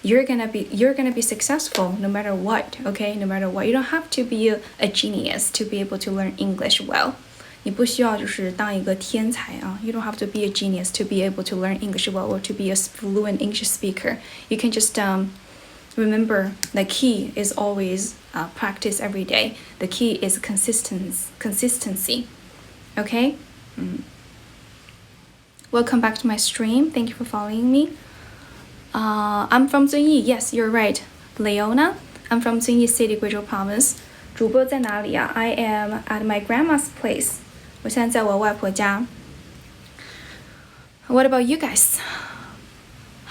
you're gonna be successful no matter what. Okay, no matter what. You don't have to be a genius to be able to learn English well. 你不需要就是当一个天才啊。You don't have to be a genius to be able to learn English well or to be a fluent English speaker. You can just remember the key is always practice every day. The key is consistency. Okay? Welcome back to my stream. Thank you for following me. I'm from Zunyi. Yes, you're right. Leona, I'm from Zunyi City, Guizhou Province. 主播在哪里啊? I am at my grandma's place. 我现在在我外婆家. What about you guys?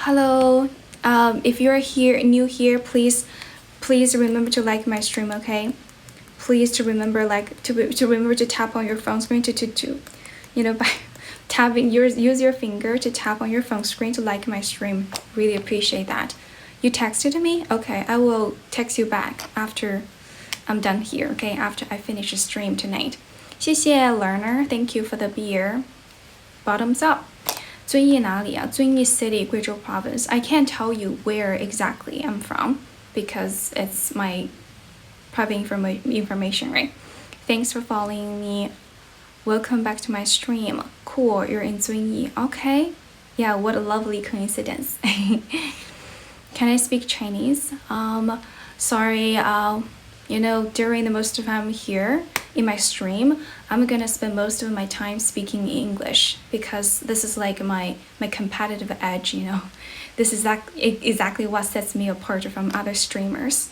Hello. If you're new here, please remember to like my stream, okay? Please to remember to tap on your phone screen to by tapping use your finger to tap on your phone screen to like my stream. Really appreciate that. You texted me? Okay, I will text you back after I'm done here, okay? After I finish the stream tonight. 谢谢 Learner, thank you for the beer. Bottoms up. 遵义哪里啊? 遵义 City, Guizhou Province. I can't tell you where exactly I'm from because it's my private information, right? Thanks for following me. Welcome back to my stream. Cool, you're in 遵义. Okay. Yeah, what a lovely coincidence. Can I speak Chinese? Sorry, during the most of time here in my stream, I'm gonna spend most of my time speaking English because this is like my competitive edge, This is exactly what sets me apart from other streamers.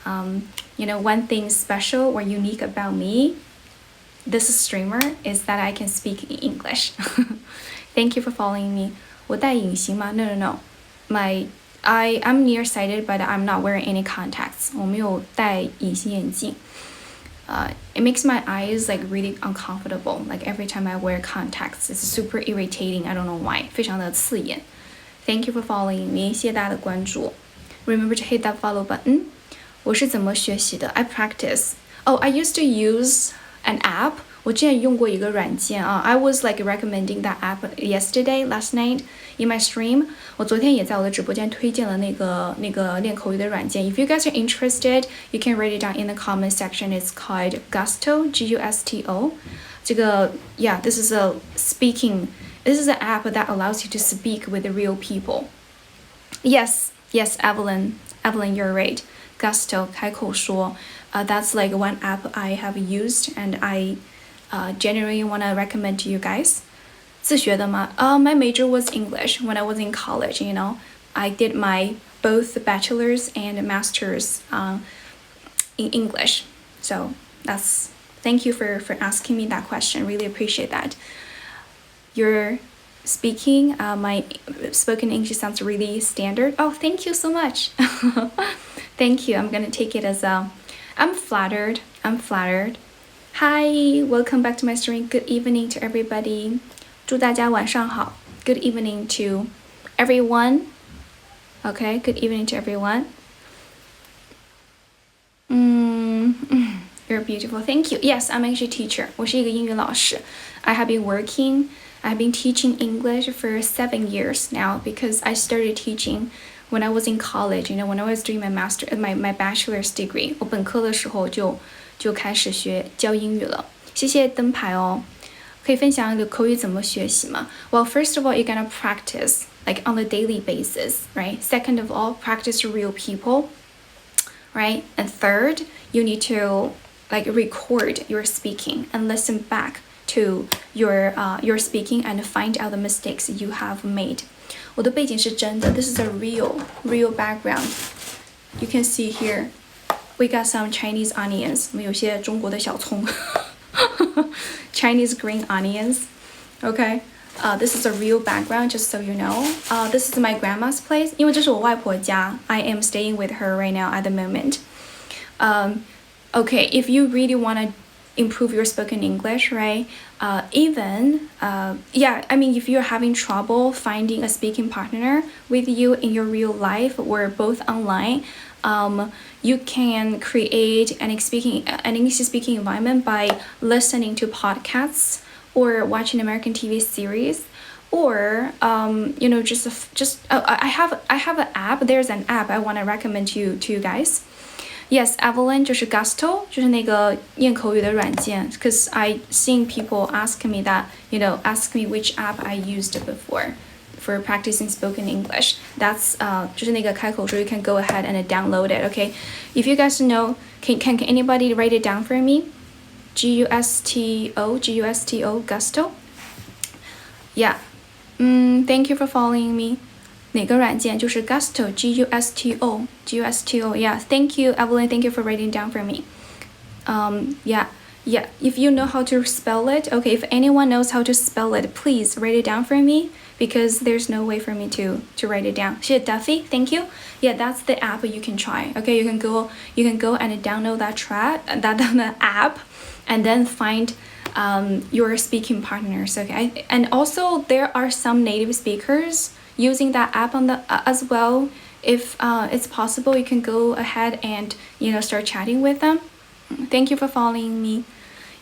One thing special or unique about me, this streamer, is that I can speak English. Thank you for following me. 我戴隐形吗? No. I'm nearsighted, but I'm not wearing any contacts. 我没有戴隐形眼镜. It makes my eyes like really uncomfortable. Like every time I wear contacts, it's super irritating. I don't know why. 非常的刺眼. Thank you for following me. 谢谢大家的关注. Remember to hit that follow button. 我是怎么学习的? I practice. Oh, I used to use an app. 我之前用过一个软件啊. I was like recommending that app last night in my stream. 我昨天也在我的直播间推荐了那个练口语的软件. If you guys are interested, you can write it down in the comment section. It's called Gusto, Gusto. 这个 this is an app that allows you to speak with the real people. Yes, Evelyn, you're right. Gusto, 开口说. That's like one app I have used and I generally want to recommend to you guys. 自学的吗? My major was English when I was in college, I did my both bachelor's and master's in English. So thank you for asking me that question. Really appreciate that. Your speaking, my spoken English sounds really standard. Oh, thank you so much. Thank you. I'm gonna take it as I'm flattered. Hi, welcome back to my stream. Good evening to everybody. 祝大家晚上好. Good evening to everyone. Okay, good evening to everyone. You're beautiful. Thank you. Yes, I'm actually a teacher. 我是一个英语老师. I've been teaching English for 7 years now because I started teaching when I was in college, when I was doing my bachelor's degree. 我本科的时候就开始教英语了. 谢谢灯牌哦. 可以分享你的口语怎么学习吗? Well, first of all, you're gonna practice like on a daily basis, right? Second of all, practice real people, right? And third, you need to like record your speaking and listen back to your speaking and find out the mistakes you have made. 我的背景是真的. This is a real background. You can see here, we got some Chinese onions. 我们有些中国的小葱. Chinese green onions. Okay. This is a real background, just so you know. This is my grandma's place. 因为这是我外婆家. I am staying with her right now at the moment. Okay, if you really want to improve your spoken English, right? If you're having trouble finding a speaking partner with you in your real life or both online, you can create an English speaking environment by listening to podcasts or watching American TV series or I have an app. There's an app I want to recommend to you guys. Yes, Aileen 就是 Gusto 就是那个念口语的软件。Because I seen people ask me that, ask me which app I used before for practicing spoken English. That's 就是那个开口说 you can go ahead and download it. Okay, if you guys know, can anybody write it down for me? Gusto Gusto. Yeah. Thank you for following me. 哪个软件？就是 Gusto Gusto. Yeah. Thank you, Evelyn. Thank you for writing down for me. Yeah. If you know how to spell it, okay. If anyone knows how to spell it, please write it down for me because there's no way for me to write it down. 谢谢 Duffy. Thank you. Yeah, that's the app you can try. Okay, you can go and download that app, and then find your speaking partners. Okay, and also there are some native speakers using that app as well. If it's possible, you can go ahead and start chatting with them. Thank you for following me.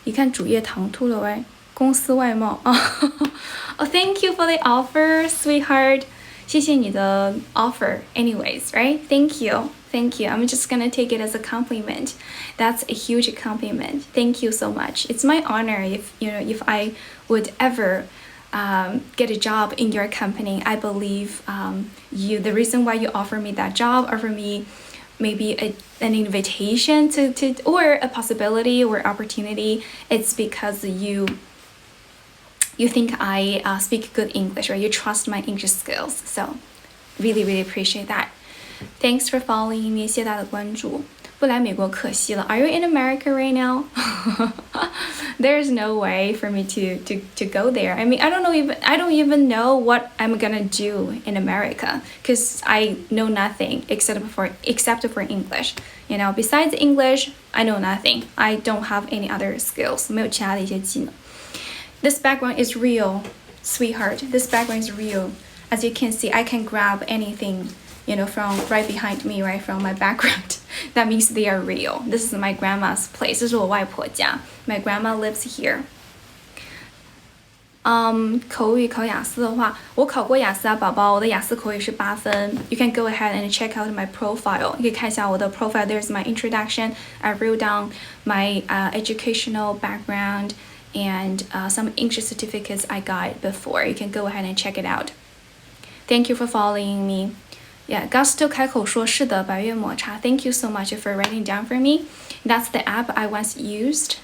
一看主页唐突了喂，公司外贸Oh, thank you for the offer, sweetheart. 谢谢你的 offer. Anyways, right? Thank you. I'm just gonna take it as a compliment. That's a huge compliment. Thank you so much. It's my honor if I would ever get a job in your company. I believe the reason why you offer me that job, offer me maybe an invitation to or a possibility or opportunity, it's because you think I speak good English, or you trust my English skills. So really appreciate that. Thanks for following me. 谢谢大家的关注。不来美国可惜了。Are you in America right now? There's no way for me to go there. I mean, I don't even know what I'm gonna do in America because I know nothing except for English. Besides English, I know nothing. I don't have any other skills. 没有其他的一些技能。This background is real, sweetheart. This background is real. As you can see, I can grab anything, from right behind me, right from my background. That means they are real. This is my grandma's place. 这是我外婆家. My grandma lives here. 口语考雅思的话，我考过雅思啊，宝宝，我的雅思口语是8分。You can go ahead and check out my profile. 你可以看一下我的 profile. There's my introduction. I wrote down my educational background and some English certificates I got before. You can go ahead and check it out. Thank you for following me. Yeah, Gusto 开口说是的，百越抹茶。Thank you so much for writing down for me. That's the app I once used,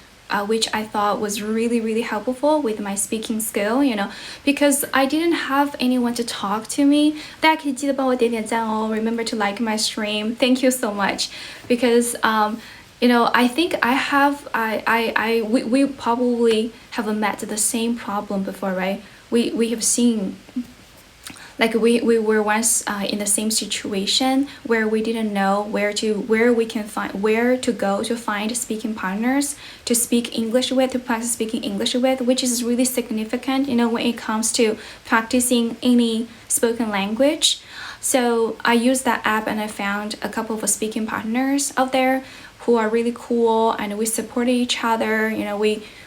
which I thought was really helpful with my speaking skill, because I didn't have anyone to talk to me. 大家可以记得帮我点点赞哦。Remember to like my stream. Thank you so much, because I think we probably have met the same problem before, right? We have seen. Like we were once in the same situation where we didn't know where to go to find speaking partners to speak English with, to practice speaking English with, which is really significant, when it comes to practicing any spoken language. So I used that app and I found a couple of speaking partners out there who are really cool, and we supported each other.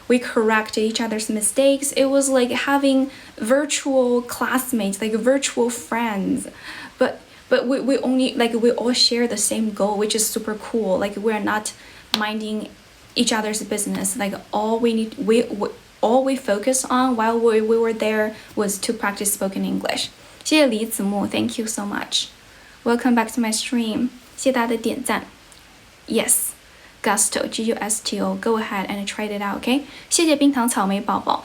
We corrected each other's mistakes. It was like having virtual classmates, like virtual friends, but we only we all share the same goal, which is super cool. Like we're not minding each other's business. Like all we focused on while we were there was to practice spoken English. 谢谢李子木, thank you so much. Welcome back to my stream. 谢谢大家的点赞. Yes. Gusto, Gusto. Go ahead and try it out, okay? 谢谢冰糖草莓宝宝.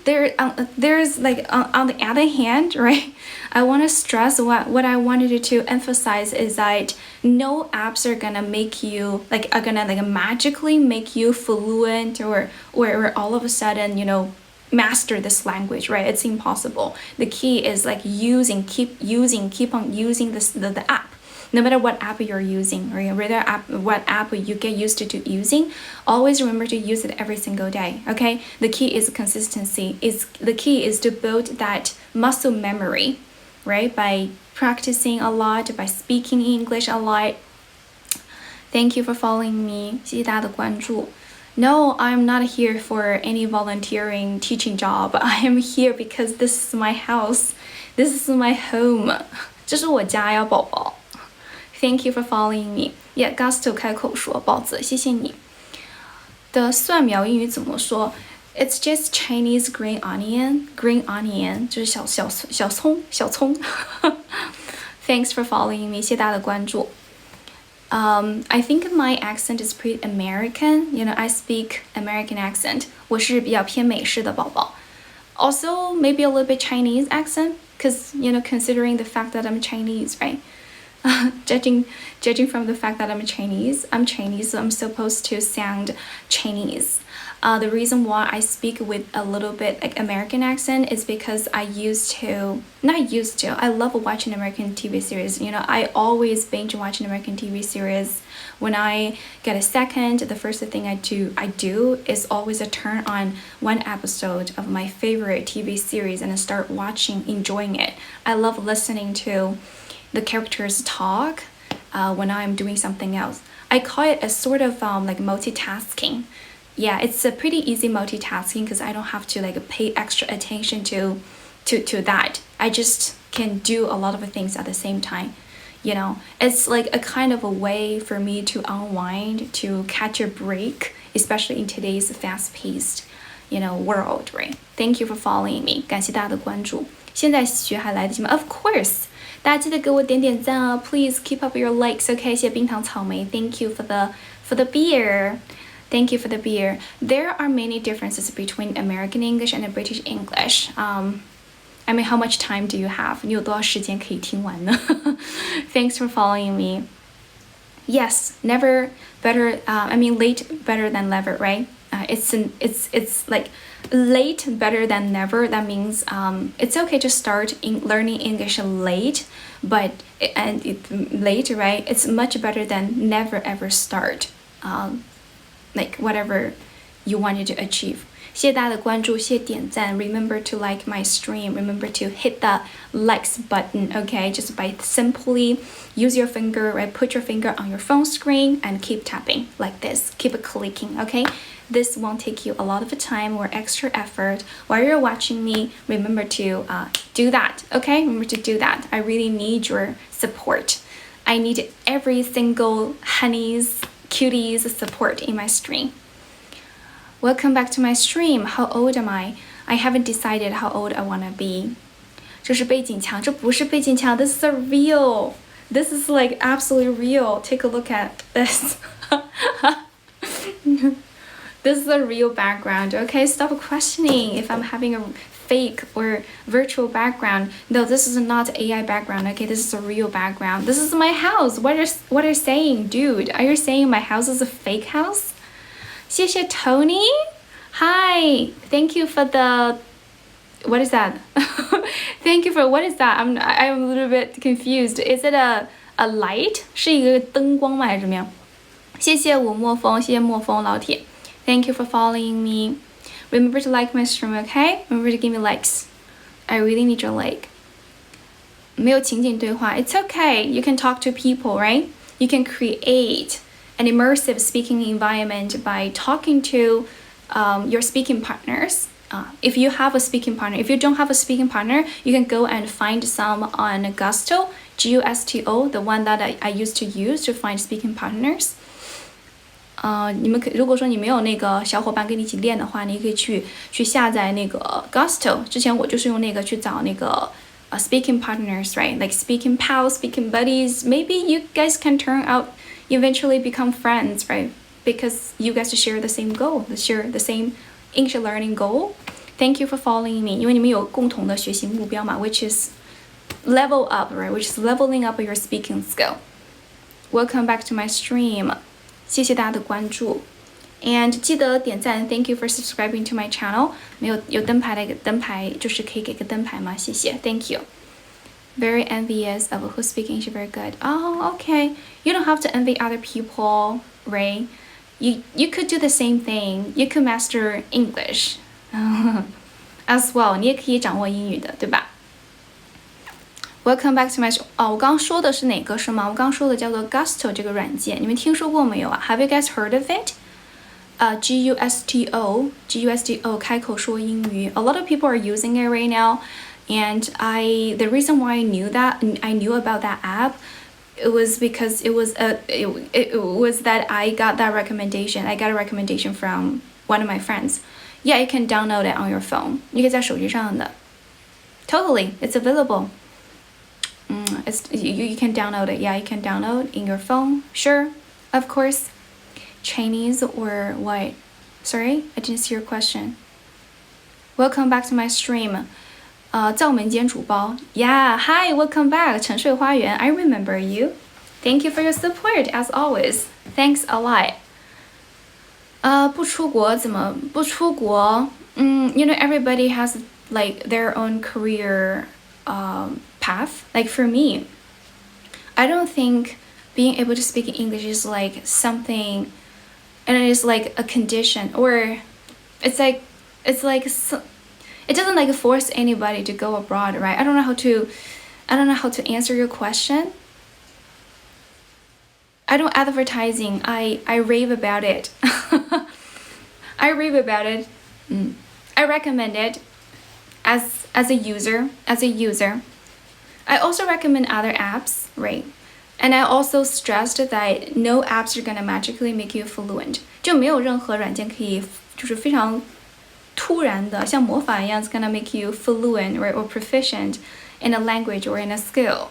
There's like on the other hand, right? I want to stress what I wanted to emphasize is that no apps are gonna make you are gonna magically make you fluent or all of a sudden master this language, right? It's impossible. The key is keep on using the app. No matter what app you're using, or what app you get used to using, always remember to use it every single day, okay? The key is consistency. The key is to build that muscle memory, right? By practicing a lot, by speaking English a lot. Thank you for following me. 谢谢大家的关注。No, I'm not here for any volunteering teaching job. I am here because this is my house. This is my home. 这是我家呀，宝宝。Thank you for following me. Yeah, Gusto 开口说，宝子，谢谢你。的蒜苗英语怎么说 ？It's just Chinese green onion. Green onion 就是小葱。Thanks for following me. 谢谢大家的关注。I think my accent is pretty American. You know, I speak American accent. 我是比较偏美式的宝宝。Also, maybe a little bit Chinese accent, because you know, considering the fact that I'm Chinese, right? Judging from the fact that I'm Chinese, so I'm supposed to sound Chinese. The reason why I speak with a little bit like American accent is because I love watching American TV series. You know, I always binge watching American TV series. When I get a second, the first thing I do is always turn on one episode of my favorite TV series and start watching, enjoying it. I love listening to the characters talk when I'm doing something else. I call it a sort of like multitasking. Yeah, it's a pretty easy multitasking because I don't have to like pay extra attention to that. I just can do a lot of things at the same time. You know, it's like a kind of a way for me to unwind, to catch a break, especially in today's fast-paced, you know, world, right? Thank you for following me. 感谢大家的关注。现在学还来得及吗？ Of course. 大家记得给我点点赞啊 ！Please keep up your likes, okay? 谢谢冰糖草莓 ，Thank you for the beer. Thank you for the beer. There are many differences between American English and British English. I mean, how much time do you have? 你有多少时間可以聽完呢？ Thanks for following me. Yes, never better. I mean, late better than never, right? It's like late better than never. That means it's okay to start learning English late, but late, right? It's much better than never ever start. Like whatever you wanted to achieve. 谢谢大家的关注，谢谢点赞。Remember to like my stream. Remember to hit the likes button. Okay, just by simply use your finger, right? Put your finger on your phone screen and keep tapping like this. Keep clicking. Okay, this won't take you a lot of time or extra effort. While you're watching me, remember to do that. Okay, remember to do that. I really need your support. I need every single honey's cuties support in my stream. Welcome back to my stream. How old am I? I haven't decided how old I wanna be. 这是背景墙，这不是背景墙 This is a real. This is like absolutely real. Take a look at this. This is a real background. Okay, stop questioning if I'm having a fake or virtual background. No, this is not AI background. Okay, this is a real background. This is my house. What are you saying, dude? Are you saying my house is a fake house? 谢謝 Tony. Hi. Thank you for the. What is that? Thank you for what is that? I'm a little bit confused. Is it a light? 是一个灯光吗还是怎么样？谢谢我墨风，谢谢墨风老铁。Thank you for following me. Remember to like my stream, okay? Remember to give me likes. I really need your like. 没有情景对话 It's okay. You can talk to people, right? You can create an immersive speaking environment by talking to your speaking partners. If you have a speaking partner, if you don't have a speaking partner, you can go and find some on Gusto, Gusto, the one that I used to use to find speaking partners. 你们如果说你没有那个小伙伴跟你一起练的话，你可以去下载那个 Gusto。之前我就是用那个去找那个speaking partners, right? Like speaking pals, speaking buddies. Maybe you guys can turn out eventually become friends, right? Because you guys share the same goal, share the same English learning goal. Thank you for following me. 因为你们有共同的学习目标嘛 which is level up, right? Which is leveling up your speaking skill. Welcome back to my stream. 谢谢大家的关注 and 记得点赞 Thank you for subscribing to my channel 有灯牌的给灯牌就是可以给个灯牌吗谢谢 Thank you very envious of who speak English very good oh okay you don't have to envy other people right you could do the same thing you could master English as well 你也可以掌握英语的对吧Welcome back to my show. 我刚刚说的是哪个是吗？我刚刚说的叫做 Gusto 这个软件，你们听说过没有啊 ？Have you guys heard of it? Gusto 开口说英语 a lot of people are using it right now, and the reason why I knew about that app, it was because it was that I got a recommendation from one of my friends. Yeah, you can download it on your phone. 你可以在手机上的 Totally, it's available. You can download it. Yeah, you can download in your phone. Sure, of course. Chinese or what? Sorry, I didn't see your question. Welcome back to my stream. 在我们间主播 Yeah, hi, welcome back. 沉睡花园 I remember you. Thank you for your support as always. Thanks a lot. 不出国怎么不出国you know, everybody has like their own career path. Like for me, I don't think being able to speak English is like something, and it is like a condition, or it doesn't like force anybody to go abroad, right? I don't know how to answer your question. I don't advertising. I rave about it. I rave about it. I recommend it as a user. I also recommend other apps, right? And I also stressed that no apps are gonna magically make you fluent. 就没有任何软件可以就是非常突然的像魔法一样 it's gonna make you fluent, right, or proficient in a language or in a skill,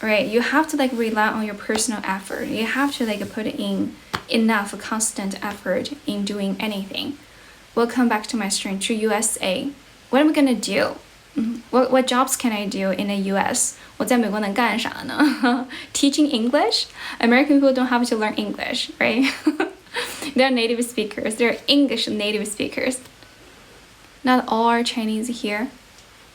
right? You have to like rely on your personal effort. You have to like put in enough constant effort in doing anything. Welcome back to my stream to USA. What am I gonna do? What jobs can I do in the US? 我在美国能干啥呢? Teaching English? American people don't have to learn English, right? They're native speakers. They're English native speakers. Not all are Chinese here.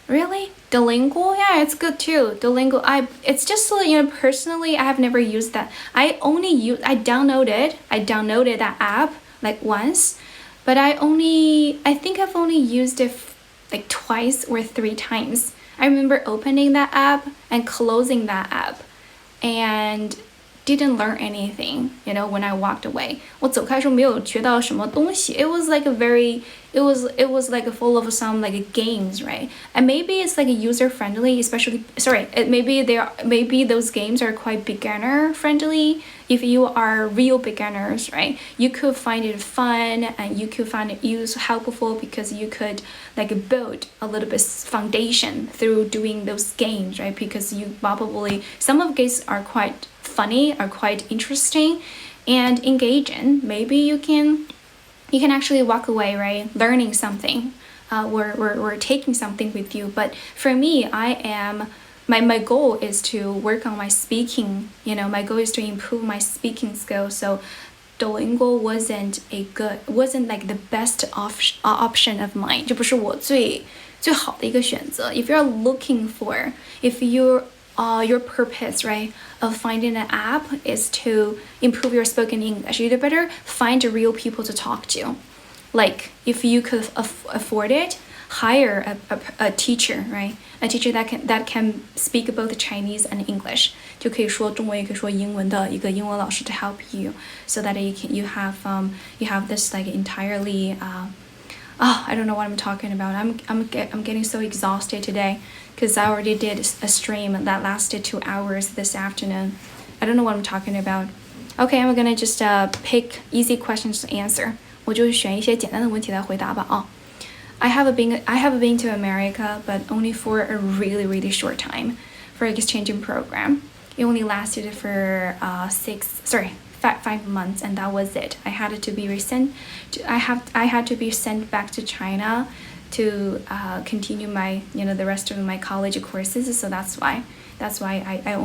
Really? Duolingo? Yeah, it's good too. Duolingo. It's just so, you know, personally, I have never used that. I downloaded that app like once, but I think I've only used it like twice or 3 times. I remember opening that app and closing that app and didn't learn anything, you know, when I walked away. 我走开的时候没有学到什么东西. It was like it was like full of some like games, right? And maybe it's like user friendly, especially maybe those games are quite beginner friendly. If you are real beginners, right? You could find it fun and you could find it helpful because you could like build a little bit foundation through doing those games, right? Because you probably some of the games are quite funny, are quite interesting and engaging. Maybe you can actually walk away, right, learning something, or taking something with you. But for me, my goal is to work on my speaking. You know, my goal is to improve my speaking skills. So Duolingo wasn't like the best option of mine. 这不是我最好的一个选择. If you're looking for, your purpose, right, of finding an app is to improve your spoken English, you'd better find real people to talk to. Like, if you could afford it, hire a teacher, right? A teacher that can speak both Chinese and English. 就可以说中文也可以说英文的一个英文老师 to help you, so that you have this like entirely I don't know what I'm talking about. I'm getting so exhausted today because I already did a stream that lasted 2 hours this afternoon. I don't know what I'm talking about. Okay, I'm gonna just pick easy questions to answer. 我就选一些简单的问题来回答吧。I have been to America, but only for a really short time for exchanging program. It only lasted for 5 months, and that was it. I had to be sent back to China to continue my the rest of my college courses. So that's why I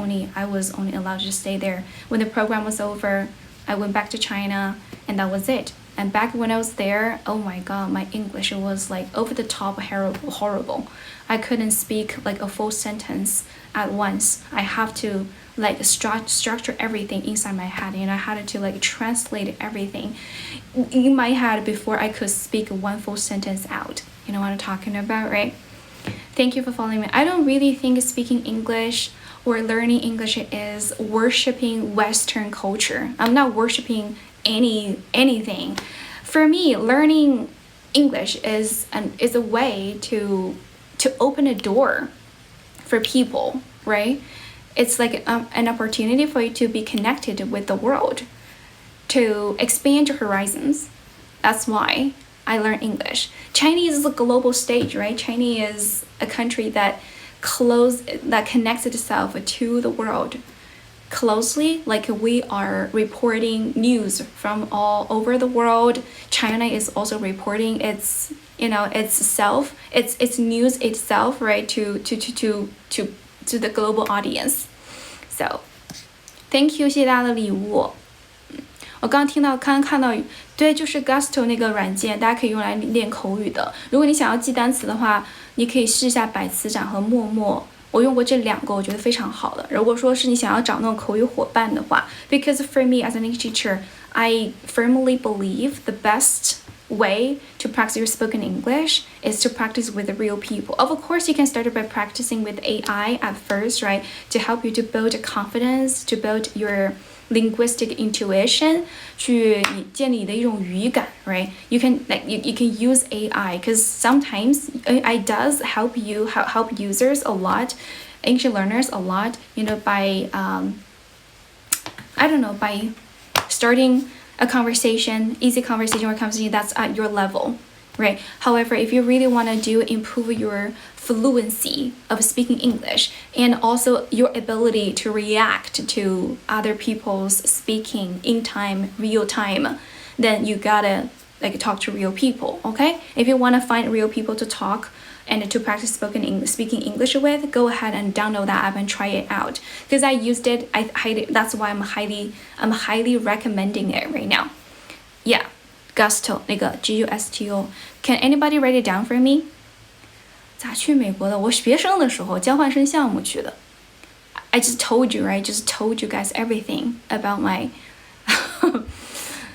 was only allowed to stay there. When the program was over, I went back to China, and that was it. And back when I was there, oh my god, my English was like over the top horrible. I couldn't speak like a full sentence at once. I have to like structure everything inside my head, and I had to like translate everything in my head before I could speak one full sentence out. You know what I'm talking about, right? Thank you for following me. I don't really think speaking English or learning English is worshiping Western culture. I'm not worshiping anything. For me, learning English is a way to open a door for people, right? It's like an opportunity for you to be connected with the world, to expand your horizons. That's why I learned English. Chinese is a global stage, right? Chinese is a country that connects itself to the world closely, like we are reporting news from all over the world. China is also reporting its news itself, right, to the global audience. So thank you， 谢谢大家的礼物。我刚看到，对，就是 Gusto 那个软件，大家可以用来练口语的。如果你想要记单词的话，你可以试一下百词斩和默默。我用过这2个，我觉得非常好的。如果说是你想要找那种口语伙伴的话 ，because for me as an English teacher, I firmly believe the best way to practice your spoken English is to practice with real people. Of course, you can start by practicing with AI at first, right? To help you to build confidence, to build your linguistic intuition, 去建立你的一种语感 right? You can use AI because sometimes AI does help users a lot, English learners a lot, by by starting a conversation, easy conversation or conversation that's at your level, right? However, if you really want to improve your fluency of speaking English and also your ability to react to other people's speaking in time, real time, then you gotta talk to real people, okay? If you want to find real people to talk and to practice speaking English with, go ahead and download that app and try it out. Because I used it, that's why I'm highly recommending it right now. Yeah, Gusto, 那个 Gusto. Can anybody write it down for me? 咋去美国的？我学生的时候交换生项目去的。I just told you, right? Just told you guys everything about my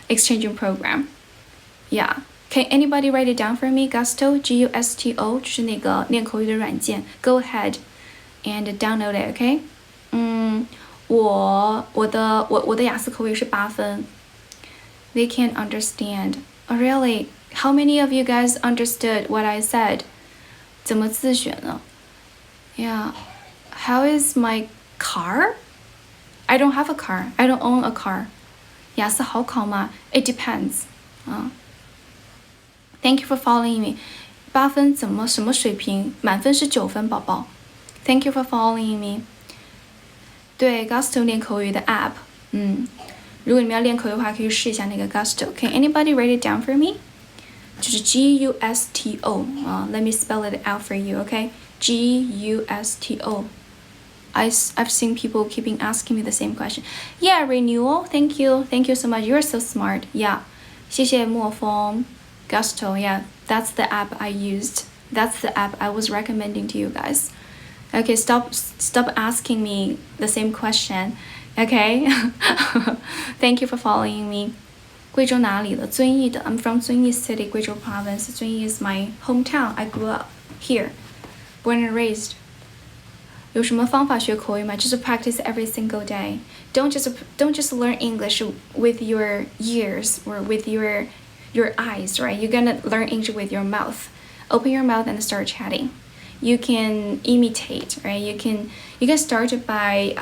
exchanging program. Yeah. Can anybody write it down for me? Gusto, Gusto, 就是那个练口语的软件。Go ahead and download it, okay? 我的雅思口语是8分。They can't understand. Oh, really? How many of you guys understood what I said? 怎么自选呢？ Yeah. How is my car? I don't have a car. I don't own a car. 雅思好考吗？ It depends. Thank you for following me. 8分怎么什么水平？满分是9分，宝宝。Thank you for following me. 对 ，Gusto 练口语的 app。如果你们要练口语的话，可以试一下那个 Gusto. Can anybody write it down for me? 就是 Gusto let me spell it out for you, okay? Gusto. I've seen people keeping asking me the same question. Yeah, renewal. Thank you so much. You're so smart. Yeah. 谢谢莫风 Gusto. Yeah, that's the app I used. That's the app I was recommending to you guys. Okay, stop asking me the same question. Okay? Thank you for following me. 贵州哪里的？遵义的。I'm from 遵义 City, 贵州 Province. 遵义 is my hometown. I grew up here, born and raised. 有什么方法学口语吗？就是 practice every single day. Don't just learn English with your ears or with your eyes, right? You're gonna learn English with your mouth. Open your mouth and start chatting. You can imitate, right? You can start by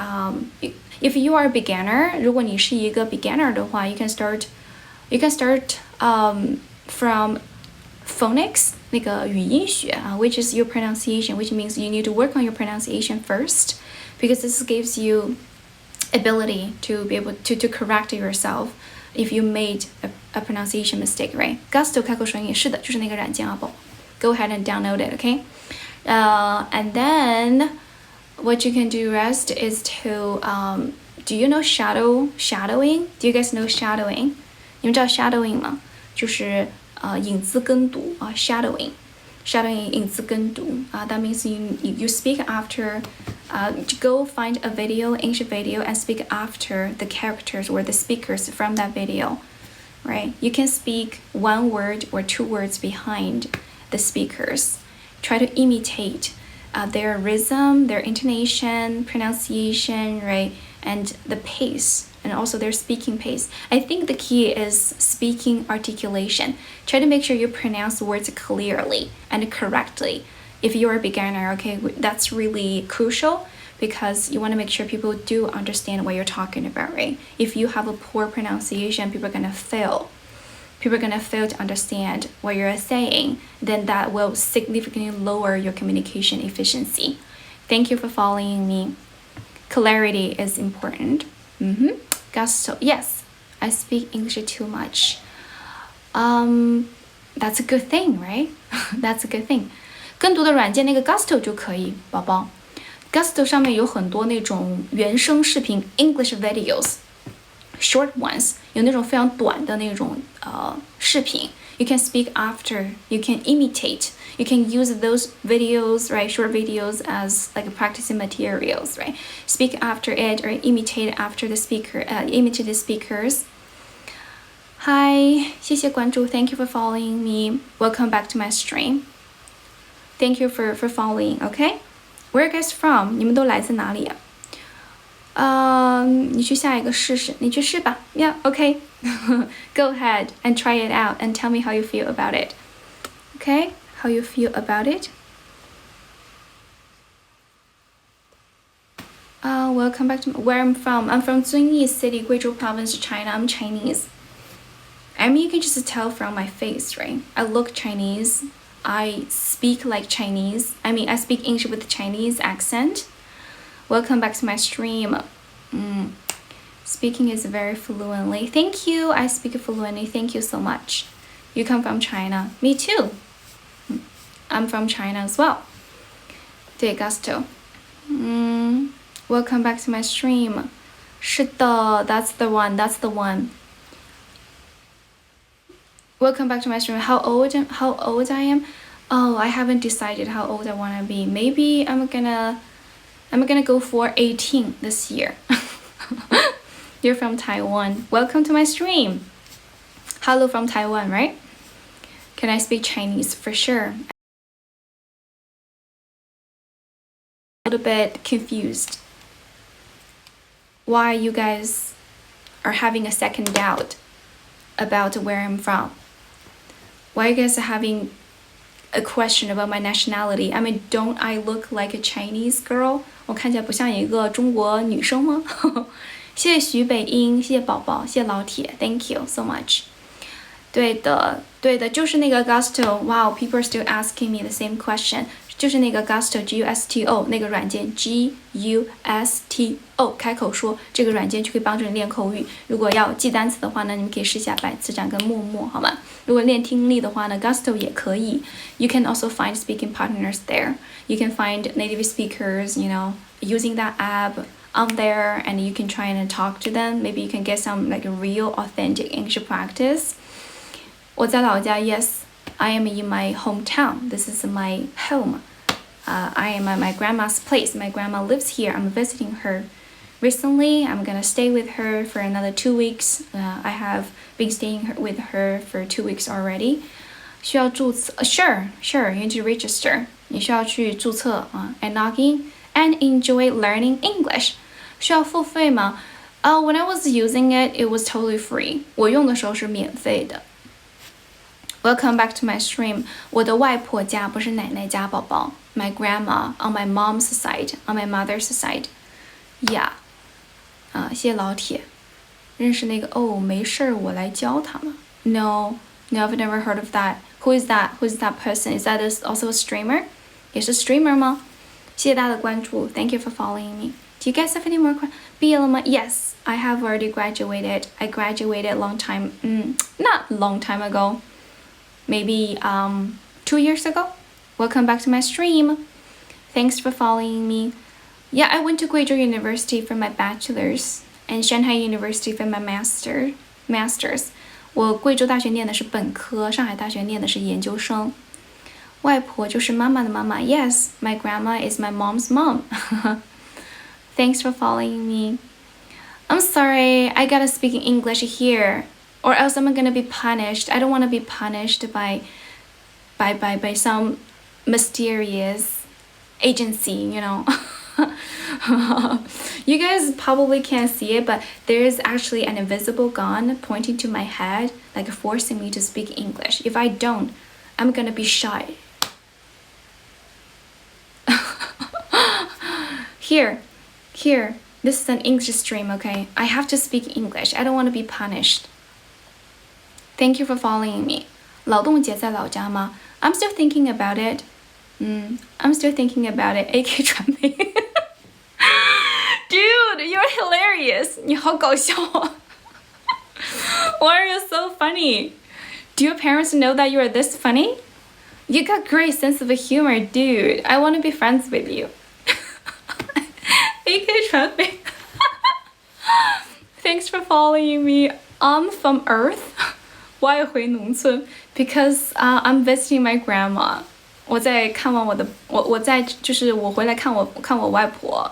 if you are a beginner. 如果你是一个 beginner 的话 you can start from phonics 那个语音学which is your pronunciation, which means you need to work on your pronunciation first because this gives you ability to be able to correct yourself if you made a pronunciation mistake, right? Gusto 开口说英语是的，就是那个软件啊，宝。Go ahead and download it, okay? And then what you can do rest is to do you know shadowing? Do you guys know shadowing? 你们知道 shadowing 吗？就是影子跟读啊 shadowing 影子跟读that means you speak after go find a video, English video and speak after the characters or the speakers from that video, right? You can speak one word or two words behind the speakers. Try to imitate their rhythm, their intonation, pronunciation, right? And the pace and also their speaking pace. I think the key is speaking articulation. Try to make sure you pronounce words clearly and correctly. If you're a beginner, okay, that's really crucial because you want to make sure people do understand what you're talking about, right? If you have a poor pronunciation, people are going to fail. People are going to fail to understand what you're saying. Then that will significantly lower your communication efficiency. Thank you for following me. Clarity is important. Gusto. Yes, I speak English too much. That's a good thing, right? That's a good thing. 跟读的软件那个 Gusto 就可以，宝宝。Gusto 上面有很多那种原声视频 English videos, short ones， 有那种非常短的那种视频。You can speak after, you can imitate, you can use those videos, right, short videos as like practicing materials, right? Speak after it or imitate after the speaker, imitate the speakers. Hi, 谢谢关注, thank you for following me. Welcome back to my stream. Thank you for following, okay? Where are you guys from? 你们都来自哪里啊？你去下一个试试，你去试吧。Yeah, okay. Go ahead and try it out and tell me how you feel about it. Okay? How you feel about it? Welcome back to where I'm from. I'm from Zunyi City, Guizhou Province, China. I'm Chinese. I mean, you can just tell from my face, right? I look Chinese. I speak like Chinese. I mean, I speak English with Chinese accent. Welcome back to my stream. Speaking is very fluently. Thank you. I speak fluently. Thank you so much. You come from China. Me too. I'm from China as well. 对 Gusto. Welcome back to my stream. 是的 that's the one. That's the one. Welcome back to my stream. How old I am? Oh, I haven't decided how old I want to be. Maybe I'm gonna go for 18 this year. You're from Taiwan. Welcome to my stream. Hello from Taiwan, right? Can I speak Chinese? For sure. A little bit confused. Why you guys are having a second doubt about where I'm from? Why you guys are having a question about my nationality? I mean, don't I look like a Chinese girl? 我看起来不像一个中国女生吗？谢谢徐北英，谢谢宝宝，谢谢老铁 ，Thank you so much。对的，就是那个 Gusto。Wow, people are still asking me the same question。就是那个 Gusto Gusto 那个软件 Gusto 开口说这个软件就可以帮助你练口语。如果要记单词的话呢，你们可以试一下百词斩跟默默，好吗？如果练听力的话呢 ，Gusto 也可以。You can also find speaking partners there. You can find native speakers, you know, using that app on there, and you can try and talk to them. Maybe you can get some like real, authentic English practice. 我在老家 Yes, I am in my hometown. This is my home. I am at my grandma's place. My grandma lives here. I'm visiting her. Recently, I'm gonna stay with her for another 2 weeks. I have been staying with her for 2 weeks already. 需要注册 Sure, you need to register. 你需要去注册and log in and enjoy learning English. 需要付费吗？When I was using it, it was totally free. 我用的时候是免费的。Welcome back to my stream. 我的外婆家不是奶奶家，宝宝。My grandma on my mom's side, on my mother's side. Yeah. 谢谢老铁。认识那个没事儿，我来教他们。No, I've never heard of that. Who is that? Who is that person? Is that also a streamer? 也是 streamer 吗？谢谢大家的关注。Thank you for following me. Do you guys have any more questions? 毕业了吗？ Yes, I have already graduated. I graduated not long time ago. Maybe 2 years ago. Welcome back to my stream. Thanks for following me. Yeah, I went to Guizhou University for my bachelor's and Shanghai University for my master's. 我贵州大学念的是本科，上海大学念的是研究生。外婆就是妈妈的妈妈。Yes, my grandma is my mom's mom. Thanks for following me. I'm sorry, I gotta speak in English here, or else I'm gonna be punished. I don't want to be punished by some mysterious agency, you know. You guys probably can't see it, but there is actually an invisible gun pointing to my head, like forcing me to speak English. If I don't, I'm gonna be shy. Here, this is an English stream, okay? I have to speak English. I don't want to be punished. Thank you for following me. 劳动节在老家吗? I'm still thinking about it. I'm still thinking about it. AK 传媒 Dude, you're hilarious. 你好搞笑啊 Why are you so funny? Do your parents know that you are this funny? You got great sense of humor, dude. I want to be friends with you. AK 传媒 Thanks for following me. I'm from Earth. Why 回农村? Because I'm visiting my grandma. 我在看望我在就是我回来看我外婆。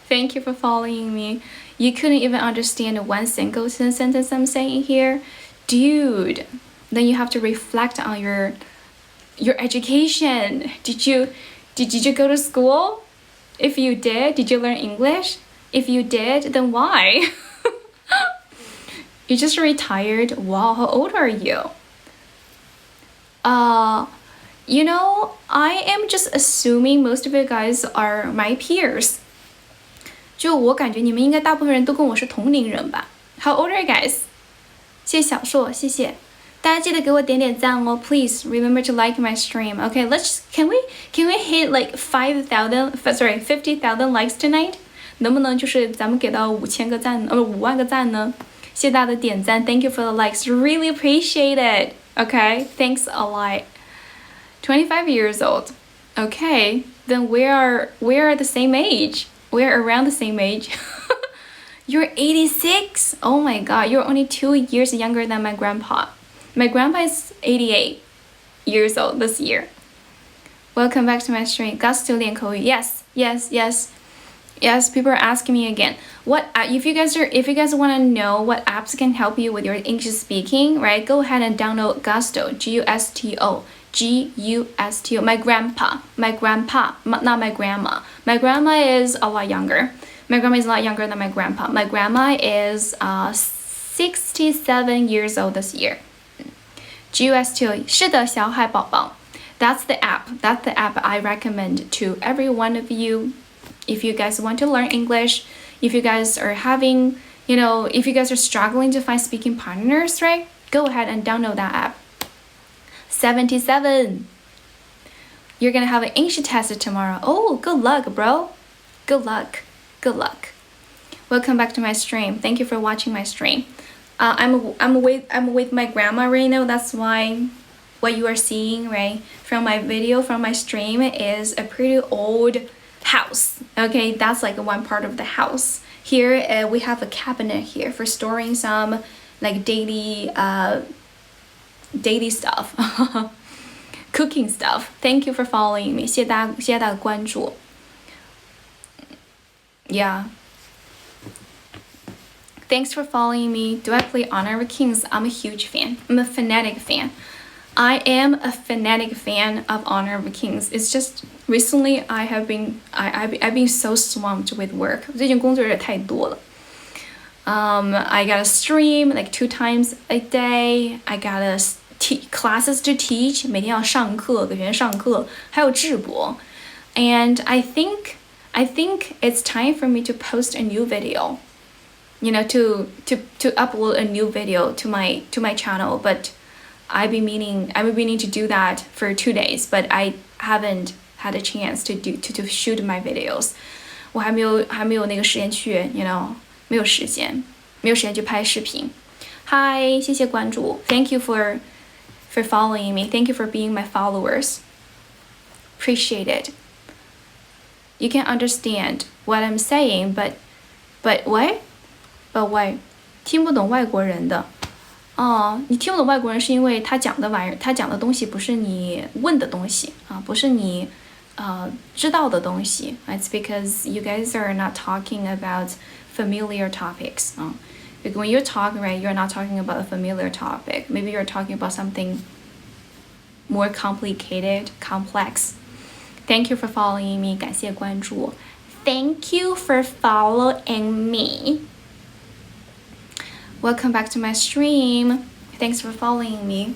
Thank you for following me. You couldn't even understand one single sentence I'm saying here, dude. Then you have to reflect on your education. Did you go to school? If you did you learn English? If you did, then why? You just retired. Wow, how old are you? You know, I am just assuming most of you guys are my peers. 就我感觉你们应该大部分人都跟我是同龄人吧 How old are you guys? 谢谢小硕，谢谢。大家记得给我点点赞哦 Please remember to like my stream. Okay, can we hit like 50,000 likes tonight? 能不能就是咱们给到5000个赞5万个赞呢？谢谢大家的点赞 Thank you for the likes. Really appreciate it. Okay, thanks a lot. 25 years old. Okay, then we are the same age. We're around the same age. You're 86? Oh my god, you're only 2 years younger than my grandpa. My grandpa is 88 years old this year. Welcome back to my stream. 刚student 练口语 Yes, people are asking me again. What if you guys want to know what apps can help you with your English speaking, right? Go ahead and download Gusto, Gusto. My grandpa, not my grandma. My grandma is a lot younger. My grandma is a lot younger than my grandpa. My grandma is 67 years old this year. Gusto 是的，小海宝宝。That's the app. That's the app I recommend to every one of you. If you guys want to learn English, if you guys are having, if you guys are struggling to find speaking partners, right? Go ahead and download that app. 77. You're gonna have an English test tomorrow. Oh, good luck, bro. Good luck. Welcome back to my stream. Thank you for watching my stream. I'm with my grandma right now. That's why what you are seeing, right, from my video, from my stream is a pretty old house. Okay, that's like one part of the house. Here we have a cabinet here for storing some like daily stuff. Cooking stuff. Thank you for following me. 谢谢大家的关注。Yeah. Thanks for following me. Do I play Honor of Kings? I'm a huge fan. I'm a fanatic fan. I am a fanatic fan of Honor of Kings. It's just recently I've been so swamped with work. 最近工作有点太多了。I gotta stream like 2 times a day. I gotta classes to teach. 每天要上课，给学生上课，还有直播。And I think it's time for me to post a new video. To upload a new video to my channel, but I've been meaning to do that for 2 days, but I haven't had a chance to shoot my videos. 我还没有那个时间去，没有时间去拍视频。Hi， 谢谢关注 ，Thank you for following me. Thank you for being my followers. Appreciate it. You can understand what I'm saying, but why? But why? 听不懂外国人的。你听不懂外国人是因为他讲的东西不是你问的东西啊，不是你知道的东西。It's because you guys are not talking about familiar topics. Because when you talk, right, you're not talking about a familiar topic. Maybe you're talking about something more complicated, complex. Thank you for following me. 感谢关注。Thank you for following me. Welcome back to my stream. Thanks for following me.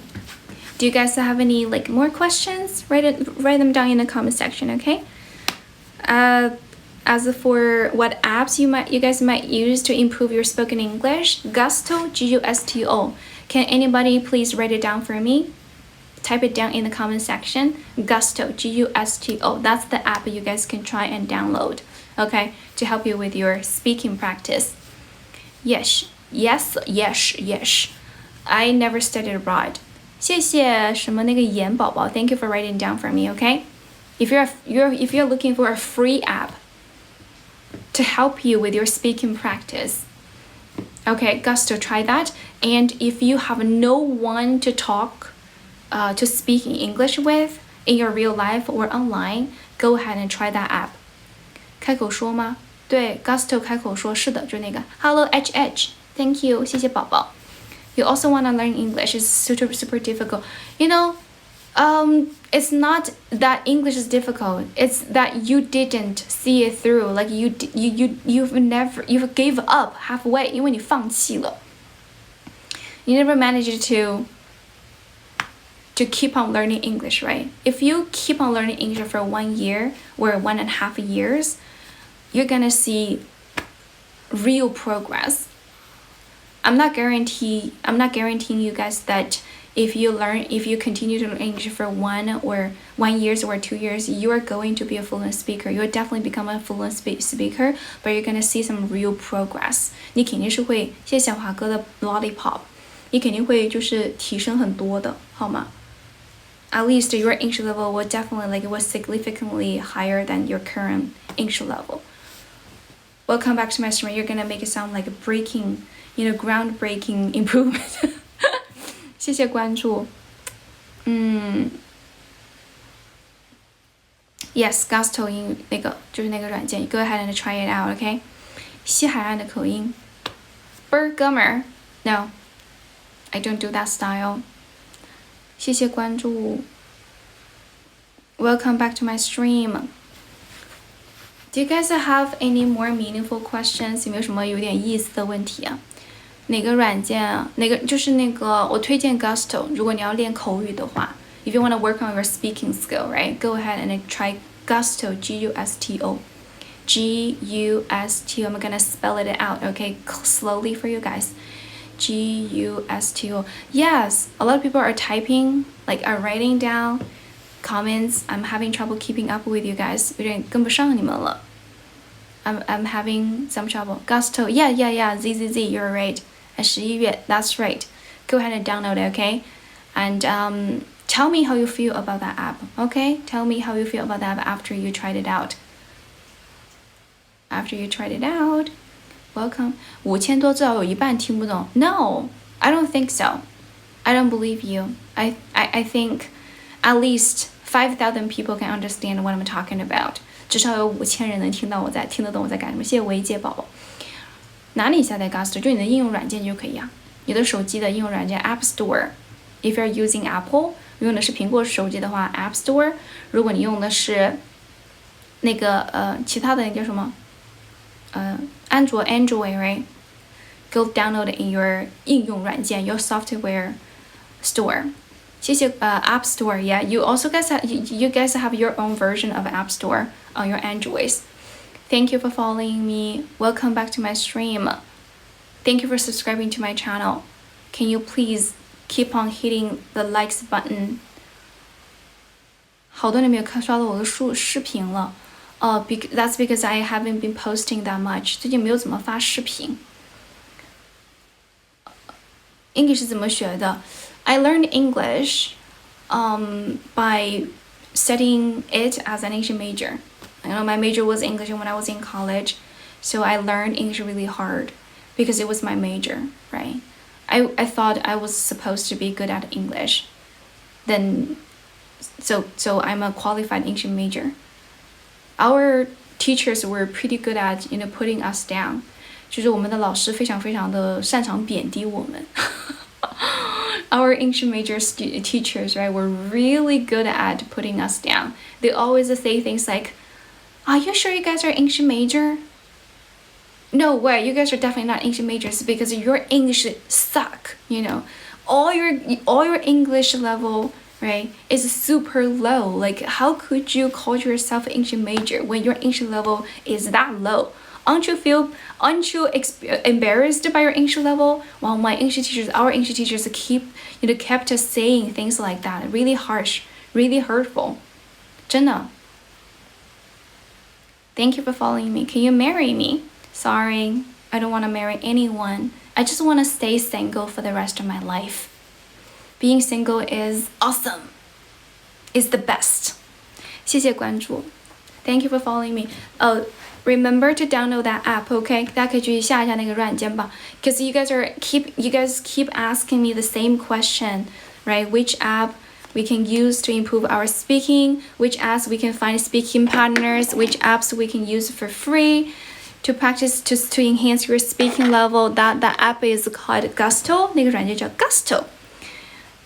Do you guys have any more questions? Write them down in the comment section, okay? As for what apps you guys might use to improve your spoken English, Gusto, Gusto. Can anybody please write it down for me? Type it down in the comment section. Gusto, Gusto. That's the app you guys can try and download, okay, to help you with your speaking practice. Yes. I never studied abroad. 谢谢什么那个严宝宝 Thank you for writing down for me, okay? If you're looking for a free app to help you with your speaking practice, okay, Gusto, try that. And if you have no one to talk to speak in English with in your real life or online, go ahead and try that app. 开口说吗？对 Gusto 开口说是的，就那个 Hello HH Thank you 谢谢宝宝。You also want to learn English. It's super difficult. It's not that English is difficult. It's that you didn't see it through. Like you've gave up halfway. 因为你放弃了。You never managed to keep on learning English, right? If you keep on learning English for 1 year or 1.5 years, you're gonna see real progress. I'm not guaranteeing you guys that if you continue to learn English for 1 year or 2 years, you are going to be a fluent speaker. You'll definitely become a fluent speaker, but you're gonna see some real progress. 你肯定是会，谢谢小华哥的 lollipop， 你肯定会就是提升很多的，好吗？At least your English level will definitely was significantly higher than your current English level. Welcome back to my stream. You're gonna make it sound like a groundbreaking improvement. 谢谢关注。Yes, Gusto 就是那个软件 ，Go ahead and try it out, OK？ 西海岸的口音，倍儿哥们儿 ，No, I don't do that style. 谢谢关注。Welcome back to my stream. Do you guys have any more meaningful questions? 有没有什么有点意思的问题啊？哪个软件啊？就是我推荐 Gusto。如果你要练口语的话 ，if you want to work on your speaking skill, right? Go ahead and try Gusto, Gusto. Gusto. I'm gonna spell it out, okay? Slowly for you guys. Gusto. Yes, a lot of people are typing, are writing down comments. I'm having trouble keeping up with you guys. 有点跟不上你们了。I'm having some trouble. Gusto. Yeah. ZZZ. You're right. 11月. That's right. Go ahead and download it, okay? And tell me how you feel about that app, okay? Tell me how you feel about that app after you tried it out. Welcome. 5000多至少有一半听不懂。No, I don't think so. I don't believe you. I think at least 5,000 people can understand what I'm talking about. 至少有5000人能听得懂我在干什么。谢谢维姐宝宝。哪里下载 Gusto？ 就你的应用软件就可以啊。你的手机的应用软件 App Store. If you're using Apple， 用的是苹果手机的话 App Store。如果你用的是那个其他的那叫什么Android, right? Go download it in your 应用软件 your software store. 谢谢App Store. Yeah, you guys have your own version of App Store on your Androids. Thank you for following me. Welcome back to my stream. Thank you for subscribing to my channel. Can you please keep on hitting the likes button? 好多年没有刷到我的视频了。That's because I haven't been posting that much. 最近没有怎么发视频。English 是怎么学的？ I learned English by studying it as an English major. My major was English when I was in college, so I learned English really hard because it was my major, right? I thought I was supposed to be good at English. Then, so I'm a qualified English major. Our teachers were pretty good at putting us down. 就是我们的老师非常非常的擅长贬低我们。our English major teachers, right, were really good at putting us down. They always say things like, are you sure you guys are English major? No way, you guys are definitely not English majors because your English suck, you know. All your English level, right, is super low. Like, how could you call yourself an English major when your English level is that low? Aren't you embarrassed by your English level? Well, our English teachers kept us saying things like that. Really harsh, really hurtful. 真的. Thank you for following me. Can you marry me? Sorry, I don't want to marry anyone. I just want to stay single for the rest of my life. Being single is awesome. It's the best. 谢谢关注. Thank you for following me. Remember to download that app, okay? 大家可以去下一下那个软件吧. Because you guys keep asking me the same question, right? Which app we can use to improve our speaking? Which apps we can find speaking partners? Which apps we can use for free to practice just to enhance your speaking level? That app is called Gusto. 那个软件叫 Gusto。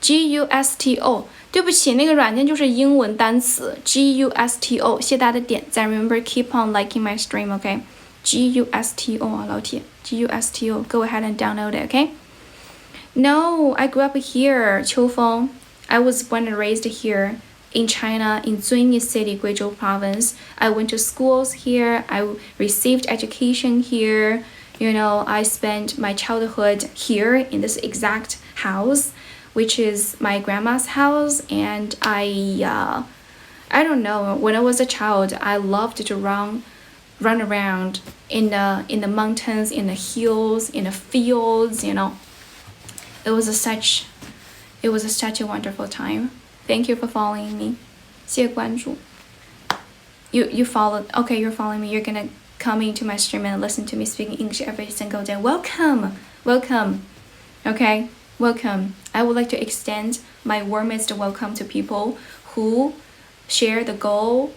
Gusto。对不起，那个软件就是英文单词 Gusto。谢谢大家的点赞。Remember, keep on liking my stream, okay? Gusto 啊，老铁 Gusto. Go ahead and download it, okay? No, I grew up here. 秋风 I was born and raised here in China, in Zunyi City, Guizhou Province. I went to schools here. I received education here. You know, I spent my childhood here in this exact house, which is my grandma's house. And I don't know, when I was a child, I loved to run around in the mountains, in the hills, in the fields, you know. It was such a wonderful time. Thank you for following me. 谢谢关注. You followed. Okay, you're following me. You're gonna come into my stream and listen to me speaking English every single day. Welcome. Okay, welcome. I would like to extend my warmest welcome to people who share the goal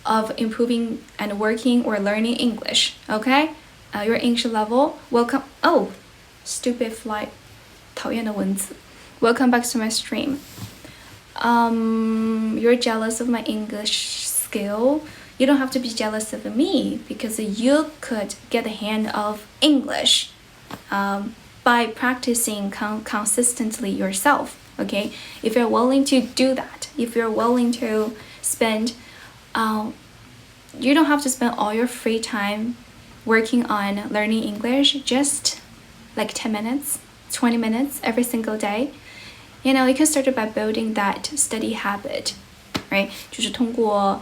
of improving and working or learning English. Okay, your English level. Welcome. Oh, stupid fly. 讨厌的文字. Welcome back to my stream. You're jealous of my English skill. You don't have to be jealous of me because you could get the hang of English by practicing consistently yourself. Okay, if you're willing to do that, if you're willing to spend, you don't have to spend all your free time working on learning English, just like 10 minutes, 20 minutes every single day. You know, you can start by building that study habit, right? 就是通过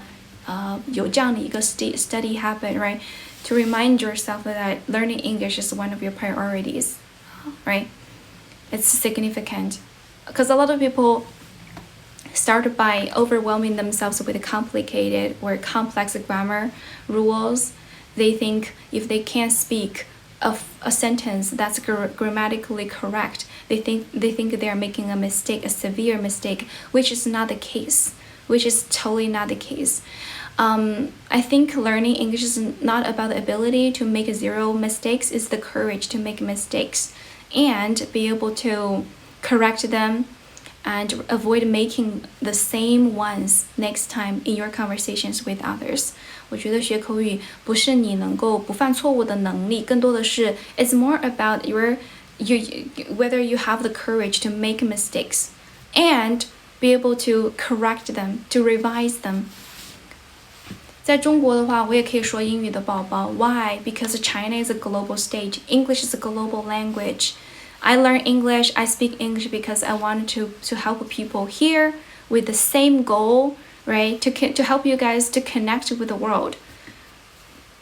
有这样的一个 study habit, right? To remind yourself that learning English is one of your priorities, right? It's significant. Because a lot of people start by overwhelming themselves with complicated or complex grammar rules. They think if they can't speak a sentence that's grammatically correct, they think they are making a mistake, a severe mistake, which is not the case, which is totally not the case. I think learning English is not about the ability to make 0 mistakes, it's the courage to make mistakes and be able to correct them and avoid making the same ones next time in your conversations with others. 我觉得学口语不是你能够不犯错误的能力，更多的是 it's more about whether you have the courage to make mistakes and be able to correct them, to revise them. 在中国的话，我也可以说英语的宝宝。Why? Because China is a global stage. English is a global language. I learn English, I speak English because I wanted to help people here with the same goal, right? To help you guys to connect with the world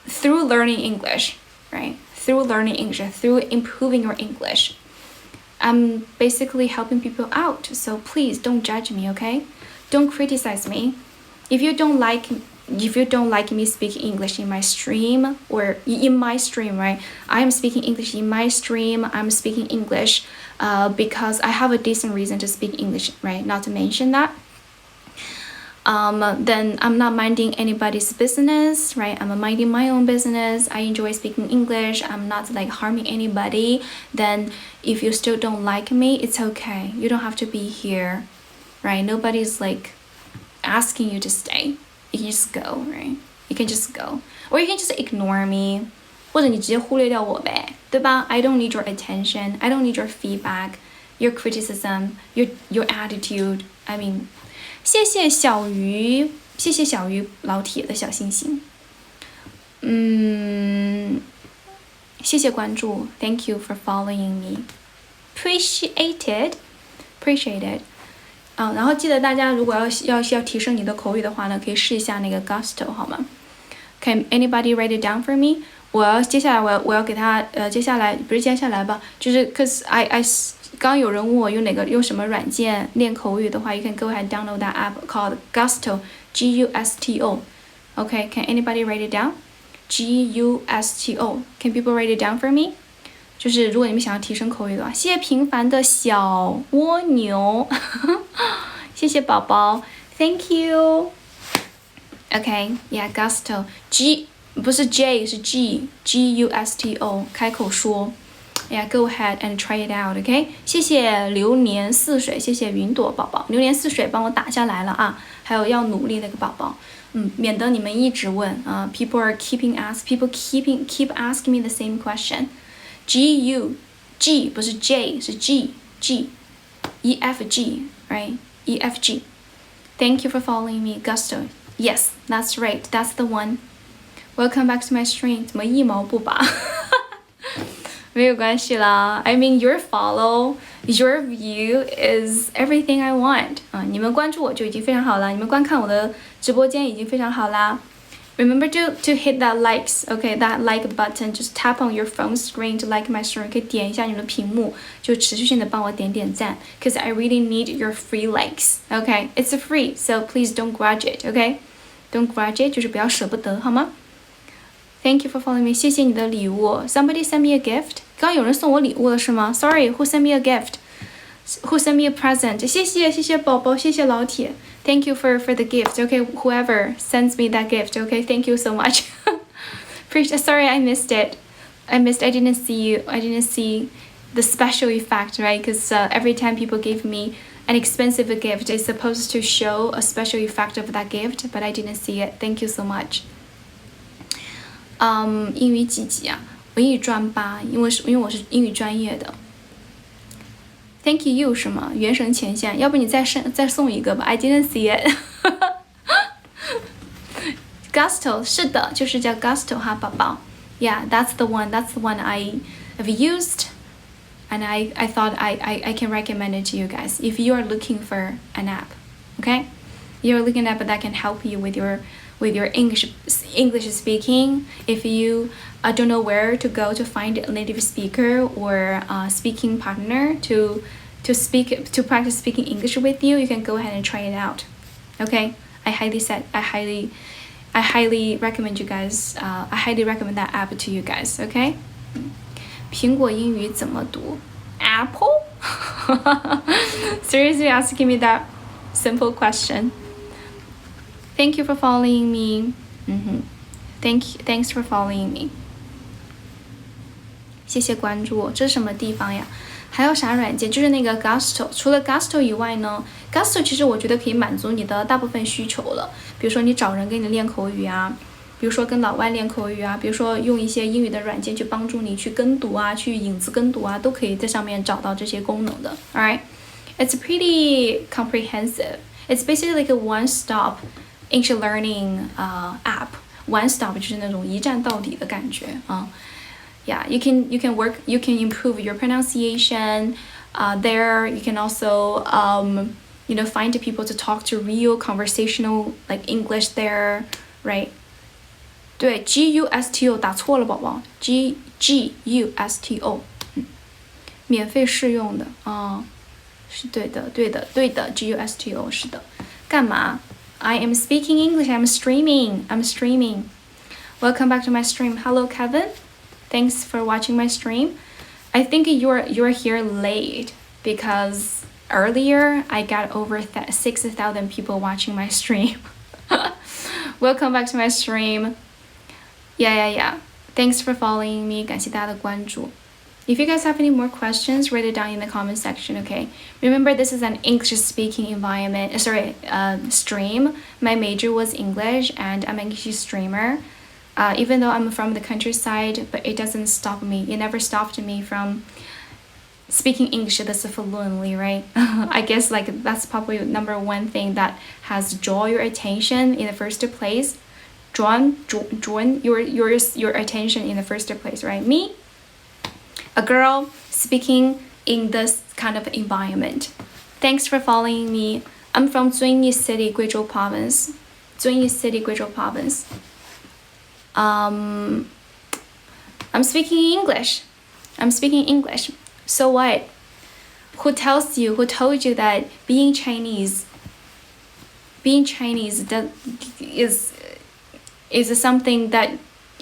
through learning English, right? Through learning English, through improving your English. I'm basically helping people out, so please don't judge me, okay? Don't criticize me. If you don't like me speaking English in my stream or in my stream, right? I am speaking English in my stream. I'm speaking English because I have a decent reason to speak English, right? Not to mention that. then I'm not minding anybody's business, right? I'm minding my own business. I enjoy speaking English. I'm not like harming anybody. Then if you still don't like me, it's okay. You don't have to be here, right? Nobody's like asking you to stay. You can just go, right? You can just go. Or you can just ignore me. 或者你直接忽略掉我呗，对吧？ I don't need your attention. I don't need your feedback, your criticism, your attitude. I mean, 谢谢小鱼老铁的小星星。谢谢关注 ，Thank you for following me. Appreciate it. 然后记得大家如果要提升你的口语的话呢，可以试一下那个 Gusto 好吗？ Can anybody write it down for me? 接下来我要给他接下来不是接下来吧，就是 cause I 刚有人问我用什么软件练口语的话 ，you can go ahead and download that app called Gusto, Gusto. Okay, can anybody write it down? Gusto. Can people write it down for me? 就是如果你们想要提升口语的话，谢谢平凡的小蜗牛，谢谢宝宝 ，Thank you. Okay, yeah, Gusto. G 不是 J 是 Gusto 开口说。Yeah, go ahead and try it out, okay? 谢谢流年似水，谢谢云朵宝宝，流年似水帮我打下来了啊！还有要努力那个宝宝，免得你们一直问啊。People keep asking me the same question. G 不是 J 是 E F G, right? E F G. Thank you for following me, Gusto. Yes, that's right. That's the one. Welcome back to my stream. 怎么一毛不拔？没有关系啦 I mean, your follow, your view is everything I want. 你们关注我就已经非常好了，你们观看我的直播间已经非常好啦。Remember to hit that likes, okay? That like button. Just tap on your phone screen to like my stream. 可以点一下你们的屏幕，就持续性的帮我点赞。Cause I really need your free likes, okay? It's free, so please don't grudge it, okay? Don't grudge it, 就是不要舍不得，好吗？Thank you for following me. 谢谢你的礼物。Somebody sent me a gift. 刚有人送我礼物了是吗 ？Sorry, who sent me a gift? Who sent me a present? 谢谢宝宝，谢谢老铁。Thank you for the gift. Okay, whoever sends me that gift. Okay, thank you so much. Sorry, I missed it. I didn't see you. I didn't see the special effect, right? Because every time people give me an expensive gift, it's supposed to show a special effect of that gift, but I didn't see it. Thank you so much. 英语几级啊？我英语专8，因为我是英语专业的。Thank you 是吗？原神前线，要不你再送一个吧 ？I didn't see it 。Gusto 是的，就是叫 Gusto 哈，宝宝。Yeah, that's the one. That's the one I have used, and I thought I can recommend it to you guys if you are looking for an app. Okay, you're looking at an app that can help you with your English speaking. If you don't know where to go to find a native speaker or speaking partner to practice speaking English with you, you can go ahead and try it out. Okay, I highly recommend you guys. I highly recommend that app to you guys. Okay. 苹果英语怎么读 ？Apple? Seriously asking me that simple question. Thank you for following me. Thanks for following me. 谢谢关注。这是什么地方呀？还有啥软件？就是那个 Gusto。除了 Gusto 以外呢 ，Gusto 其实我觉得可以满足你的大部分需求了。比如说你找人给你练口语啊，比如说跟老外练口语啊，比如说用一些英语的软件去帮助你去跟读啊，去影子跟读啊，都可以在上面找到这些功能的。Alright, it's pretty comprehensive. It's basically like a one-stop English learning app. One stop 就是那种一站到底的感觉啊。Yeah, you can improve your pronunciation. There you can also find people to talk to real conversational like English there, right? 对 Gusto 打错了宝宝 Gusto 免费试用的啊，是对的 Gusto 是的。干嘛？I am speaking English. I'm streaming. Welcome back to my stream. Hello, Kevin. Thanks for watching my stream. I think you're here late because earlier, I got over 6,000 people watching my stream. Welcome back to my stream. Yeah. Thanks for following me. 感谢大家的关注. If you guys have any more questions, write it down in the comment section, okay? Remember, this is an English-speaking environment. Stream. My major was English, and I'm an English streamer. Even though I'm from the countryside, but it doesn't stop me. It never stopped me from speaking English this fluently, right? I guess like that's probably number one thing that has draw your attention in the first place. Drawn your attention in the first place, right? Me, a girl speaking in this kind of environment. Thanks for following me. I'm from Zunyi City, Guizhou Province. I'm speaking English. So what? Who told you that being Chinese that is something that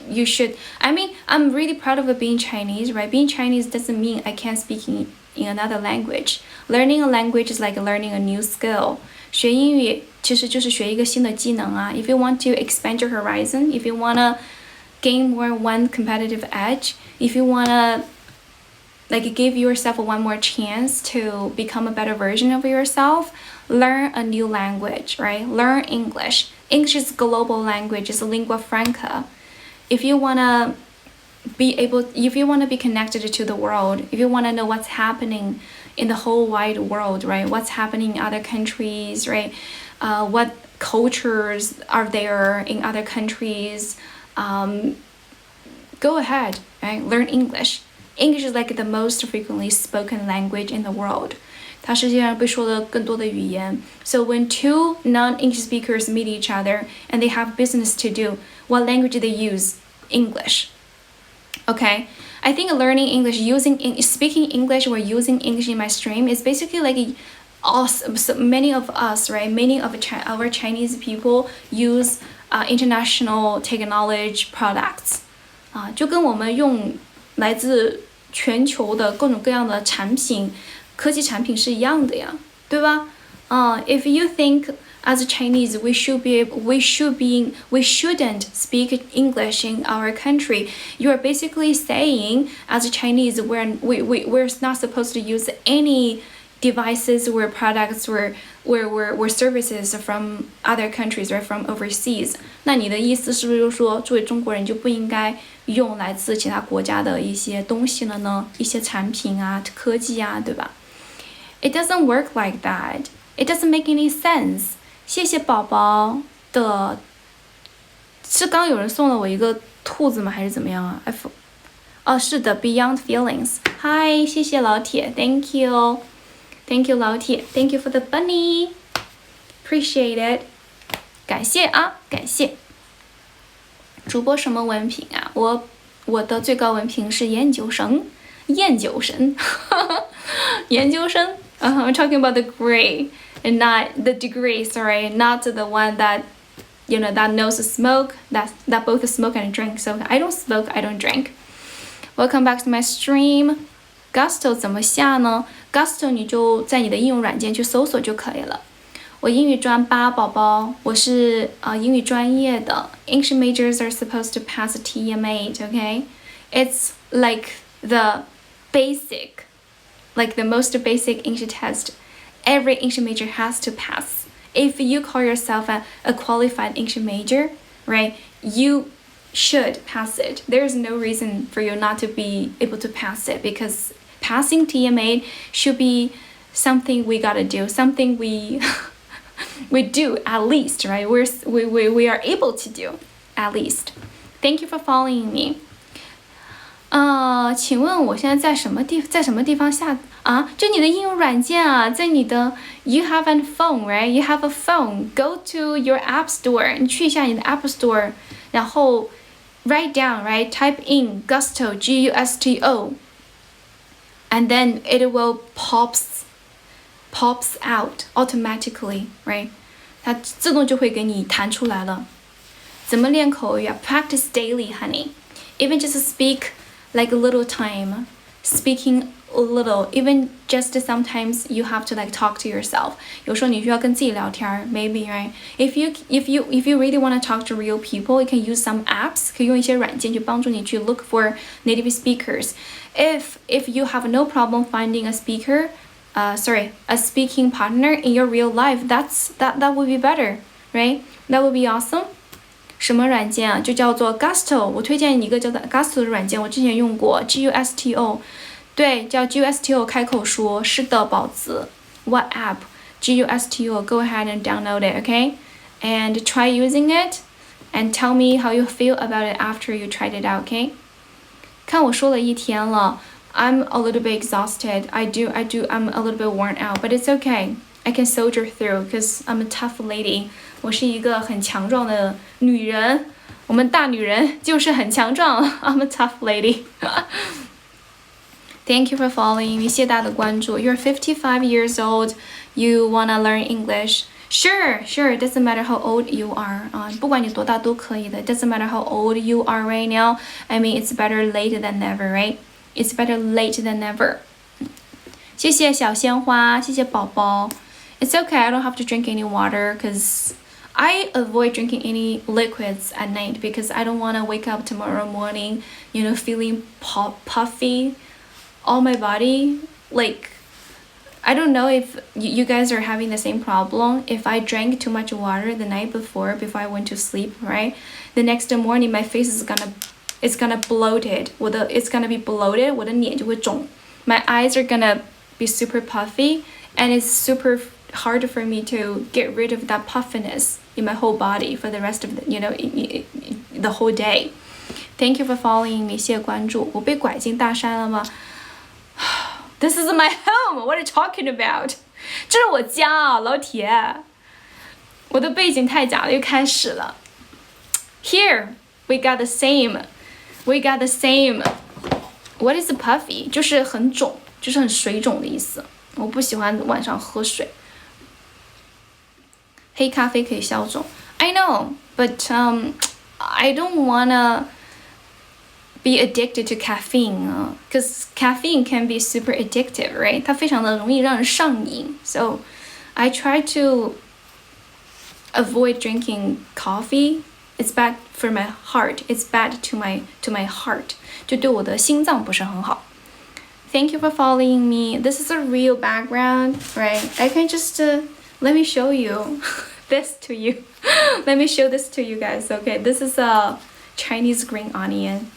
you should. I mean, I'm really proud of being Chinese, right? Being Chinese doesn't mean I can't speak in another language. Learning a language is like learning a new skill. 学英语其实就是学一个新的技能啊. If you want to expand your horizon, if you want to gain more one competitive edge, if you want to like give yourself one more chance to become a better version of yourself, learn a new language, right? Learn English. English is global language, it's a lingua franca. If you want to be connected to the world, if you want to know what's happening in the whole wide world, right? What's happening in other countries, right? What cultures are there in other countries? Go ahead, right? Learn English. English is like the most frequently spoken language in the world. 它世界上被说的更多的语言. So when two non-English speakers meet each other and they have business to do, what language do they use? English. Okay? I think learning English, speaking English or using English in my stream is basically like so many of us, right? Many of our Chinese people use international technology products. 就跟我们用来自全球的各种各样的产品，科技产品是一样的呀，对吧？If you think as a Chinese we shouldn't speak English in our country, you are basically saying as a Chinese we're not supposed to use any devices or products or services from other countries or from overseas. 那你的意思是不是就是说，作为中国人就不应该用来自其他国家的一些东西了呢？一些产品啊、科技啊，对吧？ It doesn't work like that. It doesn't make any sense. 谢谢宝宝的，是刚有人送了我一个兔子吗？还是怎么样啊？是的 ，Beyond Feelings. Hi， 谢谢老铁 ，Thank you。Thank you 老铁 ，Thank you for the bunny, appreciate it， 感谢啊，感谢。主播什么文凭啊？我的最高文凭是研究生。I'm talking about the degree and not the degree. Sorry, not the one that that knows smoke, that both smoke and drink. So I don't smoke, I don't drink. Welcome back to my stream. Gusto 怎么下呢？ Gusto 你就在你的应用软件去搜索就可以了。我英语专8宝宝，我是英语专业的。English majors are supposed to pass TM8, okay? It's like the basic, like the most basic English test. Every English major has to pass. If you call yourself a qualified English major, right? You should pass it. There's no reason for you not to be able to pass it because passing TM8 should be something we gotta do, something we do at least, right? We are able to do at least. Thank you for following me. 请问我现在在什么地方下啊？就你的应用软件啊，在你的 You have a phone, right? You have a phone. Go to your app store. 你去一下你的 App Store, 然后 write down, right? Type in Gusto, Gusto, and then it will pops out automatically, right? 它自动就会给你弹出来了。怎么练口语啊？ Practice daily, honey. Even just speak like a little time, speaking a little, even just sometimes you have to like talk to yourself. 有时候你需要跟自己聊天 maybe, right? If you really want to talk to real people, you can use some apps. 可以用一些软件去帮助你去 look for native speakers. If you have no problem finding a speaker, a speaking partner in your real life, that would be better, right? That would be awesome. 什么软件啊？就叫做 Gusto。我推荐你一个叫做 Gusto 的软件，我之前用过 Gusto。对，叫 Gusto 开口说。是的，宝子。What app? Gusto. Go ahead and download it, okay? And try using it, and tell me how you feel about it after you tried it out, okay? 看我说了一天了 I'm a little bit exhausted. I'm a little bit worn out, but it's okay. I can soldier through because I'm a tough lady. 我是一个很强壮的女人，我们大女人就是很强壮。I'm a tough lady. Thank you for following me. 谢谢大家的关注。You're 55 years old. You wanna learn English? Sure. It doesn't matter how old you are. 不管你多大都可以的。It doesn't matter how old you are right now. I mean, it's better late than never, right? It's better late than never. 谢谢小鲜花，谢谢宝宝。It's okay. I don't have to drink any water because I avoid drinking any liquids at night because I don't want to wake up tomorrow morning, feeling puffy all my body. Like, I don't know if you guys are having the same problem. If I drank too much water the night before I went to sleep, right? The next morning my face is gonna bloated. It's gonna be bloated. 我的脸就会肿. My eyes are gonna be super puffy, and it's super hard for me to get rid of that puffiness in my whole body for the rest of the whole day. Thank you for following me. 谢谢关注。我被拐进大山了吗？ This is my home. What are you talking about? 这是我家啊，老铁。我的背景太假了，又开始了。Here we got the same. What is puffy? 就是很肿，就是很水肿的意思。我不喜欢晚上喝水。黑咖啡可以消肿。I know, but I don't wanna be addicted to caffeine, because caffeine can be super addictive, right? 它非常的容易让人上瘾。So I try to avoid drinking coffee. It's bad for my heart. It's bad to my heart. 就对我的心脏不是很好。Thank you for following me. This is a real background, right? I can just let me show you this to you. Let me show this to you guys. Okay, this is a Chinese green onion.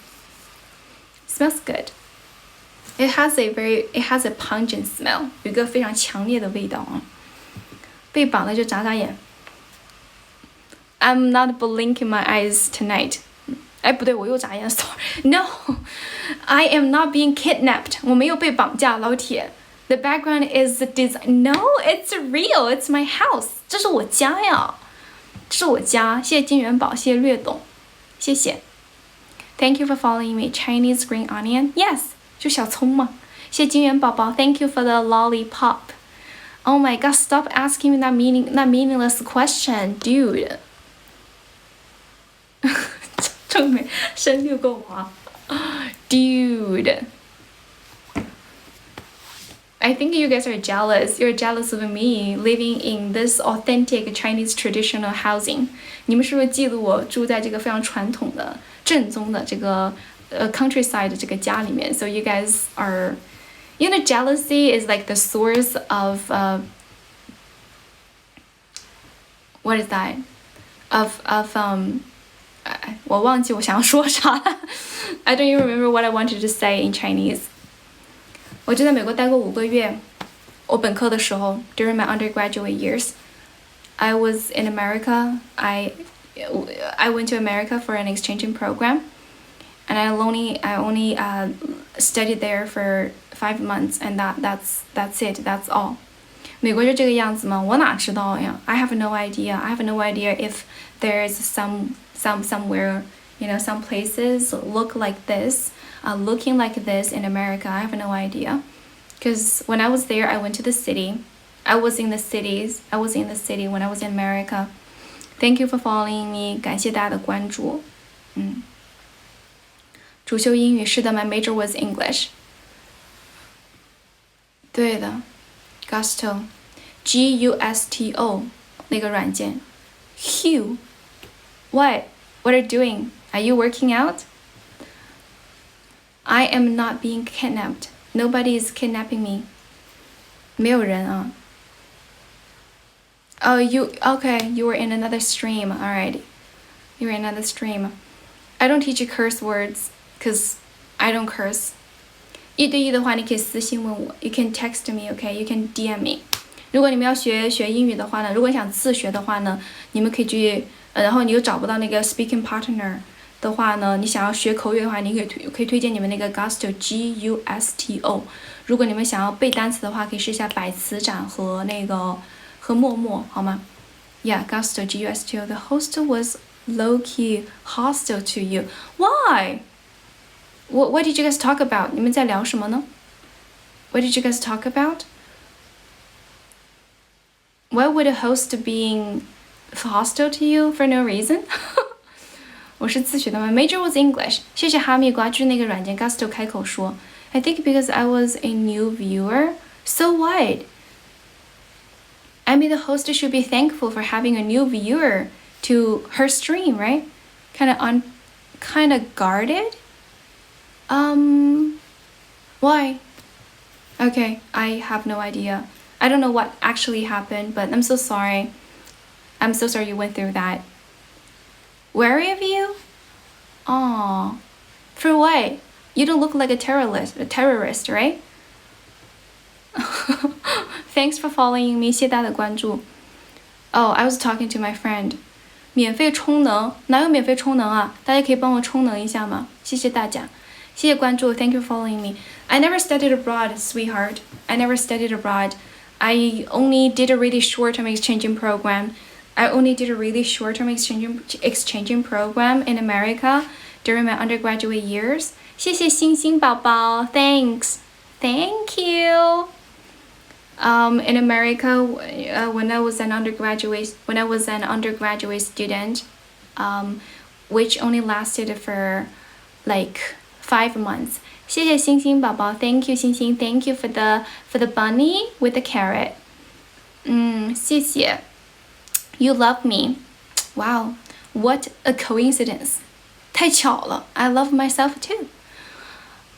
Smells good. It has a pungent smell. 有一个非常强烈的味道啊。被绑了就眨眨眼。I'm not blinking my eyes tonight. 哎，不对，我又眨眼 ，sorry. No, I am not being kidnapped. 我没有被绑架，老铁。The background is design. No, it's real. It's my house. 这是我家呀，这是我家。谢谢金元宝，谢谢略懂，谢谢。Thank you for following me. Chinese green onion. Yes, 就小葱嘛。谢谢金元宝宝。Thank you for the lollipop. Oh my God! Stop asking me that meaningless question, dude. 正美深六个娃 Dude. I think you guys are jealous. You're jealous of me living in this authentic Chinese traditional housing. 你们是不是嫉妒我住在这个非常传统的、正宗的这个countryside 这个家里面？ So you guys are, jealousy is like the source of what is that? Of 我忘记我想要说啥了。I don't even remember what I wanted to say in Chinese. 我就在美国待过5个月。我本科的时候 during my undergraduate years, I was in America. I went to America for an exchanging program, and I only studied there for 5 months, and that's it. That's all. 美国就这个样子吗？我哪知道呀 I have no idea. I have no idea if there's somewhere, some places look like this, looking like this in America. I have no idea. Because when I was there, I went to the city. I was in the city when I was in America. Thank you for following me. 感谢大家的关注。主修英语，是的 ，my major was English. 对的 ，Gusto Gusto 那个软件。Hugh, what are you doing? Are you working out? I am not being kidnapped. Nobody is kidnapping me. 没有人啊。Oh, you were in another stream. All right. You were in another stream. I don't teach you curse words because I don't curse. 一对一的话，你可以私信问我。You can text me, okay? You can DM me. 如果你们要学英语的话呢，如果你想自学的话呢，你们可以去，然后你又找不到那个 speaking partner 的话呢，你想要学口语的话，你可以推荐你们那个 Gusto Gusto。如果你们想要背单词的话，可以试一下百词斩和默默，好吗 ？Yeah, Gusto Gusto. The host was low-key hostile to you. Why? What did you guys talk about? 你们在聊什么呢 ？What did you guys talk about? Why would a host being hostile to you for no reason? 我是自学的吗 ？Major was English. 谢谢哈密瓜，就是那个软件 Gusto 开口说。I think because I was a new viewer. So what? I mean, the host should be thankful for having a new viewer to her stream, right? Kind of guarded. Why? Okay, I have no idea. I don't know what actually happened, but I'm so sorry. I'm so sorry you went through that. Wary of you? Aw. For what? You don't look like a terrorist, right? Thanks for following me. 谢谢大家的关注。Oh, I was talking to my friend. 免费充能？哪有免费充能啊？大家可以帮我充能一下吗？谢谢大家。谢谢关注。Thank you for following me. I never studied abroad, sweetheart. I never studied abroad. I only did a really short-term exchanging program. I only did a really short-term exchanging program in America during my undergraduate years. 谢谢星星宝宝 Thanks. Thank you. In America, when I was an undergraduate student, which only lasted for like 5 months. 谢谢星星宝宝 Thank you 星星 Thank you for the bunny with the carrot. 谢谢 You love me. Wow, what a coincidence. 太巧了 I love myself too.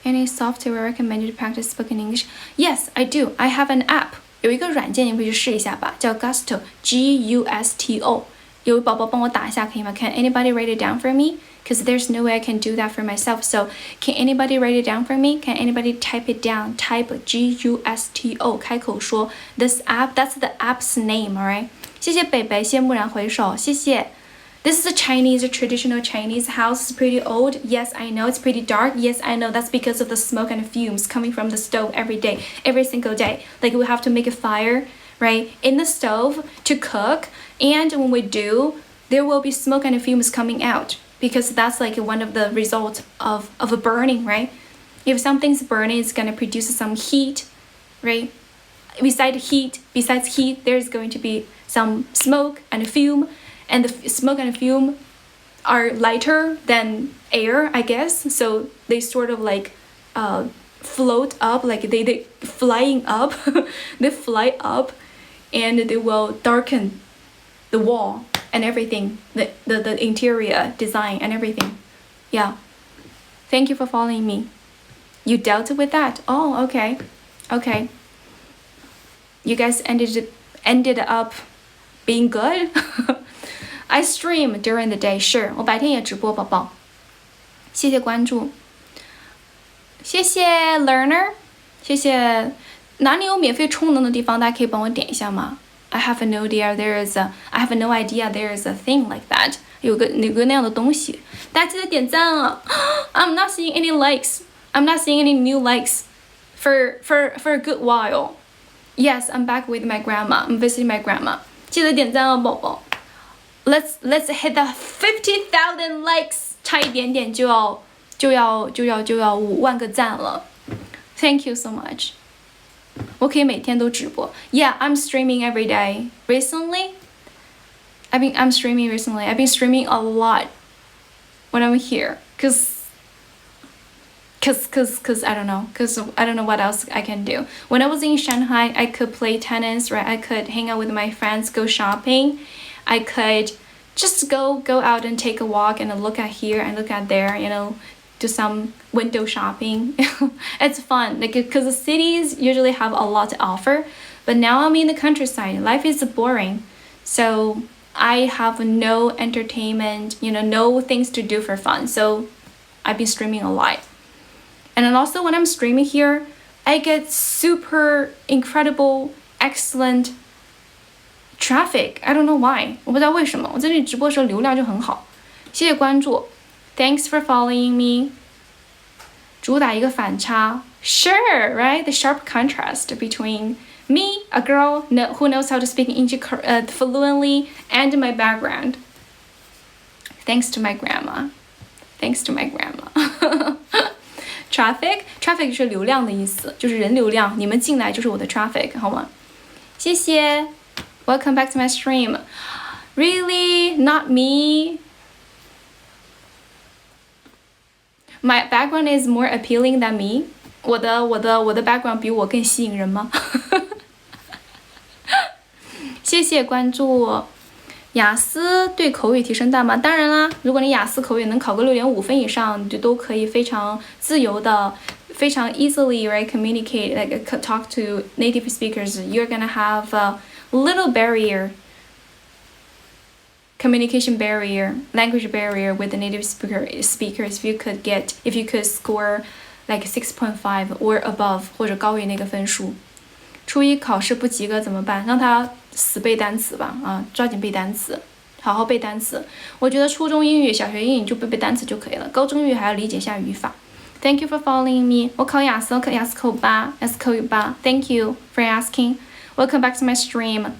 Any software recommended to practice spoken English? Yes, I do. I have an app. 有一个软件你可以去试一下吧，叫 Gusto Gusto。有宝宝帮我打一下可以吗 Can anybody write it down for me? Because there's no way I can do that for myself. So can anybody write it down for me? Can anybody type it down? Type Gusto 开口说 This app, that's the app's name, alright? 谢谢北北，谢谢蓦然回首，谢谢。This is a traditional Chinese house. It's pretty old. Yes, I know. It's pretty dark. Yes, I know. That's because of the smoke and fumes coming from the stove every day, every single day. Like we have to make a fire, right, in the stove to cook. And when we do, there will be smoke and fumes coming out because that's like one of the results of a burning, right? If something's burning, it's going to produce some heat, right? Besides heat, there's going to be some smoke and fume. And the smoke and fume are lighter than air, I guess. So they sort of like float up, like they flying up. They fly up, and they will darken the wall and everything, the interior design and everything. Yeah. Thank you for following me. You dealt with that. Oh, okay. Okay. You guys ended up being good. I stream during the day. Sure. 我白天也直播，宝宝。谢谢关注。谢谢 Learner。谢谢。哪里有免费充能的地方？大家可以帮我点一下吗 ？I have no idea there is a thing like that. 有个那样的东西。大家记得点赞啊 ！I'm not seeing any likes. I'm not seeing any new likes for a good while. Yes, I'm back with my grandma. I'm visiting my grandma. 记得点赞哦，宝宝。Let's hit the 50,000 likes. 差一点点就要5万个赞了。Thank you so much. 我可以每天都直播。Yeah, I'm streaming every day. Recently, I'm streaming recently. I've been streaming a lot when I'm here, cause Cause I don't know what else I can do. When I was in Shanghai, I could play tennis, right? I could hang out with my friends, go shopping. I could just go out and take a walk and look at here and look at there, do some window shopping. It's fun, because the cities usually have a lot to offer, but now I'm in the countryside. Life is boring, so I have no entertainment, no things to do for fun. So I've been streaming a lot. And then also when I'm streaming here, I get super incredible, excellent traffic. I don't know why. 我不知道为什么。我在这里直播的时候流量就很好。谢谢关注。Thanks for following me. 主打一个反差。Sure, right? The sharp contrast between me, a girl who knows how to speak English fluently, and my background. Thanks to my grandma. Traffic 就是流量的意思，就是人流量，你们进来就是我的 traffic， 好吗？谢谢。Welcome back to my stream. Really? Not me? My background is more appealing than me. 我的 background 比我更吸引人吗？谢谢关注。雅思对口语提升大吗？当然啦，如果你雅思口语能考个6.5分以上，你就都可以非常自由的、非常 easily right communicate, like talk to native speakers. You're gonna have a little barrier, communication barrier, language barrier with the native speakers. If you could score like 6.5 or above 或者高于那个分数。初一考试不及格怎么办？让他死背单词吧，抓紧背单词，好好背单词。我觉得初中英语、小学英语就背单词就可以了，高中英语还要理解一下语法。Thank you for following me. 我考雅思口8，雅思口语8。Thank you for asking. Welcome back to my stream.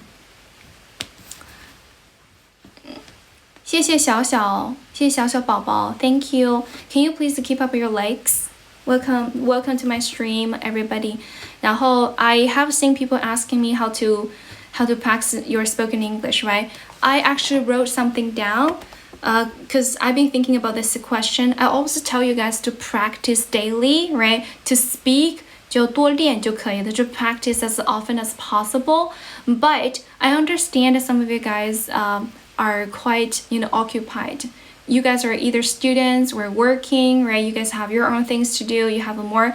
谢谢小小宝宝。Thank you. Can you please keep up your likes? Welcome to my stream, everybody. 然后 I have seen people asking me how to practice your spoken English, right? I actually wrote something down because I've been thinking about this question. I also tell you guys to practice daily, right? To speak 就多练就可以了，就 practice as often as possible. But I understand that some of you guys are quite, occupied. You guys are either students or working, right? You guys have your own things to do. You have a more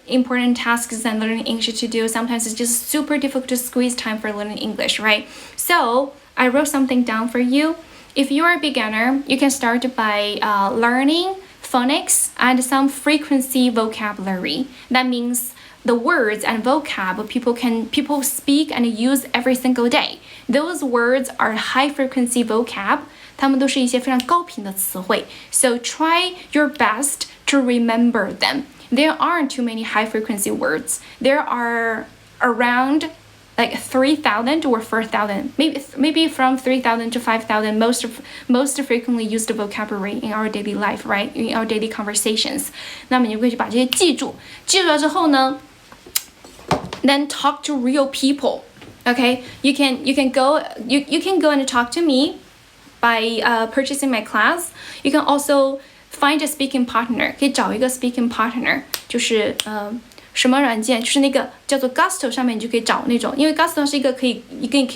important tasks than learning English to do. Sometimes it's just super difficult to squeeze time for learning English, right? So I wrote something down for you. If you are a beginner, you can start by learning phonics and some frequency vocabulary. That means the words and vocab people speak and use every single day. Those words are high frequency vocab. 它们都是一些非常高频的词汇 So try your best to remember them. There aren't too many high frequency words. There are around like 3,000 or 4,000, maybe from 3,000 to 5,000 most frequently used vocabulary in our daily life, right? In our daily conversations. 那么你就可以把这些记住了之后呢 then talk to real people. Okay? You can go and talk to me by purchasing my class. You can also find a speaking partner. 可以找一个 speaking partner. 就是什么软件？就是那个叫做 Gusto 上面你就可以找那种，因为 Gusto 是一个可以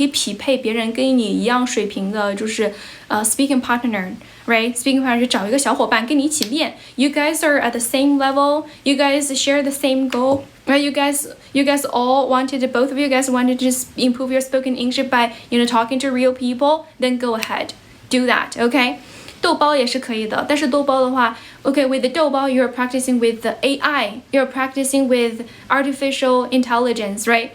匹配别人跟你一样水平的，就是speaking partner, right? Speaking partner 就找一个小伙伴跟你一起练。You guys are at the same level. You guys share the same goal. Right, you guys all both of you guys wanted to just improve your spoken English by, talking to real people, then go ahead, do that, okay? 豆包也是可以的，但是豆包的话 okay, with the 豆包 you're practicing with the AI, you're practicing with artificial intelligence, right?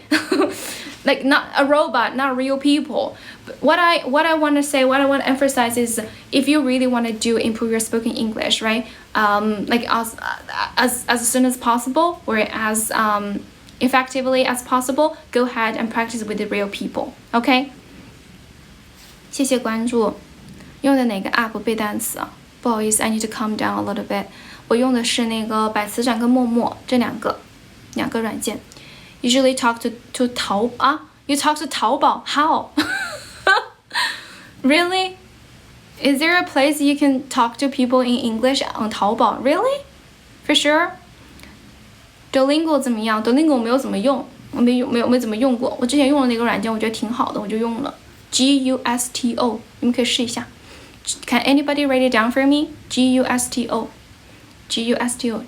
Like not a robot, not real people. But what I want to say, what I want to emphasize is if you really want to improve your spoken English, right? Like as soon as possible or as effectively as possible, go ahead and practice with the real people, okay? 谢谢关注。用的哪个 app 背单词啊？不好意思 I need to calm down a little bit. 我用的是那个百词斩跟陌陌这两个软件。Usually talk to 淘啊 You talk to 淘宝 How? Really? Is there a place you can talk to people in English on 淘宝 Really? For sure. Duolingo 怎么样 ？Duolingo 我没有怎么用，我没怎么用过。我之前用的那个软件，我觉得挺好的，我就用了。Gusto，你们可以试一下。Can anybody write it down for me? Gusto，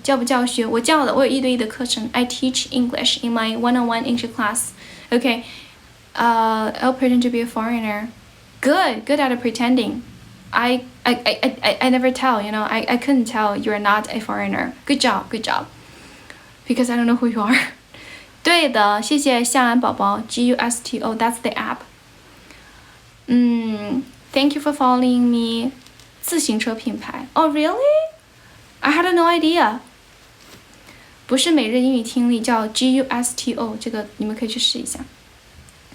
教不教学？我教的，我有1对1的课程。I teach English in my one-on-one English class. Okay. I'll pretend to be a foreigner. Good at pretending. I never tell, I couldn't tell you're not a foreigner. Good job. Because I don't know who you are. 对的，谢谢夏兰宝宝。Gusto, that's the app. Thank you for following me. 自行车品牌。Oh, really? I had no idea. 不是每日英语听力，叫 Gusto， 这个你们可以去试一下。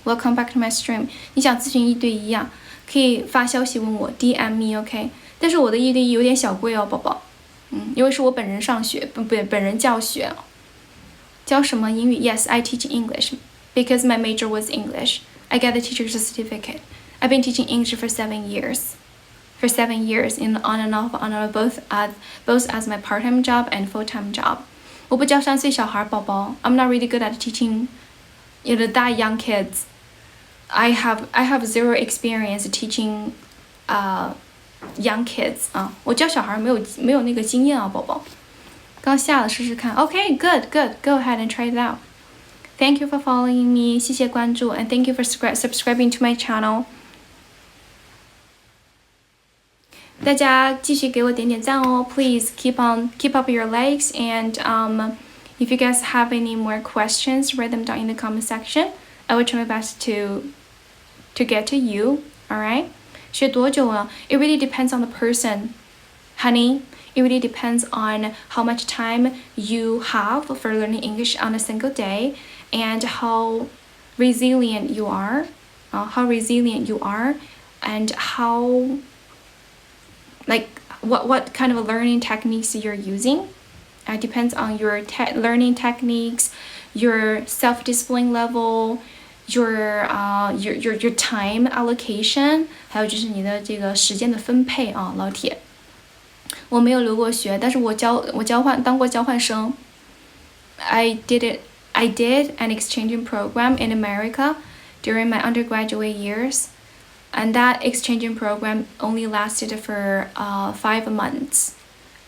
Welcome back to my stream. 你想咨询1对1啊？可以发消息问我 ，DM me, OK？ 但是我的1对1有点小贵哦，宝宝。因为是我本人上学，本人教学。教什么英语 ？Yes, I teach English because my major was English. I get the teacher's certificate. I've been teaching English for 7 years. For 7 years, on and off, both as my part-time job and full-time job. 我不教3岁小孩，宝宝。I'm not really good at teaching, that young kids. I have zero experience teaching, young kids. 我教小孩没有那个经验啊，宝宝。刚下了试试看。Okay, good. Go ahead and try it out. Thank you for following me. 谢谢关注 and thank you for subscribing to my channel. 大家继续给我点点赞哦 ，please keep up your likes and if you guys have any more questions, write them down in the comment section. I will try my best to get to you. All right? 学多久啊？ It really depends on the person, honey. It really depends on how much time you have for learning English on a single day and how resilient you are, and how what kind of learning techniques you're using. It depends on your learning techniques, your self-discipline level, your time allocation, 还有就是你的这个时间的分配啊，老铁。我没有留过学，但是我当过交换生。I did an exchanging program in America during my undergraduate years, and that exchanging program only lasted for 5 months.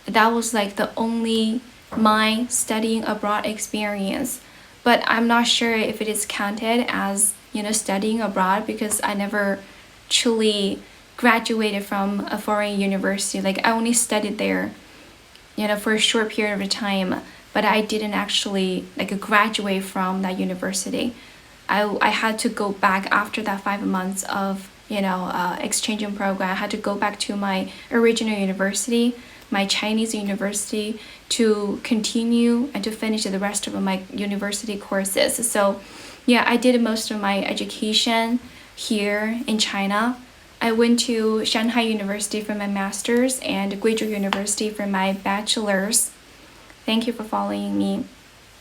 That was like the only my studying abroad experience, but I'm not sure if it is counted as studying abroad because I never truly graduated from a foreign university. Like I only studied there, for a short period of time, but I didn't actually graduate from that university. I had to go back after that 5 months of exchanging program. I had to go back to my original university, my Chinese university, to continue and to finish the rest of my university courses. So yeah, I did most of my education here in China. I went to Shanghai University for my master's and Guizhou University for my bachelor's. Thank you for following me.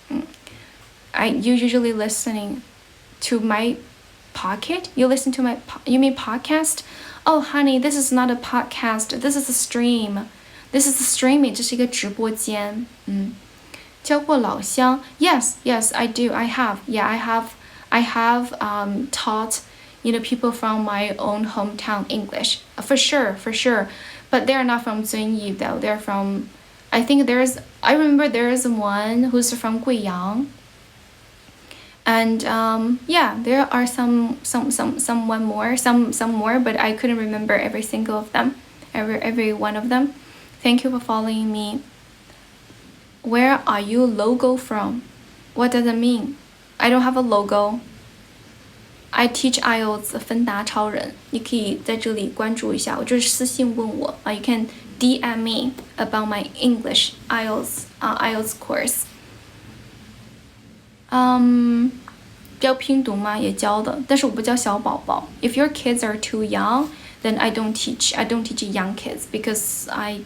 You usually listening to my pocket? You listen to my you mean podcast? Oh, honey, this is not a podcast. This is a stream. This is a streaming. 这是一个直播间。教过老乡 Yes, I do. I have. Yeah, I have taught people from my own hometown English. For sure. But they're not from Zunyi though. They're from I remember there is one who's from Guiyang. And yeah, there are some more, but I couldn't remember every single of them, every one of them. Thank you for following me. Where are you logo from? What does it mean? I don't have a logo. I teach IELTS 芬达超人，你可以在这里关注一下，我就是私信问我啊。You can DM me about my English IELTS course. 教拼读吗？也教的，但是我不教小宝宝。If your kids are too young, then I don't teach young kids because I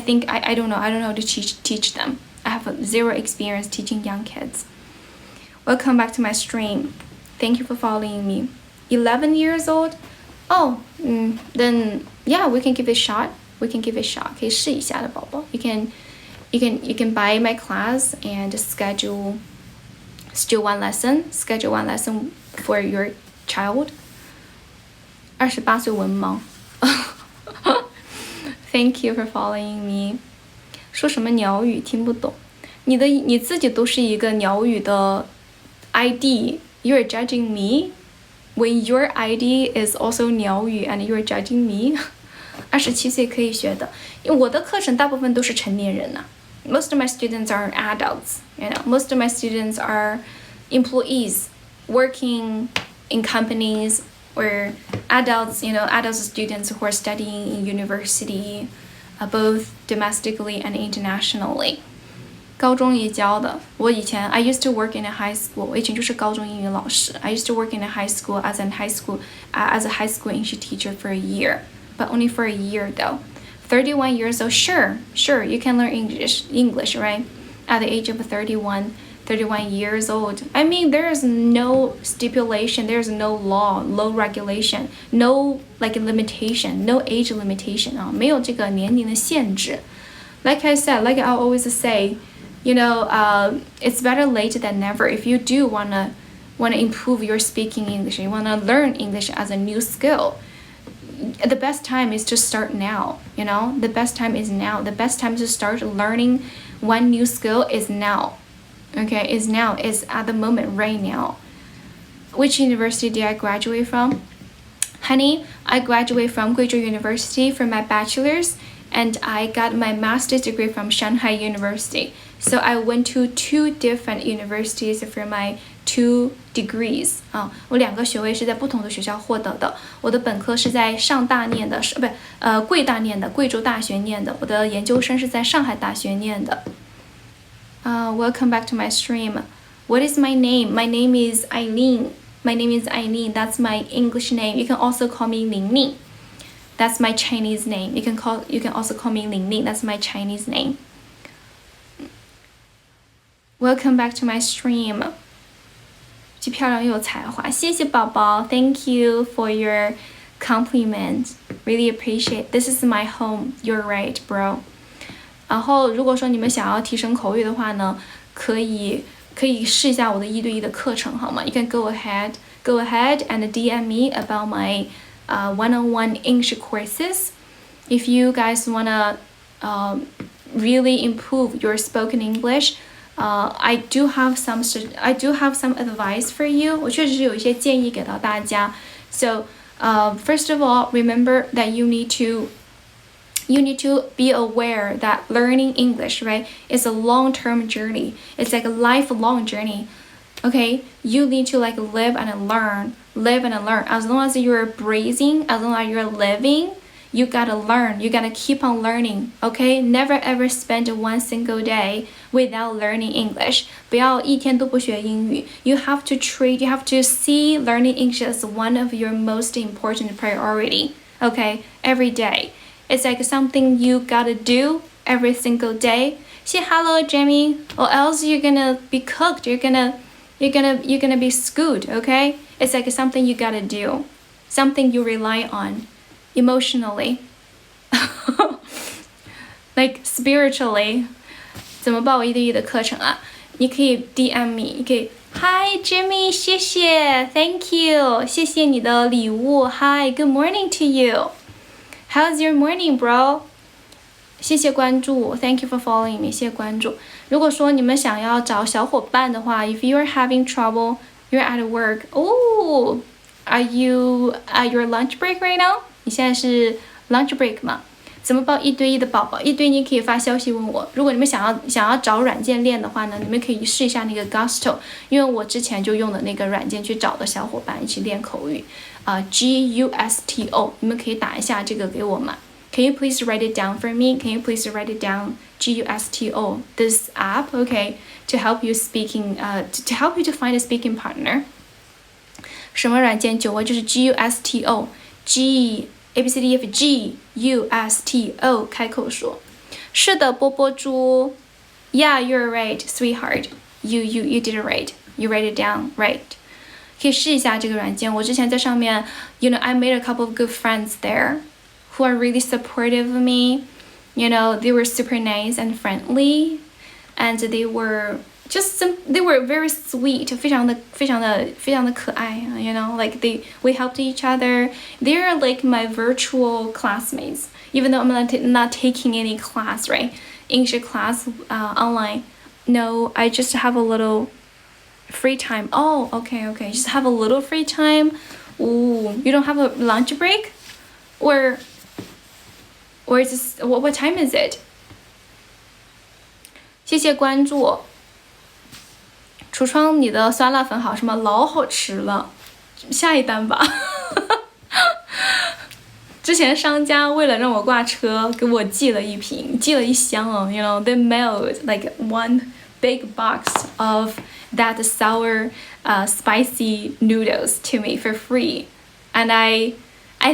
think I don't know how to teach them. I have zero experience teaching young kids. Welcome back to my stream. Thank you for following me. 11 years old? Oh, then yeah, we can give it a shot. 可以试一下的宝宝。You you can buy my class and schedule one lesson for your child. 28岁文盲。Thank you for following me. 说什么鸟语听不懂？你自己都是一个鸟语的 ID. You're judging me when your ID is also 鸟语 and you're judging me. 27岁可以学的，因为我的课程大部分都是成年人呐。Most of my students are adults. You know, most of my students are employees working in companies or adults. You know, adult students who are studying in university, both domestically and internationally. 高中也教的，我以前 I used to work in a high school. 我以前就是高中英语老师。I used to work in a high school as a high school English teacher for a year, but only for a year though. 31 years old, sure, you can learn English, right? At the age of 31 years old. I mean, there's no stipulation, there's no law, no regulation, no like limitation, no age limitation 啊，没有这个年龄的限制。Like I said, like I always say, you know, it's better late than never. If you do wanna improve your speaking English, you wanna learn English as a new skill, the best time is to start now. You know, the best time is now. The best time to start learning one new skill is now. Okay, is now, is at the moment, right now. Which university did I graduate from? Honey, I graduated from Guizhou University for my bachelor's, and I got my master's degree from Shanghai University. So I went to 2 different universities for my 2 degrees. 我2个学位是在不同的学校获得的。我的本科是在上大念的，贵大念的，贵州大学念的。我的研究生是在上海大学念的。Welcome back to my stream. What is my name? My name is Aileen. My name is Aileen. That's my English name. You can also call me 琳琳. That's my Chinese name. You can also call me 琳琳. That's my Chinese name. Welcome back to my stream. 既漂亮又有才华，谢谢宝宝。Thank you for your compliment. Really appreciate. This is my home. You're right, bro. 然后如果说你们想要提升口语的话呢，可以试一下我的1对1的课程，好吗？ You can go ahead and DM me about my one-on-one English courses. If you guys wanna really improve your spoken English, I do have some advice for you. 我确实是有一些建议给到大家。So, first of all, remember that you need to be aware that learning English, right, is a long-term journey. It's like a lifelong journey. Okay, you need to like live and learn. As long as you're breathing, as long as you're living, you gotta learn. You gotta keep on learning. Okay, never ever spend one single day without learning English. 不要一天都不学英语. You have to see learning English as one of your most important priority. Okay, every day. It's like something you gotta do every single day. Say hello, Jamie, or else you're gonna be cooked. You're gonna be screwed. Okay, it's like something you gotta do, something you rely on, emotionally, like spiritually. 怎么报我1对1的课程啊？你可以 DM me， 你可以 Hi Jimmy， 谢谢 ，Thank you， 谢谢你的礼物 ，Hi Good morning to you。How's your morning, bro? 谢谢关注 ，Thank you for following me. 谢谢关注。如果说你们想要找小伙伴的话 ，If you are having trouble, you're at work. Oh, are you at your lunch break right now? 你现在是 lunch break 吗？怎么报1对1的宝宝？1对1你可以发消息问我。如果你们想要找软件练的话呢，你们可以试一下那个 Gusto， 因为我之前就用的那个软件去找的小伙伴一起练口语。Gusto， 你们可以打一下这个给我嘛。Can you please write it down for me? Can you please write it down? Gusto, this app, okay, to help you speaking, to help you to find a speaking partner. 什么软件？9就是 Gusto, G A B C D E F G U S T O 开口说。是的，波波猪。Yeah, you're right, sweetheart. You did it right. You write it down, right?可以试一下这个软件。我之前在上面 I made a couple of good friends there who are really supportive of me. You know, they were super nice and friendly, and they were very sweet, 非常的可爱, you know, like we helped each other. They're like my virtual classmates, even though I'm not taking any class, right? English class online. No, I just have a little free time. Oh, okay, just have a little free time. Ooh, you don't have a lunch break? Or is this, what time is it? 谢谢关注。橱窗你的酸辣粉好吃吗？老好吃了，下一单吧。之前商家为了让我挂车，给我寄了一箱哦。You know, they mailed like one big box of that sour, spicy noodles to me for free, and I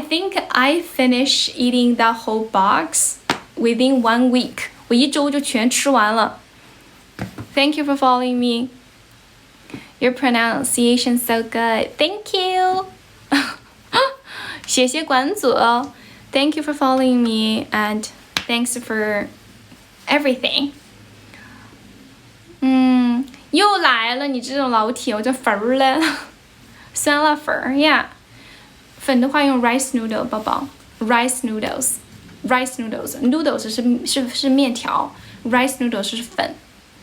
think I finished eating that whole box within 1 week. 我1周就全吃完了。Thank you for following me. Your pronunciation so good. Thank you. 谢谢关注。Thank you for following me and thanks for everything. 又来了，你这种老铁，我这粉儿了，酸辣粉儿呀。粉的话用 rice noodle 宝宝 ，rice noodles noodles 是面条 ，rice noodles 是粉。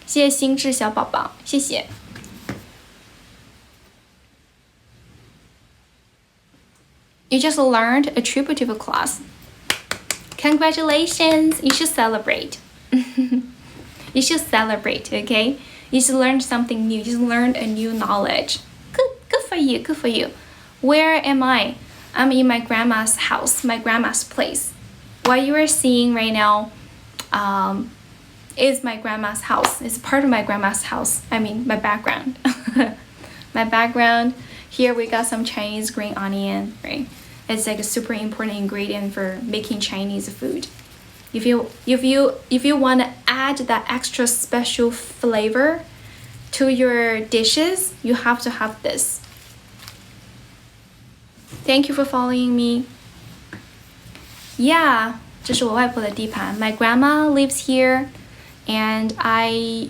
谢谢心智小宝宝，谢谢。You just learned a tributive class. Congratulations! You should celebrate. You should celebrate, okay? You should learn something new. You just learned a new knowledge. Good for you. Good for you. Where am I? I'm in my grandma's house, my grandma's place. What you are seeing right now, is my grandma's house. It's part of my grandma's house. I mean, my background. My background. Here we got some Chinese green onion, right? It's like a super important ingredient for making Chinese food. If you want to add that extra special flavor to your dishes, you have to have this. Thank you for following me. Yeah, 这是我外婆的地盘. My grandma lives here, and I'm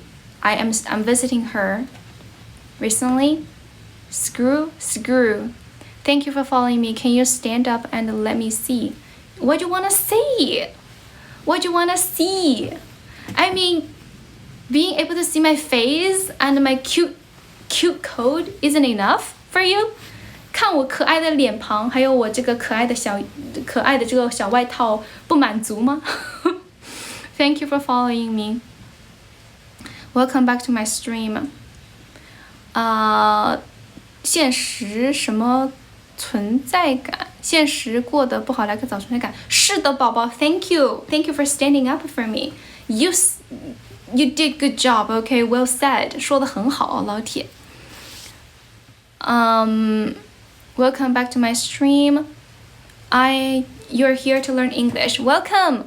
visiting her recently. Screw. Thank you for following me. Can you stand up and let me see? What do you want to see? What do you want to see? I mean, being able to see my face and my cute coat isn't enough for you? 看我可爱的脸庞，还有我这个可爱的这个小外套，不满足吗？ Thank you for following me. Welcome back to my stream. 现实什么存在感？现实过得不好，来个早存在感。是的，宝宝 ，Thank you for standing up for me. You did good job, okay? Well said. 说得很好，老铁。Welcome back to my stream. You're here to learn English. Welcome.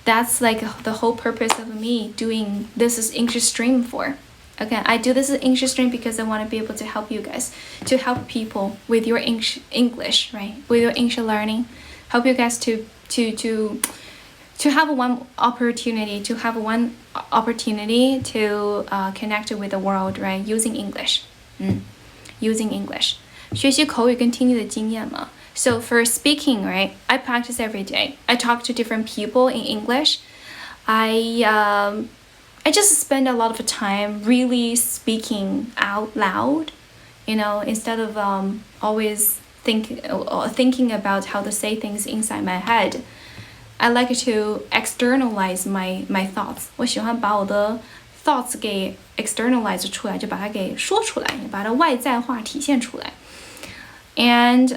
That's like the whole purpose of me doing this is English stream for. Okay, I do this English stream because I want to be able to help you guys, to help people with your English, right? With your English learning, help you guys to have one opportunity to connect with the world, right? Using English, using English. 学习口语跟听力的经验嘛。So for speaking, right? I practice every day. I talk to different people in English. I just spend a lot of time really speaking out loud, you know, instead of always thinking about how to say things inside my head. I like to externalize my thoughts. 我喜欢把我的 thoughts 给 externalize 出来，就把它给说出来，把它外在化体现出来。And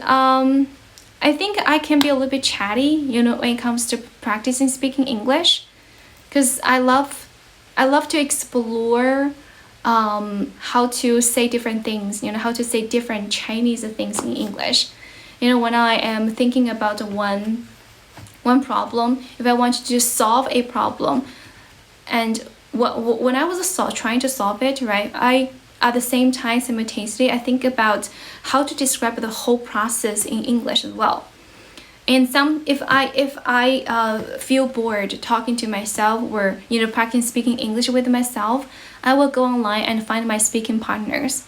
I think I can be a little bit chatty, you know, when it comes to practicing speaking English, because I love to explore how to say different things, you know, how to say different Chinese things in English. You know, when I am thinking about one problem, if I want to solve a problem, and when I was trying to solve it, right, I at the same time simultaneously I think about how to describe the whole process in English as well. And if I feel bored talking to myself or practicing speaking English with myself, I will go online and find my speaking partners.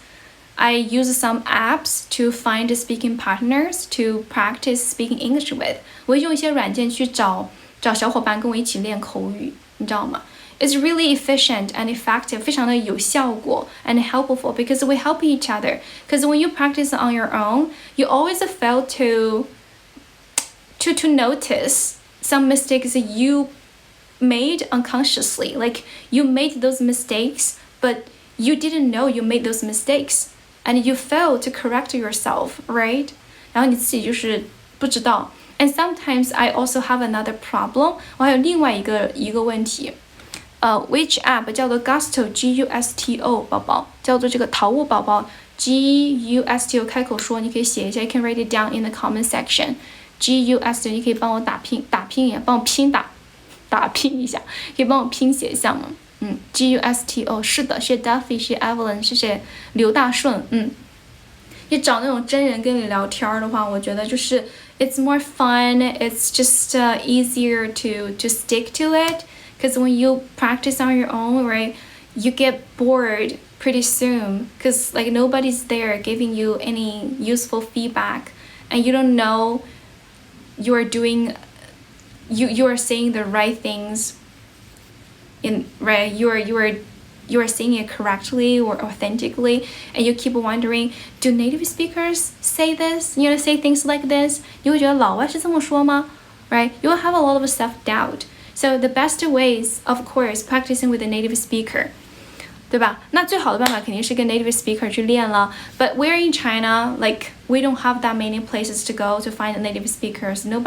I use some apps to find speaking partners to practice speaking English with. 我会用一些软件去找小伙伴跟我一起练口语，你知道吗？It's really efficient and effective, 非常的有效果 and helpful because we help each other. Because when you practice on your own, you always fail to notice some mistakes that you made unconsciously. Like you made those mistakes, but you didn't know you made those mistakes, and you fail to correct yourself, right? 然后你自己就是不知道。And sometimes I also have another problem. 我还有另外一个问题。Which app 叫做 Gusto Gusto 宝宝，叫做这个淘物宝宝 Gusto 开口说，你可以写一下 ，you can write it down in the comment section. Gusto 你可以帮我打拼一下，帮我打拼一下，可以帮我拼写一下吗？Gusto 是的，谢谢 Duffy， 谢谢 Evelyn， 谢谢刘大顺，你找那种真人跟你聊天的话，我觉得就是 it's more fun, it's just easier to stick to it. Because when you practice on your own, right, you get bored pretty soon because like nobody's there giving you any useful feedback, and you don't know you are saying the right things you are saying it correctly or authentically, and you keep wondering, do native speakers say this? Say things like this? 你会觉得老外是这么说吗？ Right? You will have a lot of self-doubt. So the best way is, of course, practicing with a native speaker. 对吧？那最好的办法肯定是跟 native speaker 去练了。But we're in China, like we don't have that many places to go to find native speakers. Not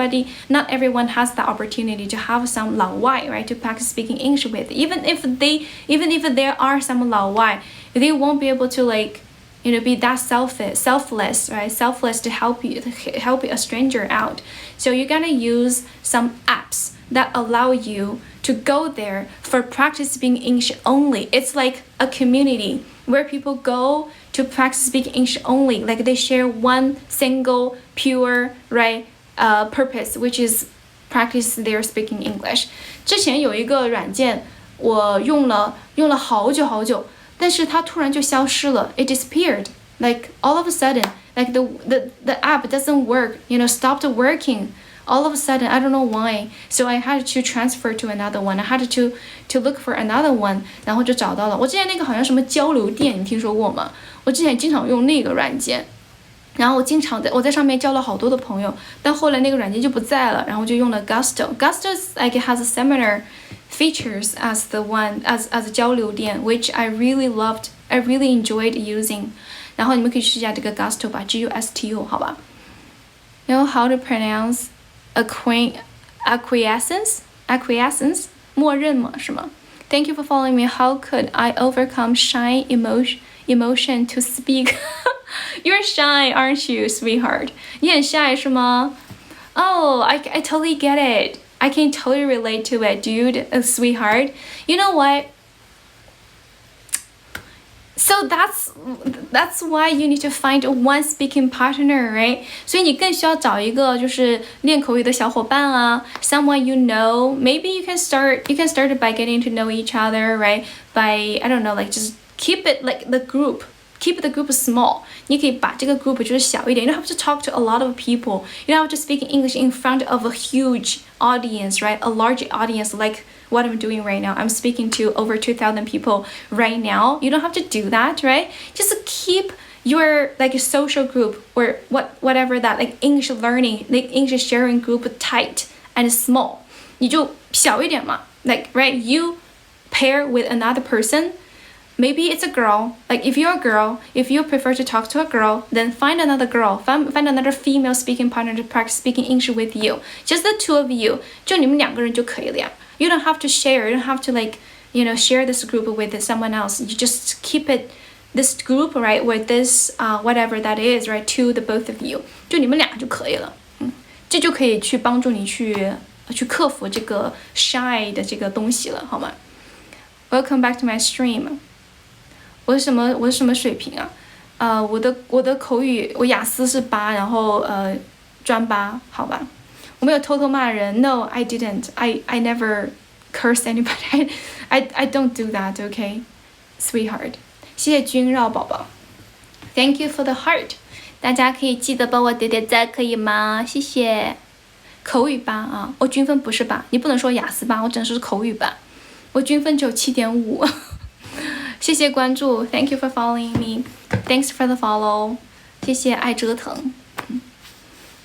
everyone has the opportunity to have some 老外, right, to practice speaking English with. Even if there are some 老外, they won't be able to be that selfless, right? Selfless to help a stranger out. So you're gonna use some apps that allow you to go there for practice speaking English only. It's like a community where people go to practice speaking English only. Like they share one single pure purpose, which is practice their speaking English. 之前有一个软件，我用了好久，但是它突然就消失了。It disappeared. Like all of a sudden, like the app doesn't work. Stopped working. All of a sudden, I don't know why. So I had to transfer to another one. I had to look for another one. 然后就找到了。我之前那个好像什么交流电，你听说过吗？我之前经常用那个软件，然后我在上面交了好多的朋友，但后来那个软件就不在了，然后就用了 Gusto. Gusto like it has a similar features as交流电 which I really loved. I really enjoyed using. 然后你们可以试一下这个 Gusto 吧 Gusto 好吧。You know how to pronounce acquiescence? 默认吗？是吗？ Thank you for following me. How could I overcome shy emotion to speak? You're shy, aren't you, sweetheart? 你很 shy 是吗？ Oh, I totally get it. I can totally relate to it, dude, sweetheart. You know what? So that's why you need to find one speaking partner, right? 所以你更需要找一个就是练口语的小伙伴啊 someone you know. Maybe you can start by getting to know each other, right? By I don't know, like just keep it like the group. Keep the group small. 你可以把这个 group 就是小一点。You don't have to talk to a lot of people. You don't have to speak English in front of a huge audience, right? A large audience like what I'm doing right now. I'm speaking to over 2,000 people right now. You don't have to do that, right? Just keep your like social group or whatever that like English learning, like English sharing group tight and small. 你就小一点嘛 like right, you pair with another person. Maybe it's a girl. Like if you're a girl, if you prefer to talk to a girl, then find another girl, find another female speaking partner to practice speaking English with you. Just the two of you. 就你们两个人就可以了呀。You don't have to share. You don't have to share this group with someone else. You just keep it this group, right, with this whatever that is, right, to the both of you. 就你们俩就可以了。这就可以去帮助你去克服这个 shy 的这个东西了，好吗？ Welcome back to my stream. 我是什么水平啊？我的口语我雅思是8，然后专8，好吧。我没有偷偷骂人。No, I didn't. I never curse anybody. I don't do that. Okay, sweetheart. 谢谢君绕宝宝。Thank you for the heart. 大家可以记得帮我点点赞，可以吗？谢谢。口语班啊，我均分不是班，你不能说雅思班，我只能说是口语班。我均分只有7.5。谢谢关注 ，Thank you for following me. Thanks for the follow. 谢谢爱折腾。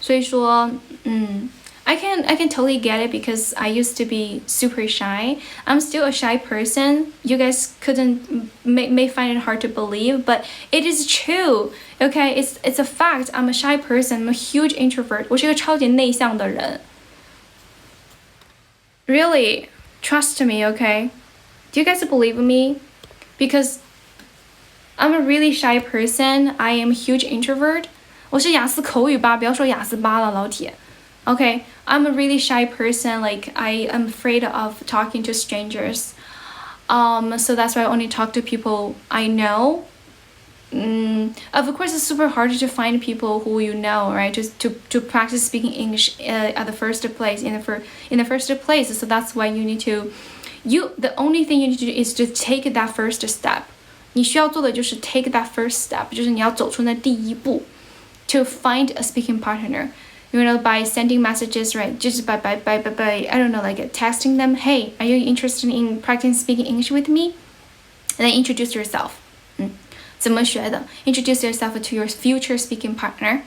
所以说，I can totally get it because I used to be super shy. I'm still a shy person. You guys may find it hard to believe, but it is true. Okay, it's a fact. I'm a shy person. I'm a huge introvert. 我是一个超级内向的人。Really, trust me, okay? Do you guys believe me? Because I'm a really shy person. I am a huge introvert. 我是雅思口语吧，不要说雅思8了，老铁。Okay, I'm a really shy person. Like I am afraid of talking to strangers. So that's why I only talk to people I know. Of course, it's super hard to find people who you know, right? Just to practice speaking English at the first place in the first place. So that's why you need to. The only thing you need to do is to take that first step. 你需要做的就是 take that first step， 就是你要走出那第一步 to find a speaking partner. You know, by sending messages, right? Just by I don't know, like texting them. Hey, are you interested in practicing speaking English with me? And then introduce yourself. 怎么学的 Introduce yourself to your future speaking partner.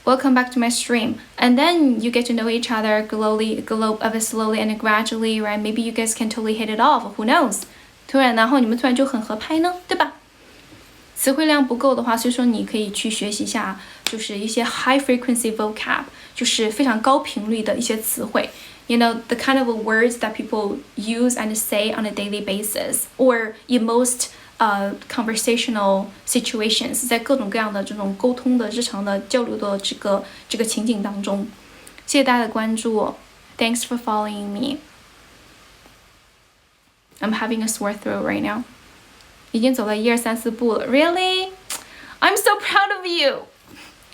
Welcome back to my stream. And then you get to know each other slowly and gradually, right? Maybe you guys can totally hit it off. Who knows? 然后你们突然就很合拍呢，对吧？词汇量不够的话，所以说你可以去学习一下，就是一些 high frequency vocab， 就是非常高频率的一些词汇。You know, the kind of words that people use and say on a daily basis, or in most conversational situations， 在各种各样的这种沟通的日常的交流的这个情景当中。谢谢大家的关注 ，Thanks for following me. I'm having a sore throat right now. 已经走了1、2、3、4步了 Really? I'm so proud of you.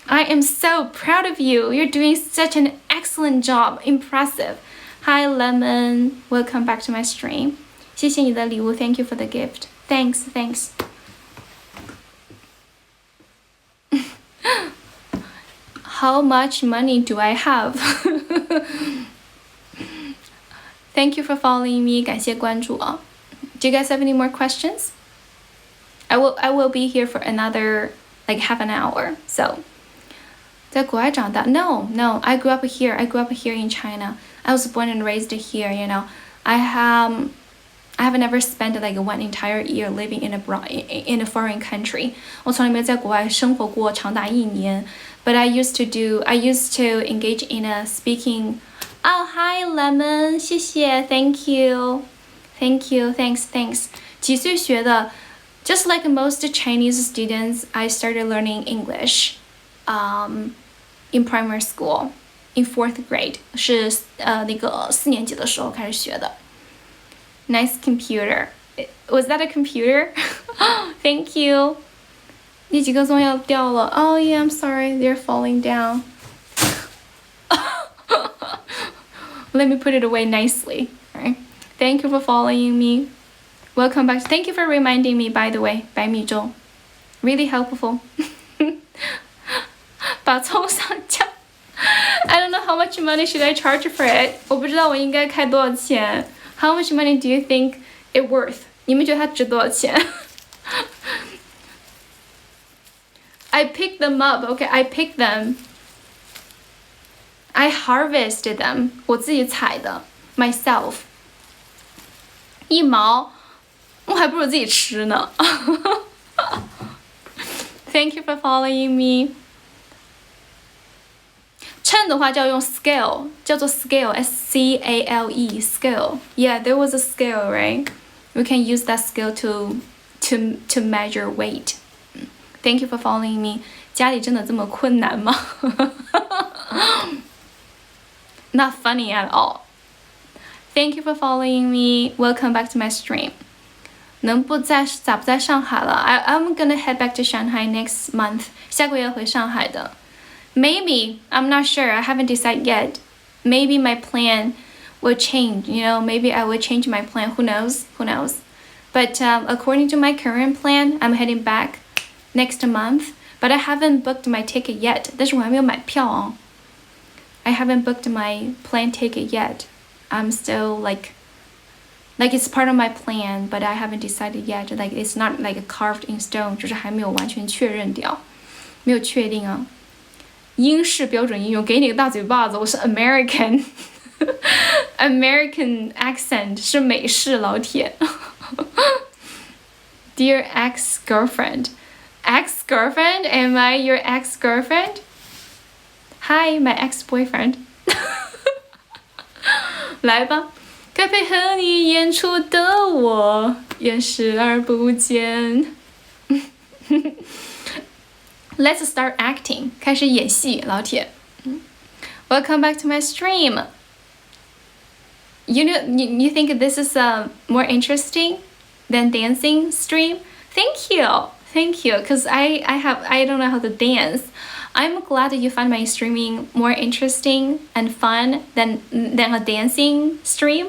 I am so proud of you. You're doing such an excellent job. Impressive. Hi, Lemon. Welcome back to my stream. 谢谢你的礼物 Thank you for the gift. Thanks. How much money do I have? Thank you for following me. 感谢关注啊。Do you guys have any more questions? I will be here for another like half an hour. So, 在国外长大 No, I grew up here. I grew up here in China. I was born and raised here, you know. I have never spent like one entire year living in a foreign country. 我从来没有在国外生活过长达1年。But I used to engage in a speaking. Oh, hi, Lemon. 谢谢 Thank you. Thanks. 几岁学的？Just like most Chinese students, I started learning English in primary school, in 4th grade. 是那个4年级的时候开始学的。Nice computer. Was that a computer? Thank you. 那几个钟要掉了。Oh yeah, I'm sorry. They're falling down. Let me put it away nicely. All right. Thank you for following me. Welcome back. Thank you for reminding me, by the way, 白米粥 really helpful. 把葱上架 I don't know how much money should I charge for it. 我不知道我应该开多少钱 How much money do you think it worth? 你们觉得它值多少钱I picked them up, okay? I picked them. I harvested them. 我自己采的 myself. 1毛我还不如自己吃呢。Thank you for following me. 称的话就要用 scale， 叫做 scale, S-C-A-L-E, scale. Yeah, there was a scale, right? We can use that scale to measure weight. Thank you for following me. 家里真的这么困难吗？Not funny at all. Thank you for following me. Welcome back to my stream. 咋不在上海了 I'm gonna head back to Shanghai next month. 下个月回上海的。Maybe, I'm not sure. I haven't decided yet. Maybe my plan will change. Maybe I will change my plan. Who knows? But according to my current plan, I'm heading back next month. But I haven't booked my ticket yet. 但是我还没有买票哦。I haven't booked my plane ticket yet. I'm still like it's part of my plan, but I haven't decided yet. Like it's not like carved in stone. 就是还没有完全确认掉，没有确定啊。英式标准英语，给你个大嘴巴子，我是 American accent 是美式老铁。Dear ex-girlfriend, am I your ex-girlfriend? Hi, my ex-boyfriend. 来吧，该配合你演出的我也视而不见。Let's start acting. 开始演戏，老铁。Welcome back to my stream. You think this is more interesting than dancing stream? Thank you. Because I don't know how to dance. I'm glad that you find my streaming more interesting and fun than a dancing stream.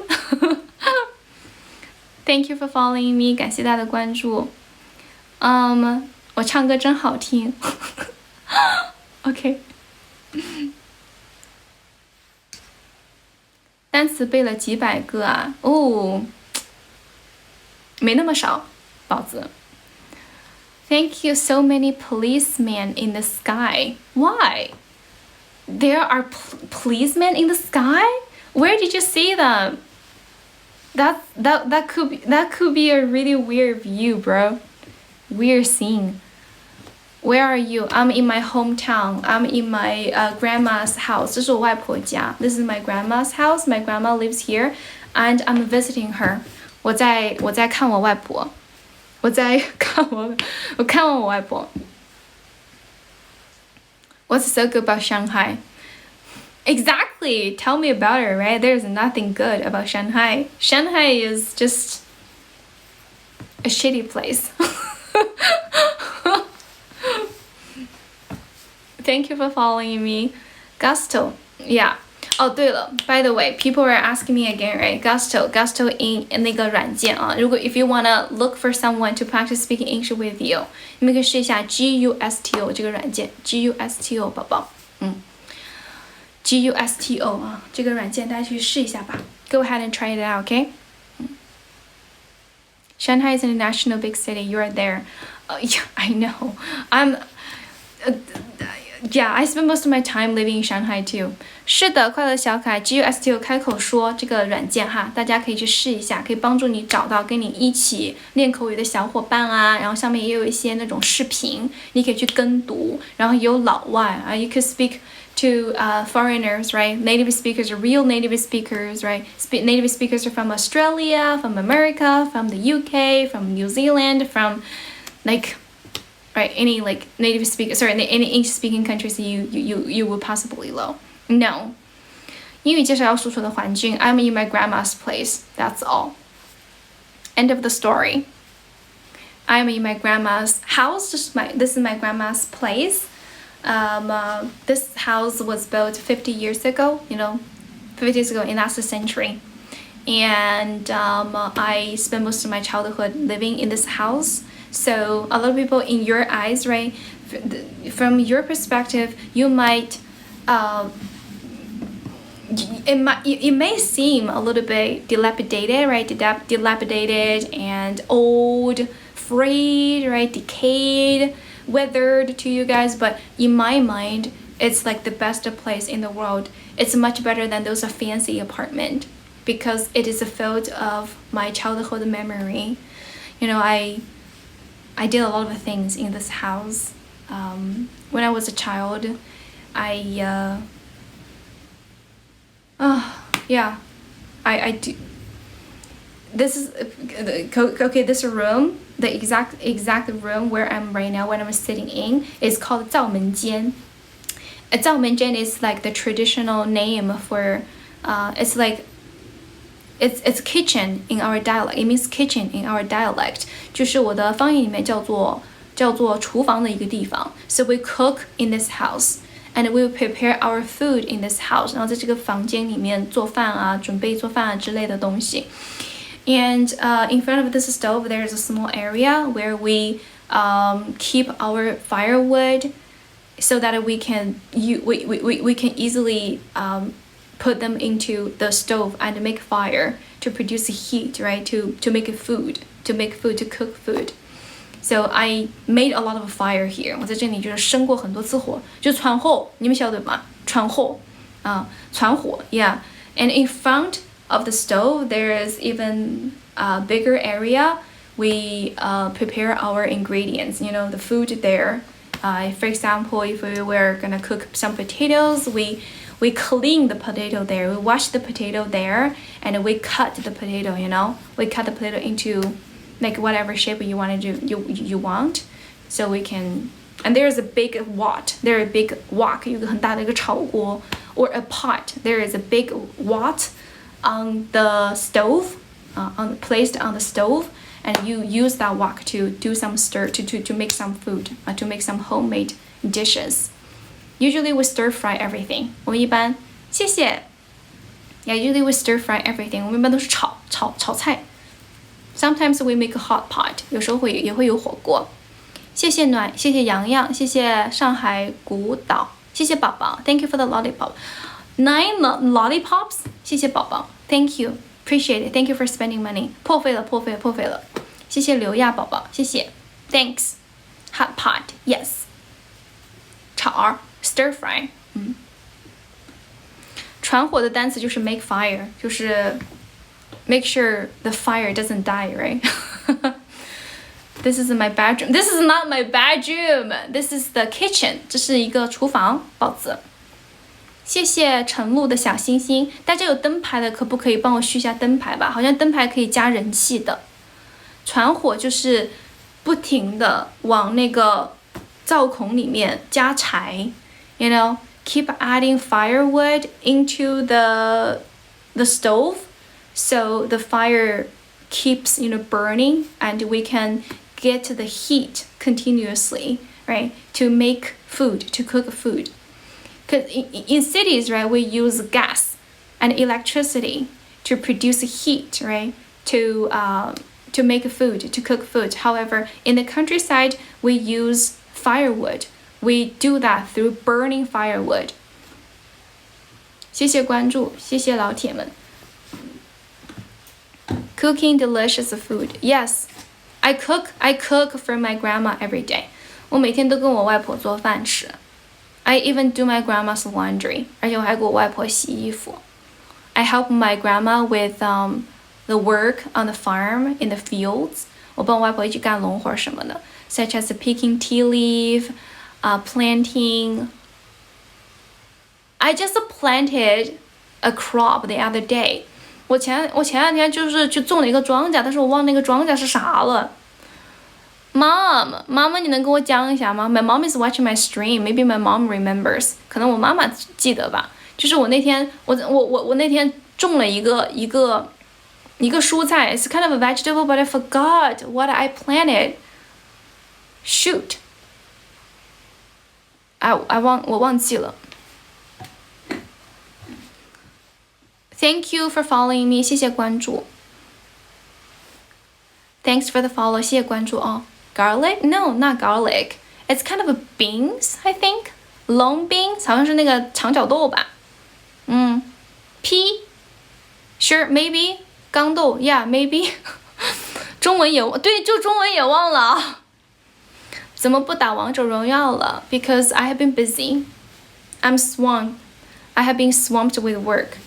Thank you for following me. 感谢大家的关注。我唱歌真好听。OK。单词背了几百个啊？哦，没那么少，宝子。Thank you. So many policemen in the sky. Why? There are policemen in the sky? Where did you see them? That could be a really weird view, bro. Weird scene. Where are you? I'm in my hometown. I'm in my grandma's house. 这是我外婆家. This is my grandma's house. My grandma lives here, and I'm visiting her. 我在看我外婆。我看望我外婆。What's so good about Shanghai? Exactly. Tell me about it, right? There's nothing good about Shanghai. Shanghai is just a shitty place. Thank you for following me. Gusto. Yeah. 哦，对了 ，by the way, people are asking me again, right? Gusto in 那个软件啊，如果 if you wanna look for someone to practice speaking English with you， 你们可以试一下 Gusto 这个软件 ，Gusto 宝宝，Gusto 啊，这个软件大家去试一下吧。Go ahead and try it out, okay? Shanghai is an international big city. You are there. Yeah, I know. Yeah, I spend most of my time living in Shanghai too. 是的，快乐小可爱 Gusto 开口说这个软件哈，大家可以去试一下，可以帮助你找到跟你一起练口语的小伙伴啊。然后上面也有一些那种视频，你可以去跟读。然后也有老外啊 ，you could speak to foreigners, right? Native speakers are real native speakers, right? Native speakers are from Australia, from America, from the UK, from New Zealand, from like.Right, any like native speaker, sorry, any English speaking countries you would possibly know. No. 英语介绍要所处的环境 I'm in my grandma's place. That's all. End of the story. I'm in my grandma's house. This is my grandma's place. This house was built 50 years ago. 50 years ago in last century. And I spent most of my childhood living in this house. So a lot of people in your eyes, right? From your perspective, you might, it may seem a little bit dilapidated, right? Dilapidated and old, frayed, right? Decayed, weathered to you guys. But in my mind, it's like the best place in the world. It's much better than those fancy apartment because it is filled of my childhood memory. I did a lot of things in this house. When I was a child, I do. This is okay. This room, the exact room where I'm right now, when I'm sitting in, is called 灶门间. 灶门间 is like the traditional name for. It's like. It's kitchen in our dialect. It means kitchen in our dialect. 就是我的方言里面叫做厨房的一个地方. So we cook in this house. and we will prepare our food in this house. 然后在这个房间里面做饭啊，准备做饭啊之类的东西。And in front of this stove, there's a small area where we keep our firewood, so that we can easily put them into the stove and make fire to produce heat, right? To make food, to cook food. So I made a lot of fire here. 我在这里就是生过很多次火，就传火，你们晓得吗？传火，传火 ，yeah. And in front of the stove, there is even a bigger area. We prepare our ingredients, the food there. For example, if we were gonna cook some potatoes, we clean the potato there. We wash the potato there, and we cut the potato. We cut the potato into like whatever shape you want to do. You want, so we can. And there's a big wok. There's a big wok. 有个很大的一个炒锅 or a pot. There is a big wok on the stove, placed on the stove, and you use that wok to do some stir to make some food, to make some homemade dishes. Usually we stir fry everything. 我们一般谢谢 Yeah, usually we stir fry everything. 我们一般都是炒菜。Sometimes we make a hot pot. 有时候也会有火锅。谢谢暖，谢谢洋洋，谢谢上海古岛，谢谢宝宝 ，Thank you for the lollipop. 9 lollipops. 谢谢宝宝 ，Thank you, appreciate it. Thank you for spending money. 破费了。谢谢刘亚宝宝，谢谢 ，Thanks. Hot pot, yes. 炒 stir fry. 传火的单词就是 make fire， 就是 make sure the fire doesn't die, right? This is my bedroom. This is not my bedroom. This is the kitchen. 这是一个厨房，宝子。谢谢晨露的小星星。大家有灯牌的，可不可以帮我续一下灯牌吧？好像灯牌可以加人气的。传火就是不停的往那个灶孔里面加柴 keep adding firewood into the stove, so the fire keeps burning, and we can get the heat continuously, right? To make food, to cook food. Because in cities, right, we use gas and electricity to produce heat, right? To make food, to cook food. However, in the countryside, we use firewood. We do that through burning firewood. 谢谢关注，谢谢老铁们。Cooking delicious food. Yes, I cook for my grandma every day. 我每天都跟我外婆做饭吃。I even do my grandma's laundry. 而且我还给我外婆洗衣服。I help my grandma with the work on the farm, in the fields. 我帮我外婆一起干农活什么的 ，such as picking tea leaf, planting. I just planted a crop the other day. 我前两天就是去种了一个庄稼，但是我忘那个庄稼是啥了。妈妈，你能跟我讲一下吗？ My mom is watching my stream. Maybe my mom remembers. 可能我妈妈记得吧。就是我那天我那天种了一个蔬菜。It's kind of a vegetable, but I forgot what I planted. Shoot. 我忘记了。Thank you for following me. 谢谢关注。Thanks for the follow. 谢谢关注哦。Garlic? No, not garlic. It's kind of a beans, I think. Long beans, 好像是那个长角豆吧。Pea? Sure, maybe. 豇豆 Yeah, maybe. 中文也对，就中文也忘了。怎么不打王者荣耀了 ？Because I have been busy. I'm swamped. I have been swamped with work.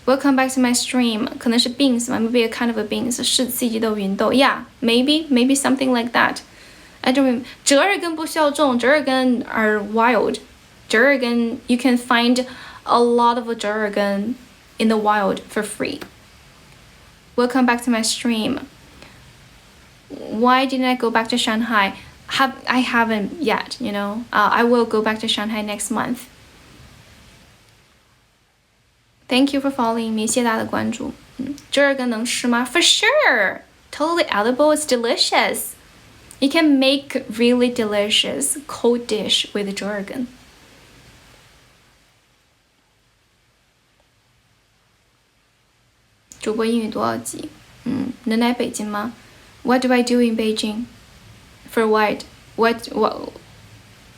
Welcome back to my stream. 可能是 beans 嘛 ，maybe a kind of a beans 是四季豆、芸豆 ，Yeah, maybe something like that. I don't remember. 折耳根不需要种，折耳根 are wild. 折耳根 you can find a lot of 折耳根 in the wild for free. Welcome back to my stream. Why didn't I go back to Shanghai? I haven't yet. I will go back to Shanghai next month. Thank you for following me. 谢谢大家的关注。折耳根能吃吗 ？For sure. Totally edible. It's delicious. You can make really delicious cold dish with 折耳根。主播英语多少级？能来北京吗？ What do I do in Beijing? For what? What?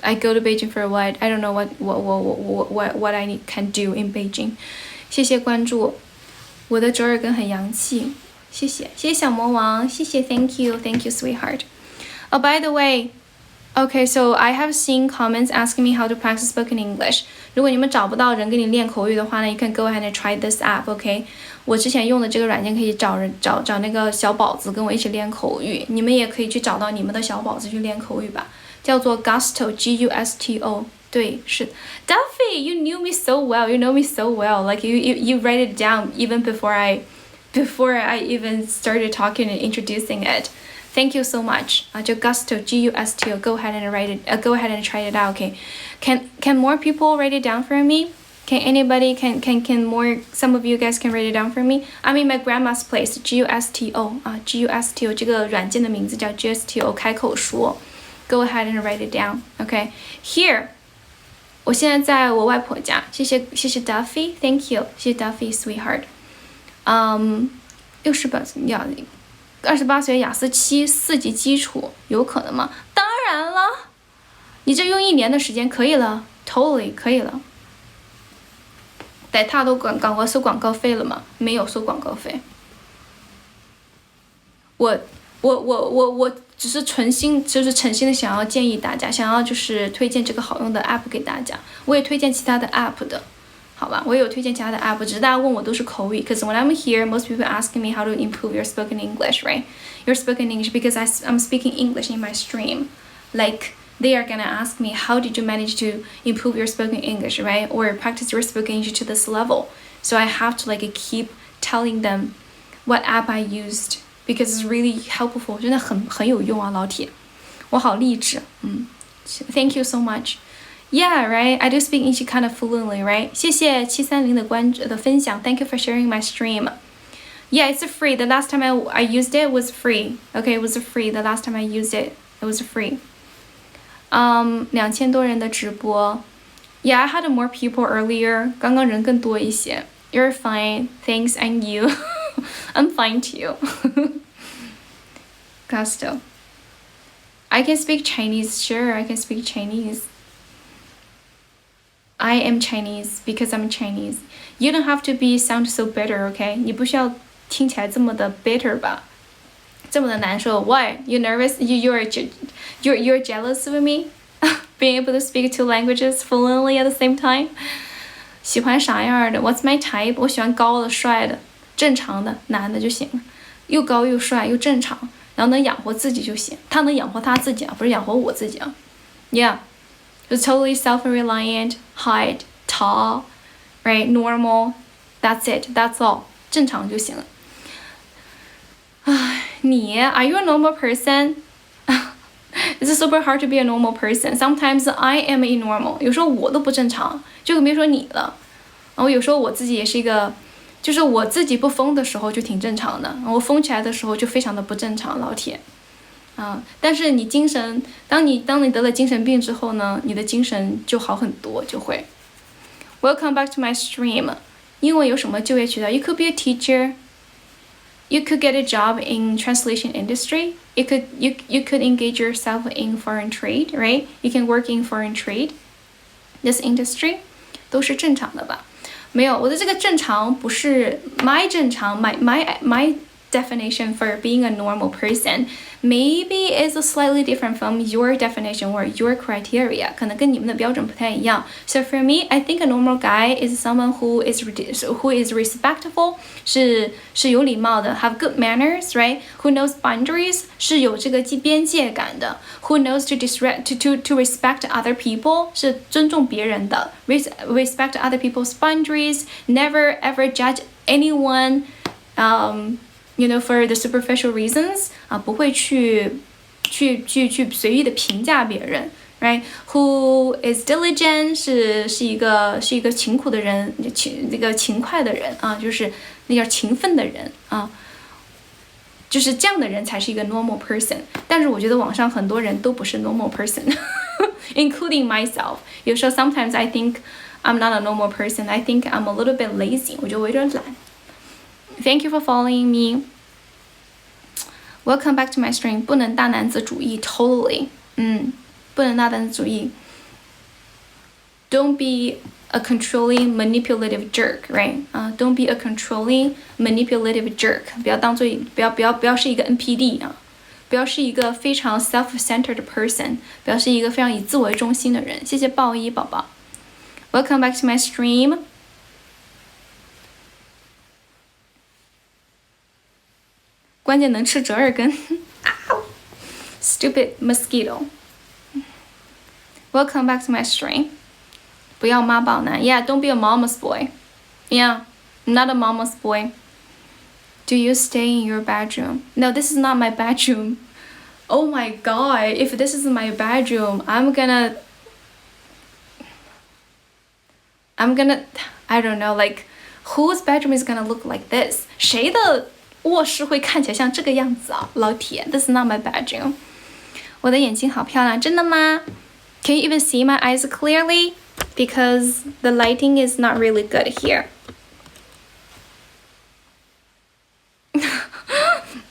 I go to Beijing for what? I don't know what I can do in Beijing. 谢谢关注，我的折耳根很洋气，谢谢小魔王，谢谢 Thank you sweetheart. Oh, by the way, okay, so I have seen comments asking me how to practice spoken English. 如果你们找不到人给你练口语的话呢 you can go ahead and try this app, okay? 我之前用的这个软件可以找那个小宝子跟我一起练口语，你们也可以去找到你们的小宝子去练口语吧，叫做 Gusto Gusto。对，是 Duffy, you knew me so well. You know me so well. Like you write it down even before I even started talking and introducing it. Thank you so much. 就 Gusto Gusto. Go ahead and write it. Go ahead and try it out. Okay. Can more people write it down for me? Can anybody can more? Some of you guys can write it down for me. I'm in my grandma's place. Gusto. Gusto 这个软件的名字叫 Gusto 开口说。Go ahead and write it down. Okay. Here. 我现在在我外婆家，谢谢 Duffy, Thank you, 谢谢 Duffy, sweetheart. 28岁雅思7 4级基础有可能吗？当然了，你这用1年的时间可以了 ，totally 可以了。在他都赶快收广告费了吗？没有收广告费。我只是诚心的想要建议大家，想要就是推荐这个好用的 app 给大家。我也推荐其他的 app 的，好吧？我也有推荐其他的 app， 只是大家问我都是口语。Because when I'm here, most people asking me how to improve your spoken English, right? Your spoken English because I'm speaking English in my stream. Like they are gonna ask me how did you manage to improve your spoken English, right? Or practice your spoken English to this level. So I have to like keep telling them what app I used.Because it's really helpful, 真的很有用啊，老铁，我好励志，Thank you so much. Yeah, right. I do speak English kind of fluently, right? 谢谢730的分享 Thank you for sharing my stream. Yeah, it's free. The last time I used it was free. Okay, it was free. The last time I used it, it was free. 2000多人的直播 Yeah, I had more people earlier. 刚刚人更多一些 You're fine. Thanks, and you. I'm fine too. Gusto. I can speak Chinese. Sure, I can speak Chinese. I am Chinese because I'm Chinese. You don't have to sound so bitter, okay? 你不需要听起来这么的 bitter 吧？这么的难受 Why? You nervous? You're jealous of me? Being able to speak 2 languages fluently at the same time? 喜欢啥样的 What's my type? 我喜欢高的帅的正常的男的就行了，又高又帅又正常，然后能养活自己就行。他能养活他自己啊，不是养活我自己啊。Yeah, just totally self-reliant, height, tall, right, normal. That's it. That's all. 正常就行了。你 Are you a normal person? It's super hard to be a normal person. Sometimes I am abnormal. 有时候我都不正常，就更别说你了。然后有时候我自己也是一个。就是我自己不疯的时候就挺正常的，我疯起来的时候就非常的不正常，老铁。但是你精神，当你得了精神病之后呢，你的精神就好很多，就会。Welcome back to my stream. 英文有什么就业渠道 ？You could be a teacher. You could get a job in translation industry. You could engage yourself in foreign trade, right? You can work in foreign trade. This industry 都是正常的吧？没有，我的这个正常不是 my 正常 my definition for being a normal person maybe is slightly different from your definition or your criteria 可能跟你们的标准不太一样 So for me, I think a normal guy is someone who is respectful 是有礼貌的 have good manners, right? Who knows boundaries 是有这个边界感的 Who knows to respect other people 是尊重别人的 respect other people's boundaries Never ever judge anyone you know, for the superficial reasons 不会去随意的评价别人 right? Who is diligent 是一个勤苦的人那个勤快的人就是那叫勤奋的人就是这样的人才是一个 normal person 但是我觉得网上很多人都不是 normal person including myself 有时候 sometimes I think I'm not a normal person I think I'm a little bit lazy 我觉得我有点懒 Thank you for following me. Welcome back to my stream. 不能大男子主义 totally. 不能大男子主义。Don't be a controlling, manipulative jerk, right? Don't be a controlling, manipulative jerk. 不要是一个 NPD 啊，不要是一个非常 self-centered person， 不要是一个非常以自我为中心的人。谢谢豹一宝宝。Welcome back to my stream. 关键能吃折耳根。Stupid mosquito. Welcome back to my stream. 不要妈宝男 Yeah, don't be a mama's boy. Yeah, not a mama's boy. Do you stay in your bedroom? No, this is not my bedroom. Oh my god, if this is my bedroom, I'm gonna, I don't know, like, whose bedroom is gonna look like this? 谁的卧室会看起来像这个样子啊？老铁 ，This is not my bedroom. 我的眼睛好漂亮，真的吗？ Can you even see my eyes clearly? Because the lighting is not really good here.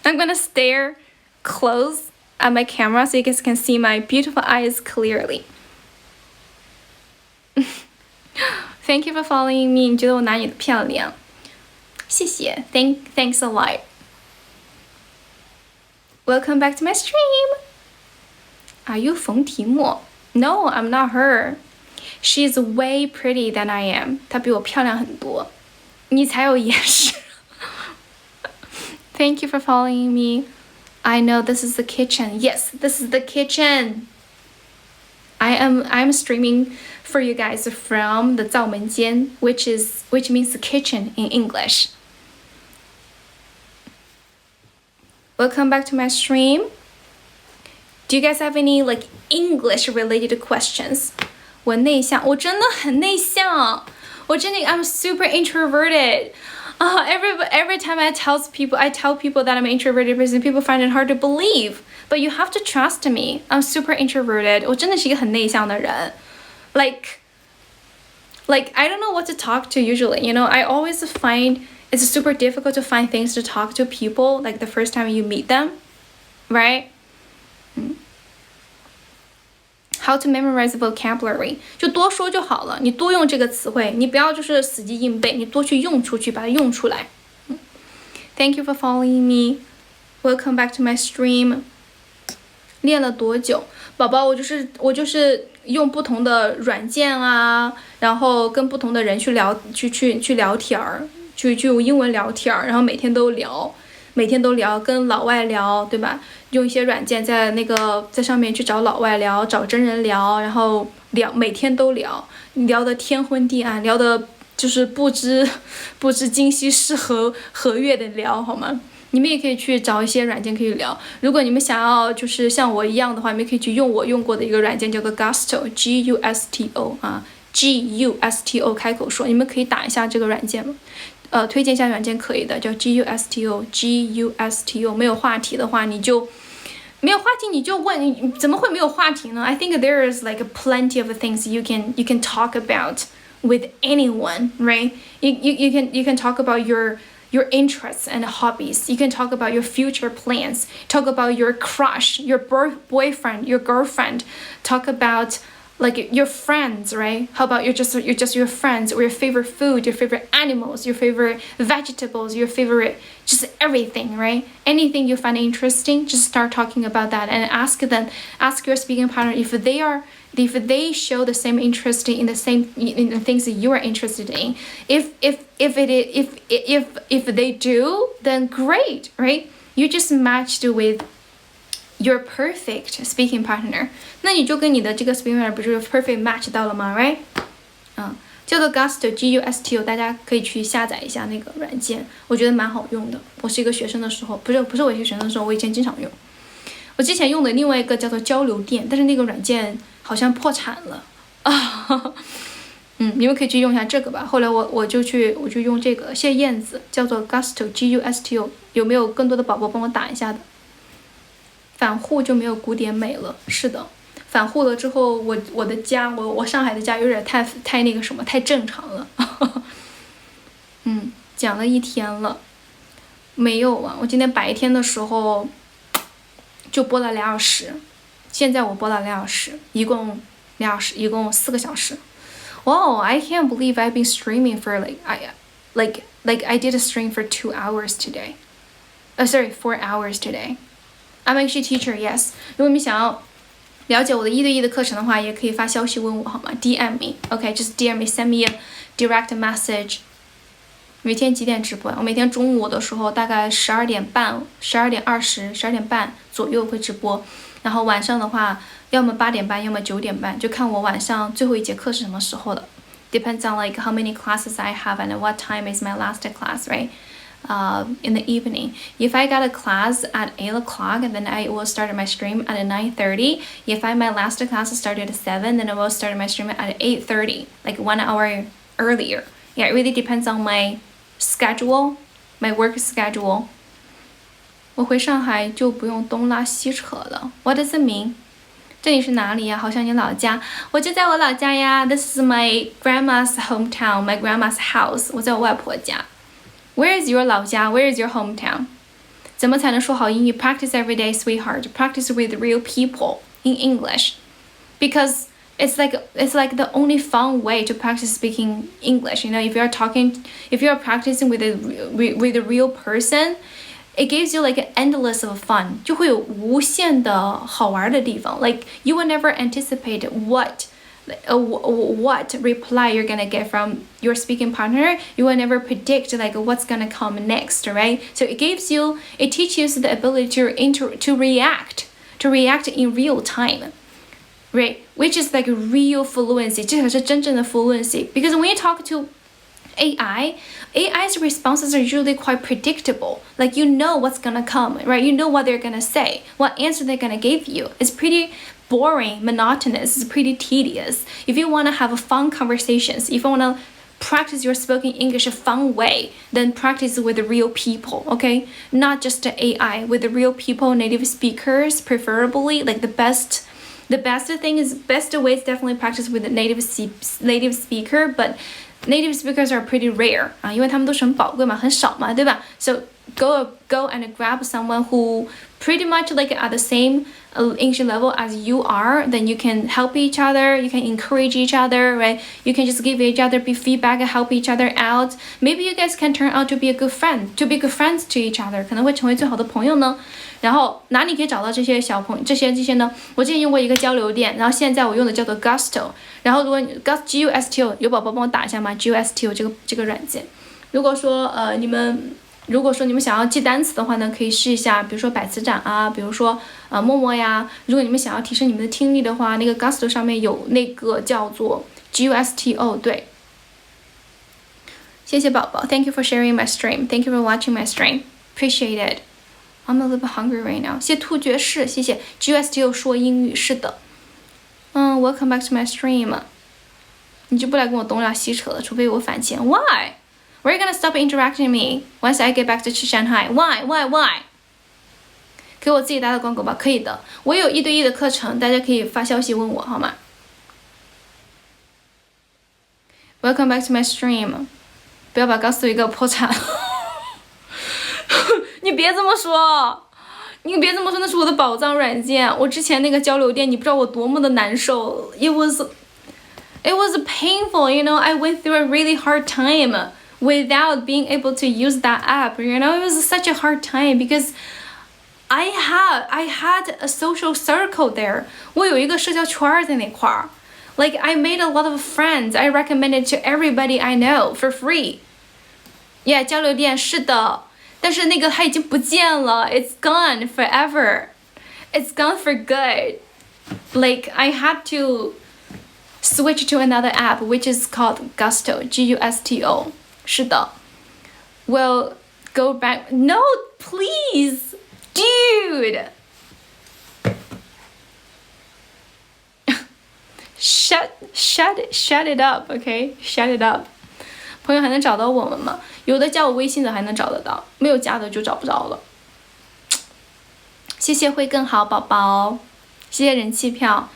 I'm gonna stare close at my camera so you guys can see my beautiful eyes clearly. Thank you for following me. 你觉得我哪里漂亮？谢谢 Thanks a lot. Welcome back to my stream. Are you 冯提莫？ No, I'm not her. She's way pretty than I am. 她比我漂亮很多。你才有眼屎。Thank you for following me. I know this is the kitchen. Yes, this is the kitchen. I'm streaming for you guys from the 灶门间, which means the kitchen in English. Welcome back to my stream. Do you guys have any like English related questions? 我内向，我真的很内向，我真的 I'm super introverted. Every time I tell people that I'm an introverted person, people find it hard to believe. But you have to trust me. I'm super introverted. 我真的是一个很内向的人。Like I don't know what to talk to usually. You know, I always find it's super difficult to find things to talk to people like the first time you meet them, right? How to memorize vocabulary 就多说就好了，你多用这个词汇，你不要就是死记硬背，你多去用出去，把它用出来。Thank you for following me. Welcome back to my stream. 练了多久，宝宝？我就是用不同的软件啊，然后跟不同的人去聊天儿，去用英文聊天儿，然后每天都聊，跟老外聊，对吧？用一些软件在上面去找老外聊，找真人聊，然后每天都聊得天昏地暗，聊得就是不知今夕是何月的聊，好吗？你们也可以去找一些软件可以聊。如果你们想要就是像我一样的话，你们可以去用我用过的一个软件，叫做 Gusto Gusto 啊 Gusto 开口说，你们可以打一下这个软件吗？推荐一下软件可以的，叫 Gusto。没有话题的话，你就问，怎么会没有话题呢？ I think there is like plenty of things you can talk about with anyone, right? You can talk about your interests and hobbies. You can talk about your future plans. Talk about your crush, your boyfriend, your girlfriend. Talk about like your friends, right? How about your friends, or your favorite food, your favorite animals, your favorite vegetables, your favorite just everything, right? Anything you find interesting, just start talking about that and ask your speaking partner if they show the same interest in the things that you are interested in. If they do, then great, right? You just matched with your perfect speaking partner. 那你就跟你的这个 speaking partner 不是 perfect match 到了吗 right? 叫做 Gusto Gusto， 大家可以去下载一下那个软件，我觉得蛮好用的。我是一个学生的时候，不是我是学生的时候，我以前经常用。我之前用的另外一个叫做交流电，但是那个软件好像破产了啊。你们可以去用一下这个吧。后来我就用这个，谢谢燕子，叫做 Gusto Gusto。有没有更多的宝宝帮我打一下的？反沪就没有古典美了，是的，反沪了之后，我的家，我上海的家有点太那个什么，太正常了。讲了一天了，没有啊，我今天白天的时候就播了2小时，现在我播了2小时，一共2小时，一共4个小时。Wow, I can't believe I've been streaming for like I did a stream for 2 hours today. Sorry, 4 hours today. I'm actually a teacher, yes. 如果你们想要了解我的1对1的课程的话，也可以发消息问我好吗 ？DM me, OK, just DM me, send me a direct message. 每天几点直播？我每天中午的时候大概12点半、12点20、12点半左右会直播，然后晚上的话，要么8点半，要么9点半，就看我晚上最后一节课是什么时候的。Depends on like how many classes I have and what time is my last class, right? In the evening. If I got a class at 8 o'clock, then I will start my stream at 9:30. If my last class started at 7, then I will start my stream at 8:30, like 1 hour earlier. Yeah, it really depends on my schedule, my work schedule. 我回上海就不用东拉西扯了。What does it mean? 这里是哪里呀？好像你老家。我就在我老家呀。This is my grandma's hometown, my grandma's house. 我在我外婆家。Where is your 老家 Where is your hometown? 怎么才能说好英语 ？Practice every day, sweetheart. Practice with real people in English, because it's like the only fun way to practice speaking English. You know, if you're practicing with a real person, it gives you like an endless of fun. 就会有无限的好玩的地方。Like you will never anticipate what reply you're gonna get from your speaking partner. You will never predict like what's gonna come next, right? So it teaches you the ability to react in real time, right? Which is like real fluency. 这才是真正的 fluency. Because when you talk to AI's responses are usually quite predictable. Like you know what's gonna come, right? You know what they're gonna say, what answer they're gonna give you. It's pretty boring, monotonous, it's pretty tedious. If you want to have a fun conversations, if you want to practice your spoken English a fun way, then practice with the real people, okay? Not just the AI, with the real people, native speakers, preferably. Like the best way is definitely practice with the native speaker, but native speakers are pretty rare 啊，因为他们都是很宝贵嘛，很少嘛，对吧？ So go and grab someone who pretty much like at the same English level as you are, then you can help each other, you can encourage each other, right? You can just give each other feedback and help each other out. Maybe you guys can turn out to be good friends to each other. 可能会成为最好的朋友呢。然后哪里可以找到这些这些呢？我之前用过一个交流电，然后现在我用的叫做 Gusto。然后如果Gusto 有宝宝帮我打一下吗 ？Gusto 这个软件。如果说你们想要记单词的话呢，可以试一下，比如说百词斩啊，比如说默默呀。如果你们想要提升你们的听力的话，那个 Gusto 上面有那个叫做 Gusto， 对。谢谢宝宝 ，Thank you for sharing my stream. Thank you for watching my stream. Appreciate it. I'm a little bit hungry right now. 谢谢兔爵士，谢谢 Gusto 说英语，是的。Welcome back to my stream. 你就不来跟我东拉西扯了，除非我返钱。Why? Where are you gonna stop interacting me once I get back to Shanghai? Why? 给我自己打广告吧，可以的。我有1对1的课程，大家可以发消息问我，好吗 ？Welcome back to my stream. 不要把告诉一个破产。你别这么说，那是我的宝藏软件。我之前那个交流电，你不知道我多么的难受。It was painful, you know. I went through a really hard time without being able to use that app. You know, it was such a hard time because I had a social circle there. 我有一个社交圈在那块儿。Like I made a lot of friends. I recommend it to everybody I know for free. Yeah, 交流电是的。但是那个它已经不见了 ，It's gone forever. It's gone for good. Like I had to switch to another app, which is called Gusto, Gusto. 是的。Well, go back. No, please, dude. Shut it up, okay? Shut it up. 朋友还能找到我们吗？有的加我微信的还能找得到，没有加的就找不着了。谢谢会更好宝宝，谢谢人气票。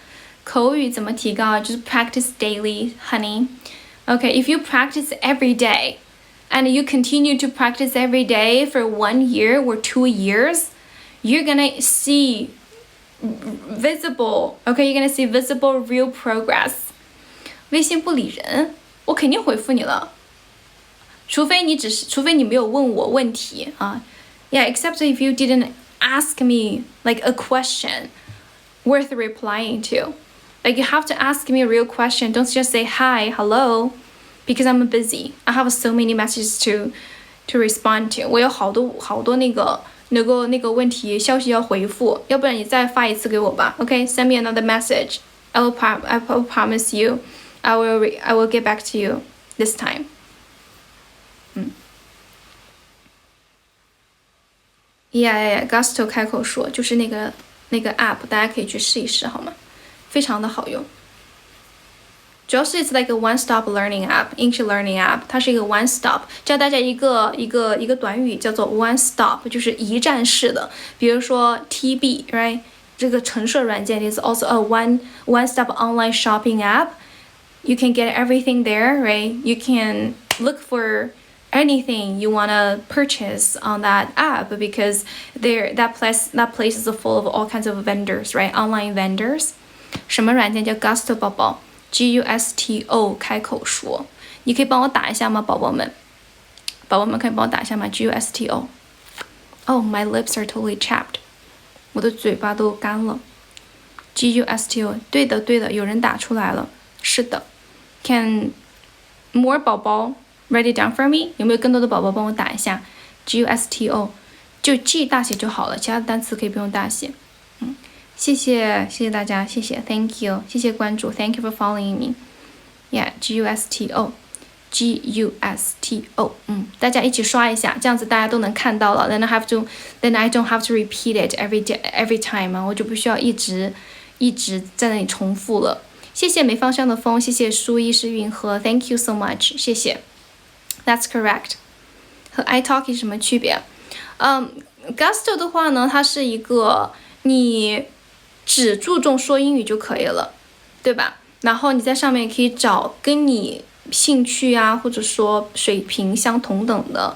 口语怎么提高？就是 practice daily, honey. Okay, if you practice every day, and you continue to practice every day for 1 year or 2 years, you're gonna see visible, okay, you're gonna see visible real progress. 微信不理人，我肯定回复你了，除非你没有问我问题啊。Yeah, except if you didn't ask me like a question worth replying to. Like you have to ask me a real question. Don't just say hi, hello, because I'm busy. I have so many messages to respond to. 我有好多那个问题消息要回复，要不然你再发一次给我吧。Okay, send me another message. I will promise you, I will get back to you this time. Yeah, Gusto 开口说就是那个 app， 大家可以去试一试好吗？非常的好用。主要是 it's like a one-stop learning app, English learning app， 它是一个 one-stop， 教大家一个短语叫做 one-stop， 就是一站式的。比如说 TB, right？ 这个橙色软件 is also a one-stop online shopping app. You can get everything there, right? You can look for anything you want to purchase on that app because that place is full of all kinds of vendors, right? Online vendors. 什么软件叫 Gusto 宝宝 Gusto 开口说，你可以帮我打一下吗，宝宝们？宝宝们可以帮我打一下吗 ？Gusto。Oh, my lips are totally chapped. 我的嘴巴都干了。Gusto， 对的，有人打出来了，是的。Can more 宝宝 write it down for me？ 有没有更多的宝宝帮我打一下 ？Gusto， 就 G 大写就好了，其他的单词可以不用大写。谢谢大家，谢谢 ，Thank you， 谢谢关注 ，Thank you for following me。Yeah, Gusto， 大家一起刷一下，这样子大家都能看到了。Then I don't have to repeat it every time 啊，我就不需要一直在那里重复了。谢谢没方向的风，谢谢书一是云和 ，Thank you so much， 谢谢。That's correct。和 iTalki 什么区别？Gusto 的话呢，它是一个你只注重说英语就可以了，对吧？然后你在上面可以找跟你兴趣啊，或者说水平相同等的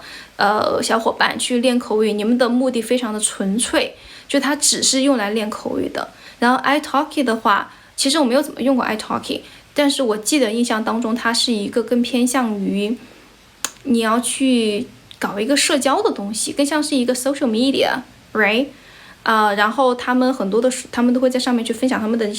小伙伴去练口语，你们的目的非常的纯粹，就它只是用来练口语的。然后 iTalki 的话，其实我没有怎么用过 iTalki， 但是我记得印象当中它是一个更偏向于你要去搞一个社交的东西，更像是一个 social media, right？然后他们都会在上面去分享他们的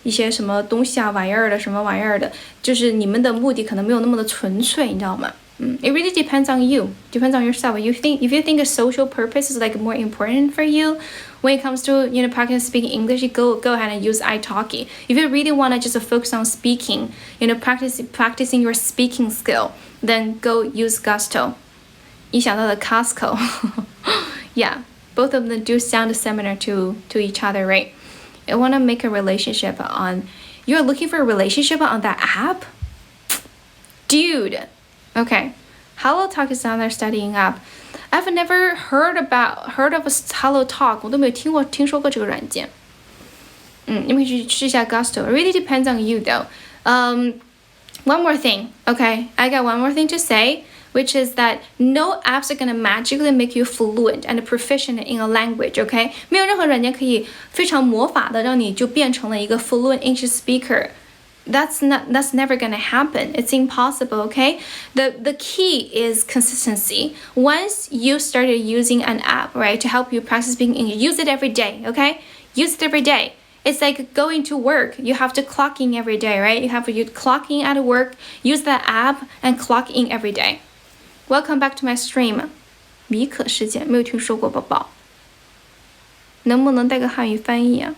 一些什么东西啊玩意儿的什么玩意儿的，就是你们的目的可能没有那么的纯粹，你知道吗？It really depends on you, depends on yourself. If you think a social purpose is like more important for you when it comes to practice speaking English, go ahead and use iTalki. If you really want to just focus on speaking, practicing your speaking skill, then go use Gusto. 你想到的 Costco, yeah.Both of them do sound similar to each other, right? I want to make a relationship on... You're looking for a relationship on that app? Dude! Okay. HelloTalk is another studying app. I've never heard of HelloTalk. 我都没有听说过这个软件。你们可以去试一下 Gusto. It really depends on you, though. One more thing, okay? I got one more thing to say.Which is that no apps are gonna magically make you fluent and proficient in a language, okay? 没有任何软件可以非常魔法的让你就变成了一个 fluent English speaker. That's never gonna happen. It's impossible, okay? The key is consistency. Once you started using an app, right, to help you practice speaking English, use it every day, okay? Use it every day. It's like going to work. You have to clock in every day, right? You clock in at work, use that app, and clock in every day.Welcome back to my stream. 米可事件没有听说过，宝宝。能不能带个汉语翻译啊？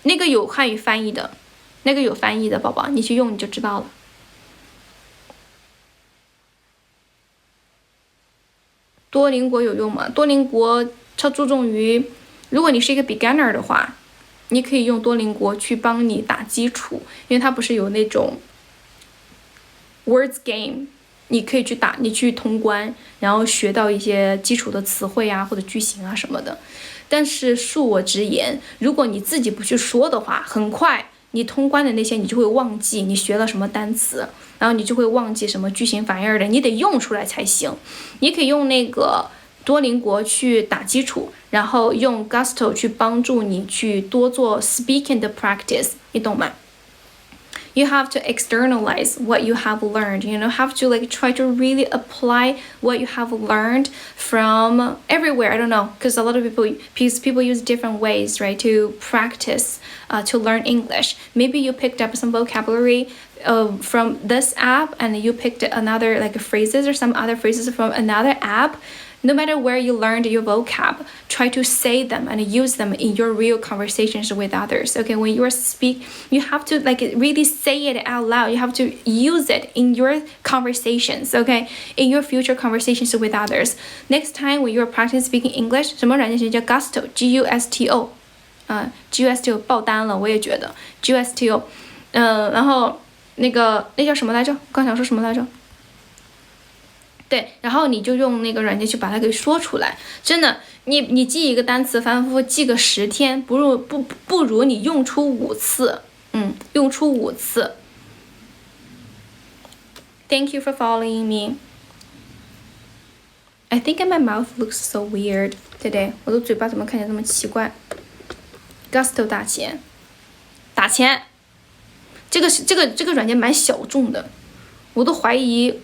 那个有汉语翻译的，宝宝，你去用你就知道了。多邻国有用吗？多邻国它注重于，如果你是一个 beginner 的话，你可以用多邻国去帮你打基础，因为它不是有那种 words game。你可以去打，你去通关，然后学到一些基础的词汇啊，或者句型啊什么的。但是恕我直言，如果你自己不去说的话，很快你通关的那些你就会忘记你学了什么单词，然后你就会忘记什么句型反义的，你得用出来才行。你可以用那个多邻国去打基础，然后用 Gusto 去帮助你去多做 speaking 的 practice， 你懂吗？You have to externalize what you have learned. Have to try to really apply what you have learned from everywhere. I don't know, because a lot of people use different ways, right, to practice, to learn English. Maybe you picked up some vocabulary from this app, and you picked another phrases or some other phrases from another app. No matter where you learned your vocab, try to say them and use them in your real conversations with others. Okay, when you speak, you have to really say it out loud. You have to use it in your conversations, okay, in your future conversations with others. Next time when you are practicing speaking English, 什么软件学叫 Gusto, G-U-S-T-O, G-U-S-T-O 爆单了，我也觉得 G-U-S-T-O，然后那叫什么来着？刚想说什么来着？对，然后你就用那个软件去把它给说出来。真的，你记一个单词，反反复复记个10天，不如你用出5次。用出5次。Thank you for following me. I think my mouth looks so weird today. 我的嘴巴怎么看起来这么奇怪 ？Gusto 打钱，这个软件蛮小众的。我都怀疑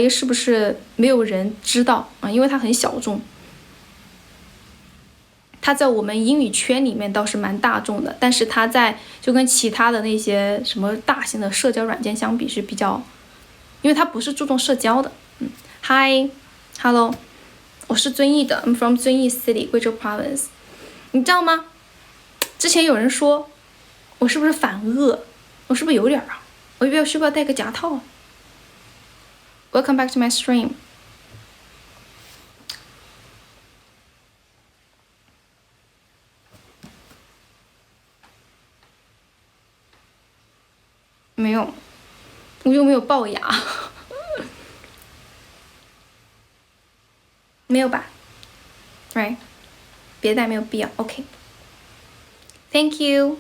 是不是没有人知道啊？因为它很小众，它在我们英语圈里面倒是蛮大众的，但是它就跟其他的那些什么大型的社交软件相比是比较，因为它不是注重社交的。Hi, hello， 我是遵义的 ，I'm from 遵义 City， 贵州 Province。你知道吗？之前有人说我是不是反恶？我是不是有点啊？我需不要戴个夹套啊？Welcome back to my stream. 没有，我又没有龅牙，没有吧 ？Right？ 别戴没有必要。OK。Thank you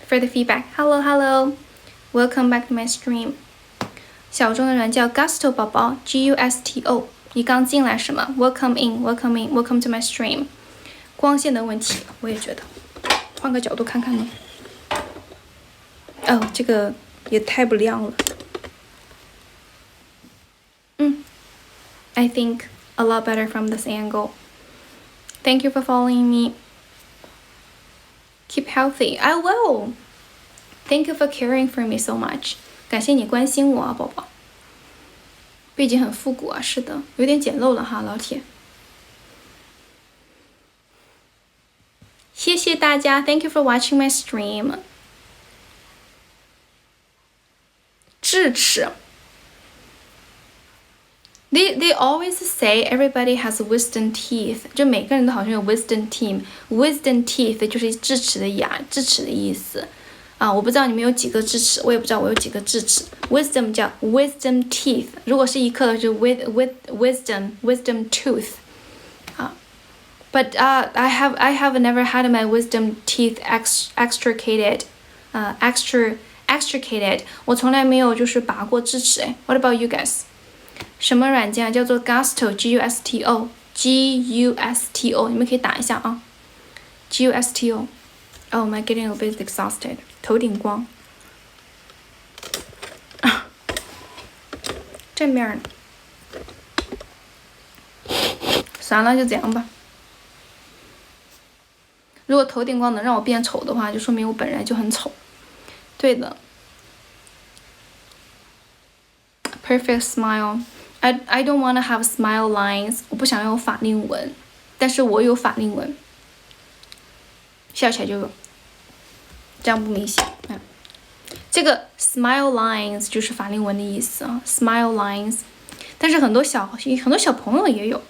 for the feedback. Hello, hello. Welcome back to my stream. 小众的人叫 Gusto 宝宝 G-U-S-T-O， 你刚进来是吗 ？Welcome in, welcome in, welcome to my stream。光线的问题，我也觉得，换个角度看看呢。哦，这个也太不亮了。I think a lot better from this angle. Thank you for following me. Keep healthy. I will. Thank you for caring for me so much. 感谢你关心我啊，宝宝。背景很复古啊，是的，有点简陋了哈，老铁。谢谢大家 ，Thank you for watching my stream。智齿 ，They always say everybody has wisdom teeth， 就每个人都好像有 wisdom teeth，wisdom teeth 就是智齿的牙，智齿的意思。我不知道你们有几个智齿，我也不知道我有几个智齿。Wisdom 叫 wisdom teeth， 如果是一颗的就 wisdom tooth。But I have never had my wisdom teeth extricated， 我从来没有就是拔过智齿。What about you guys？ 什么软件啊？叫做 Gusto G-U-S-T-O， 你们可以打一下啊。G-U-S-T-O。Oh, I'm getting a bit exhausted. 头顶光。正面呢？算了，就这样吧。如果头顶光能让我变丑的话，就说明我本来就很丑。对的。Perfect smile. I don't want to have smile lines. 我不想有法令纹，但是我有法令纹，笑起来就有。这样不明显。这个 smile lines 就是法令纹的意思啊 ，smile lines。但是很多小朋友也有，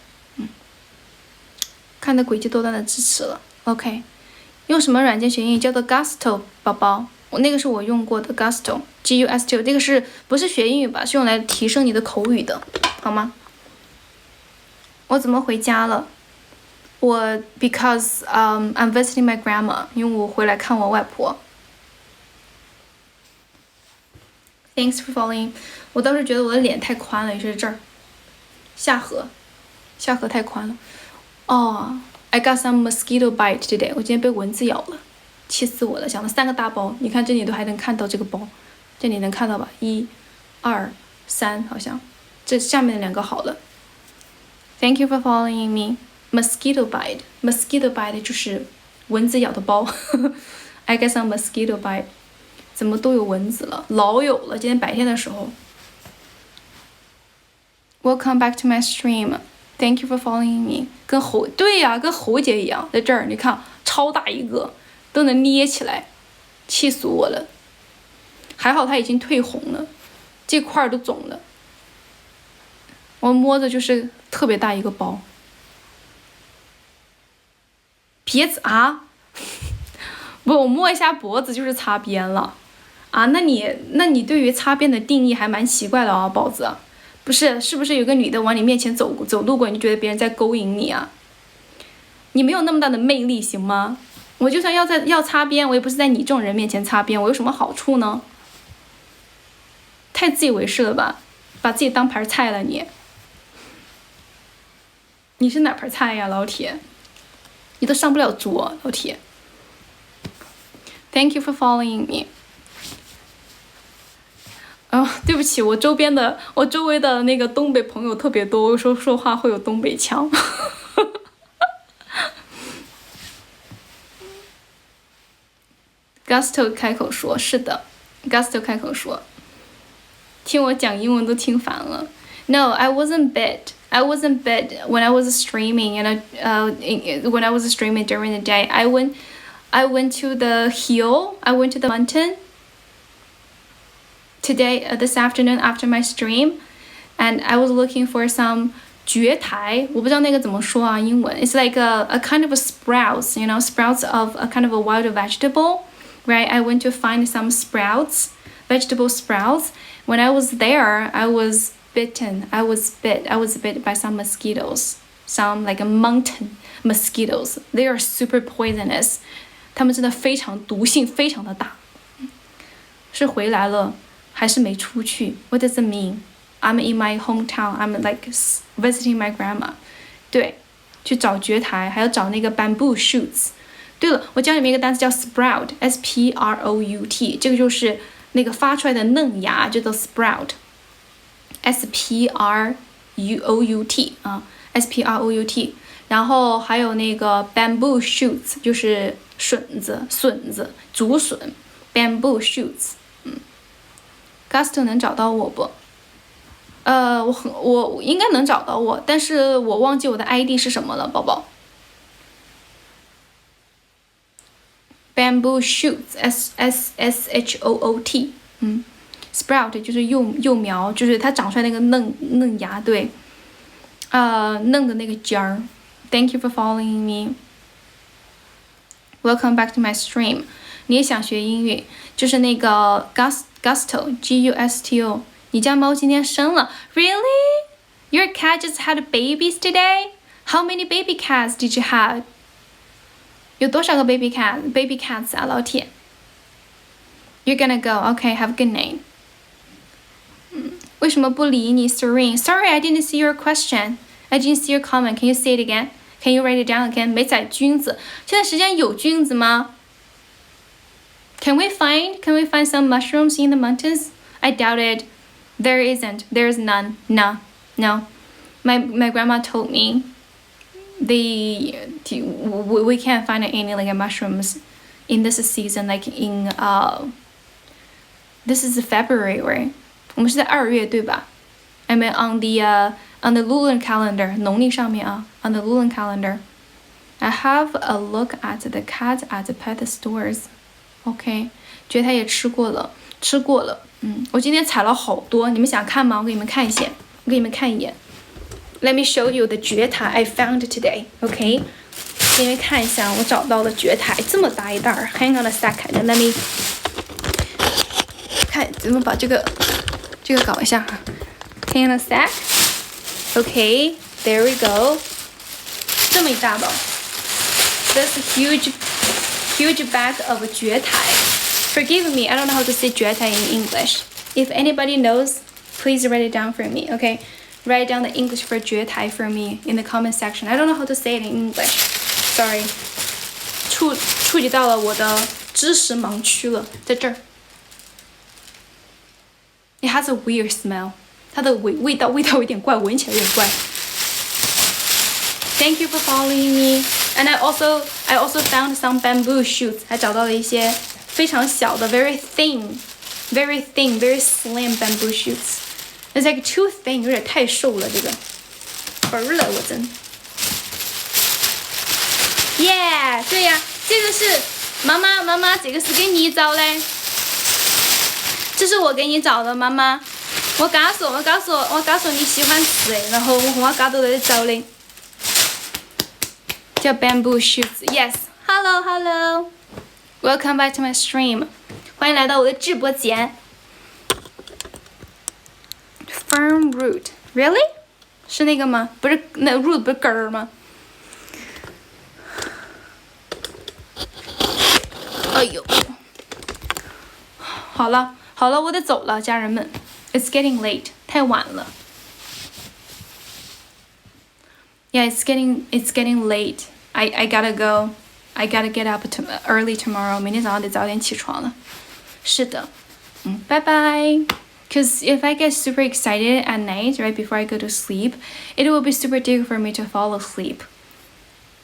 看得诡计多端的支持了。OK， 用什么软件学英语？叫做 Gusto 宝宝，那个是我用过的 Gusto G-U-S-T-O， 这个是不是学英语吧？是用来提升你的口语的，好吗？我怎么回家了？我 because I'm visiting my grandma， 因为我回来看我外婆。Thanks for following。我倒是觉得我的脸太宽了，也是这儿，下颌太宽了。哦、I got some mosquito bite today。我今天被蚊子咬了，气死我了！想了3个大包，你看这里都还能看到这个包，这里能看到吧？1、2、3，好像这下面的2个好了。Thank you for following me. Mosquito bite 就是蚊子咬的包。I got some mosquito bite。怎么都有蚊子了？老有了，今天白天的时候。Welcome back to my stream. Thank you for following me. 对呀，跟喉结一样，在这儿你看，超大一个，都能捏起来，气死我了。还好它已经退红了，这块都肿了。我摸着就是特别大一个包。别啊！不，我摸一下脖子就是擦边了。啊，那你对于擦边的定义还蛮奇怪的啊，宝子。不是，是不是有个女的往你面前走路过，你就觉得别人在勾引你啊？你没有那么大的魅力，行吗？我就算要擦边，我也不是在你这种人面前擦边，我有什么好处呢？太自以为是了吧，把自己当盘菜了你。你是哪盘菜呀，老铁？你都上不了桌，老铁。Thank you for following me。对不起，我周围的那个东北朋友特别多，我说话会有东北腔。Gusto 开口说，是的 ，Gusto 开口说，听我讲英文都听烦了。No, I wasn't bit. I wasn't bit when I was streaming. When I was streaming during the day, I went to the hill. I went to the mountain. Today, this afternoon after my stream, and I was looking for some 蕨苔，我不知道那个怎么说啊，英文。It's like a kind of a sprouts, sprouts of a kind of a wild vegetable, right? I went to find some sprouts, vegetable sprouts. When I was there, I was bit by some mosquitoes, some like mountain mosquitoes. They are super poisonous. 它们真的非常毒性非常的大。是回来了。还是没出去 ？What does it mean? I'm in my hometown. I'm like visiting my grandma. 对，去找蕨苔，还要找那个 bamboo shoots. 对了，我教你们一个单词叫 sprout, S-P-R-O-U-T. 这个就是那个发出来的嫩芽，叫做 sprout. S-P-R-O-U-T 啊 ，S-P-R-O-U-T. 然后还有那个 bamboo shoots， 就是笋子、竹笋 ，bamboo shoots。Gusto 能找到我不？我应该能找到我，但是我忘记我的 ID 是什么了，宝宝。Bamboo shoots, S-H-O-O-T， sprout 就是幼苗，就是它长出来那个嫩芽，对，嫩的那个尖儿。Thank you for following me. Welcome back to my stream. 你也想学英语，就是那个 Gusto, G-U-S-T-O. 你家猫今天生了 ？Really? Your cat just had babies today? How many baby cats did you have? 有多少个 baby cats 啊，老铁 ？You're gonna go. Okay, have a good night. 为什么不理你 Serene? Sorry, I didn't see your question. I didn't see your comment. Can you say it again? Can you write it down again? 没宰菌子，现在时间有菌子吗？Can we find some mushrooms in the mountains? I doubt it. There isn't. There's none. No. My grandma told me we can't find any like mushrooms in this season. Like in this is February, right? 我们是在2月对吧？ I mean on the lunar calendar, 农历上面啊 on the lunar calendar. I have a look at the cat at the pet stores. OK， 蕨苔也吃过了。我今天采了好多，你们想看吗？我给你们看一眼。Let me show you the 蕨苔 I found today. OK， 给你们看一下，我找到了蕨苔，这么大一袋儿。Hang on a second, let me 看怎么把这个搞一下。Hang on a sec. OK, there we go. 这么一大包。That's a huge bag of 蕨苔. Forgive me, I don't know how to say 蕨苔 in English. If anybody knows, please write it down for me, okay? Write down the English for 绝台 for me in the comment section. I don't know how to say it in English. Sorry. 触及到了我的知识盲区了，在这儿。It has a weird smell. 它的味道有点怪，闻起来有点怪。Thank you for following me. And I also found some bamboo shoots. 还找到了一些非常小的 very thin, very slim bamboo shoots. It's like too thin. 有点太瘦了，这个。笨了，我真。Yeah， 对呀，这个是妈妈，这个是给你找嘞。这是我给你找的，妈妈。我告訴你喜歡吃誒，然後我加到你找的，叫 bamboo shoots。Yes， hello， welcome back to my stream， 歡迎來到我的直播間。Firm root， really？ 是那個嗎？不是，那 root 不是根兒嗎？哎呦，好了，我得走了，家人們。It's getting late. 太晚了。Yeah, it's getting late. I gotta go. I gotta get up early tomorrow. 明天早上得早点起床了。是的，拜拜。Because if I get super excited at night, right before I go to sleep, it will be super difficult for me to fall asleep.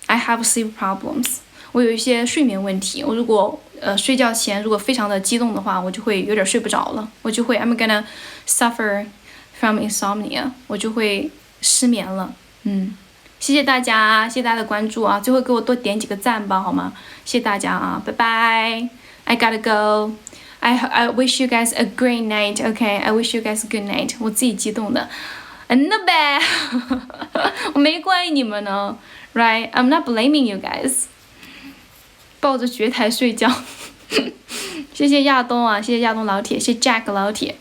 I have sleep problems. 我有一些睡眠问题。我如果睡觉前如果非常的激动的话，我就会有点睡不着了。我就会 I'm gonna suffer from insomnia. 我就会失眠了。谢谢大家，谢谢大家的关注啊！最后给我多点几个赞吧，好吗？谢谢大家啊，拜拜。I gotta go. I wish you guys a great night. Okay, I wish you guys a good night. 我自己激动的，那呗，我没怪你们呢 ，right? I'm not blaming you guys. 抱着绝台睡觉，谢谢亚东啊，谢谢亚东老铁，谢谢 Jack 老铁，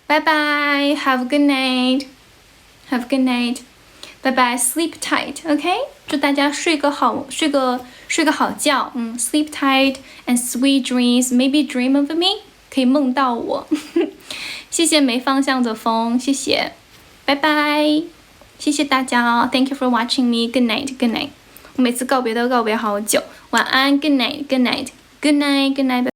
拜拜 ，Have a good night，Have a good night， 拜拜 ，Sleep tight，OK， 祝大家睡个好觉，Sleep tight and sweet dreams，maybe dream of me， 可以梦到我，谢谢没方向的风，谢谢，拜拜，谢谢大家 ，Thank you for watching me，Good night，Good night。我每次告别都告别好久，晚安 ，Good night，Good night，Good night，Good night，拜拜。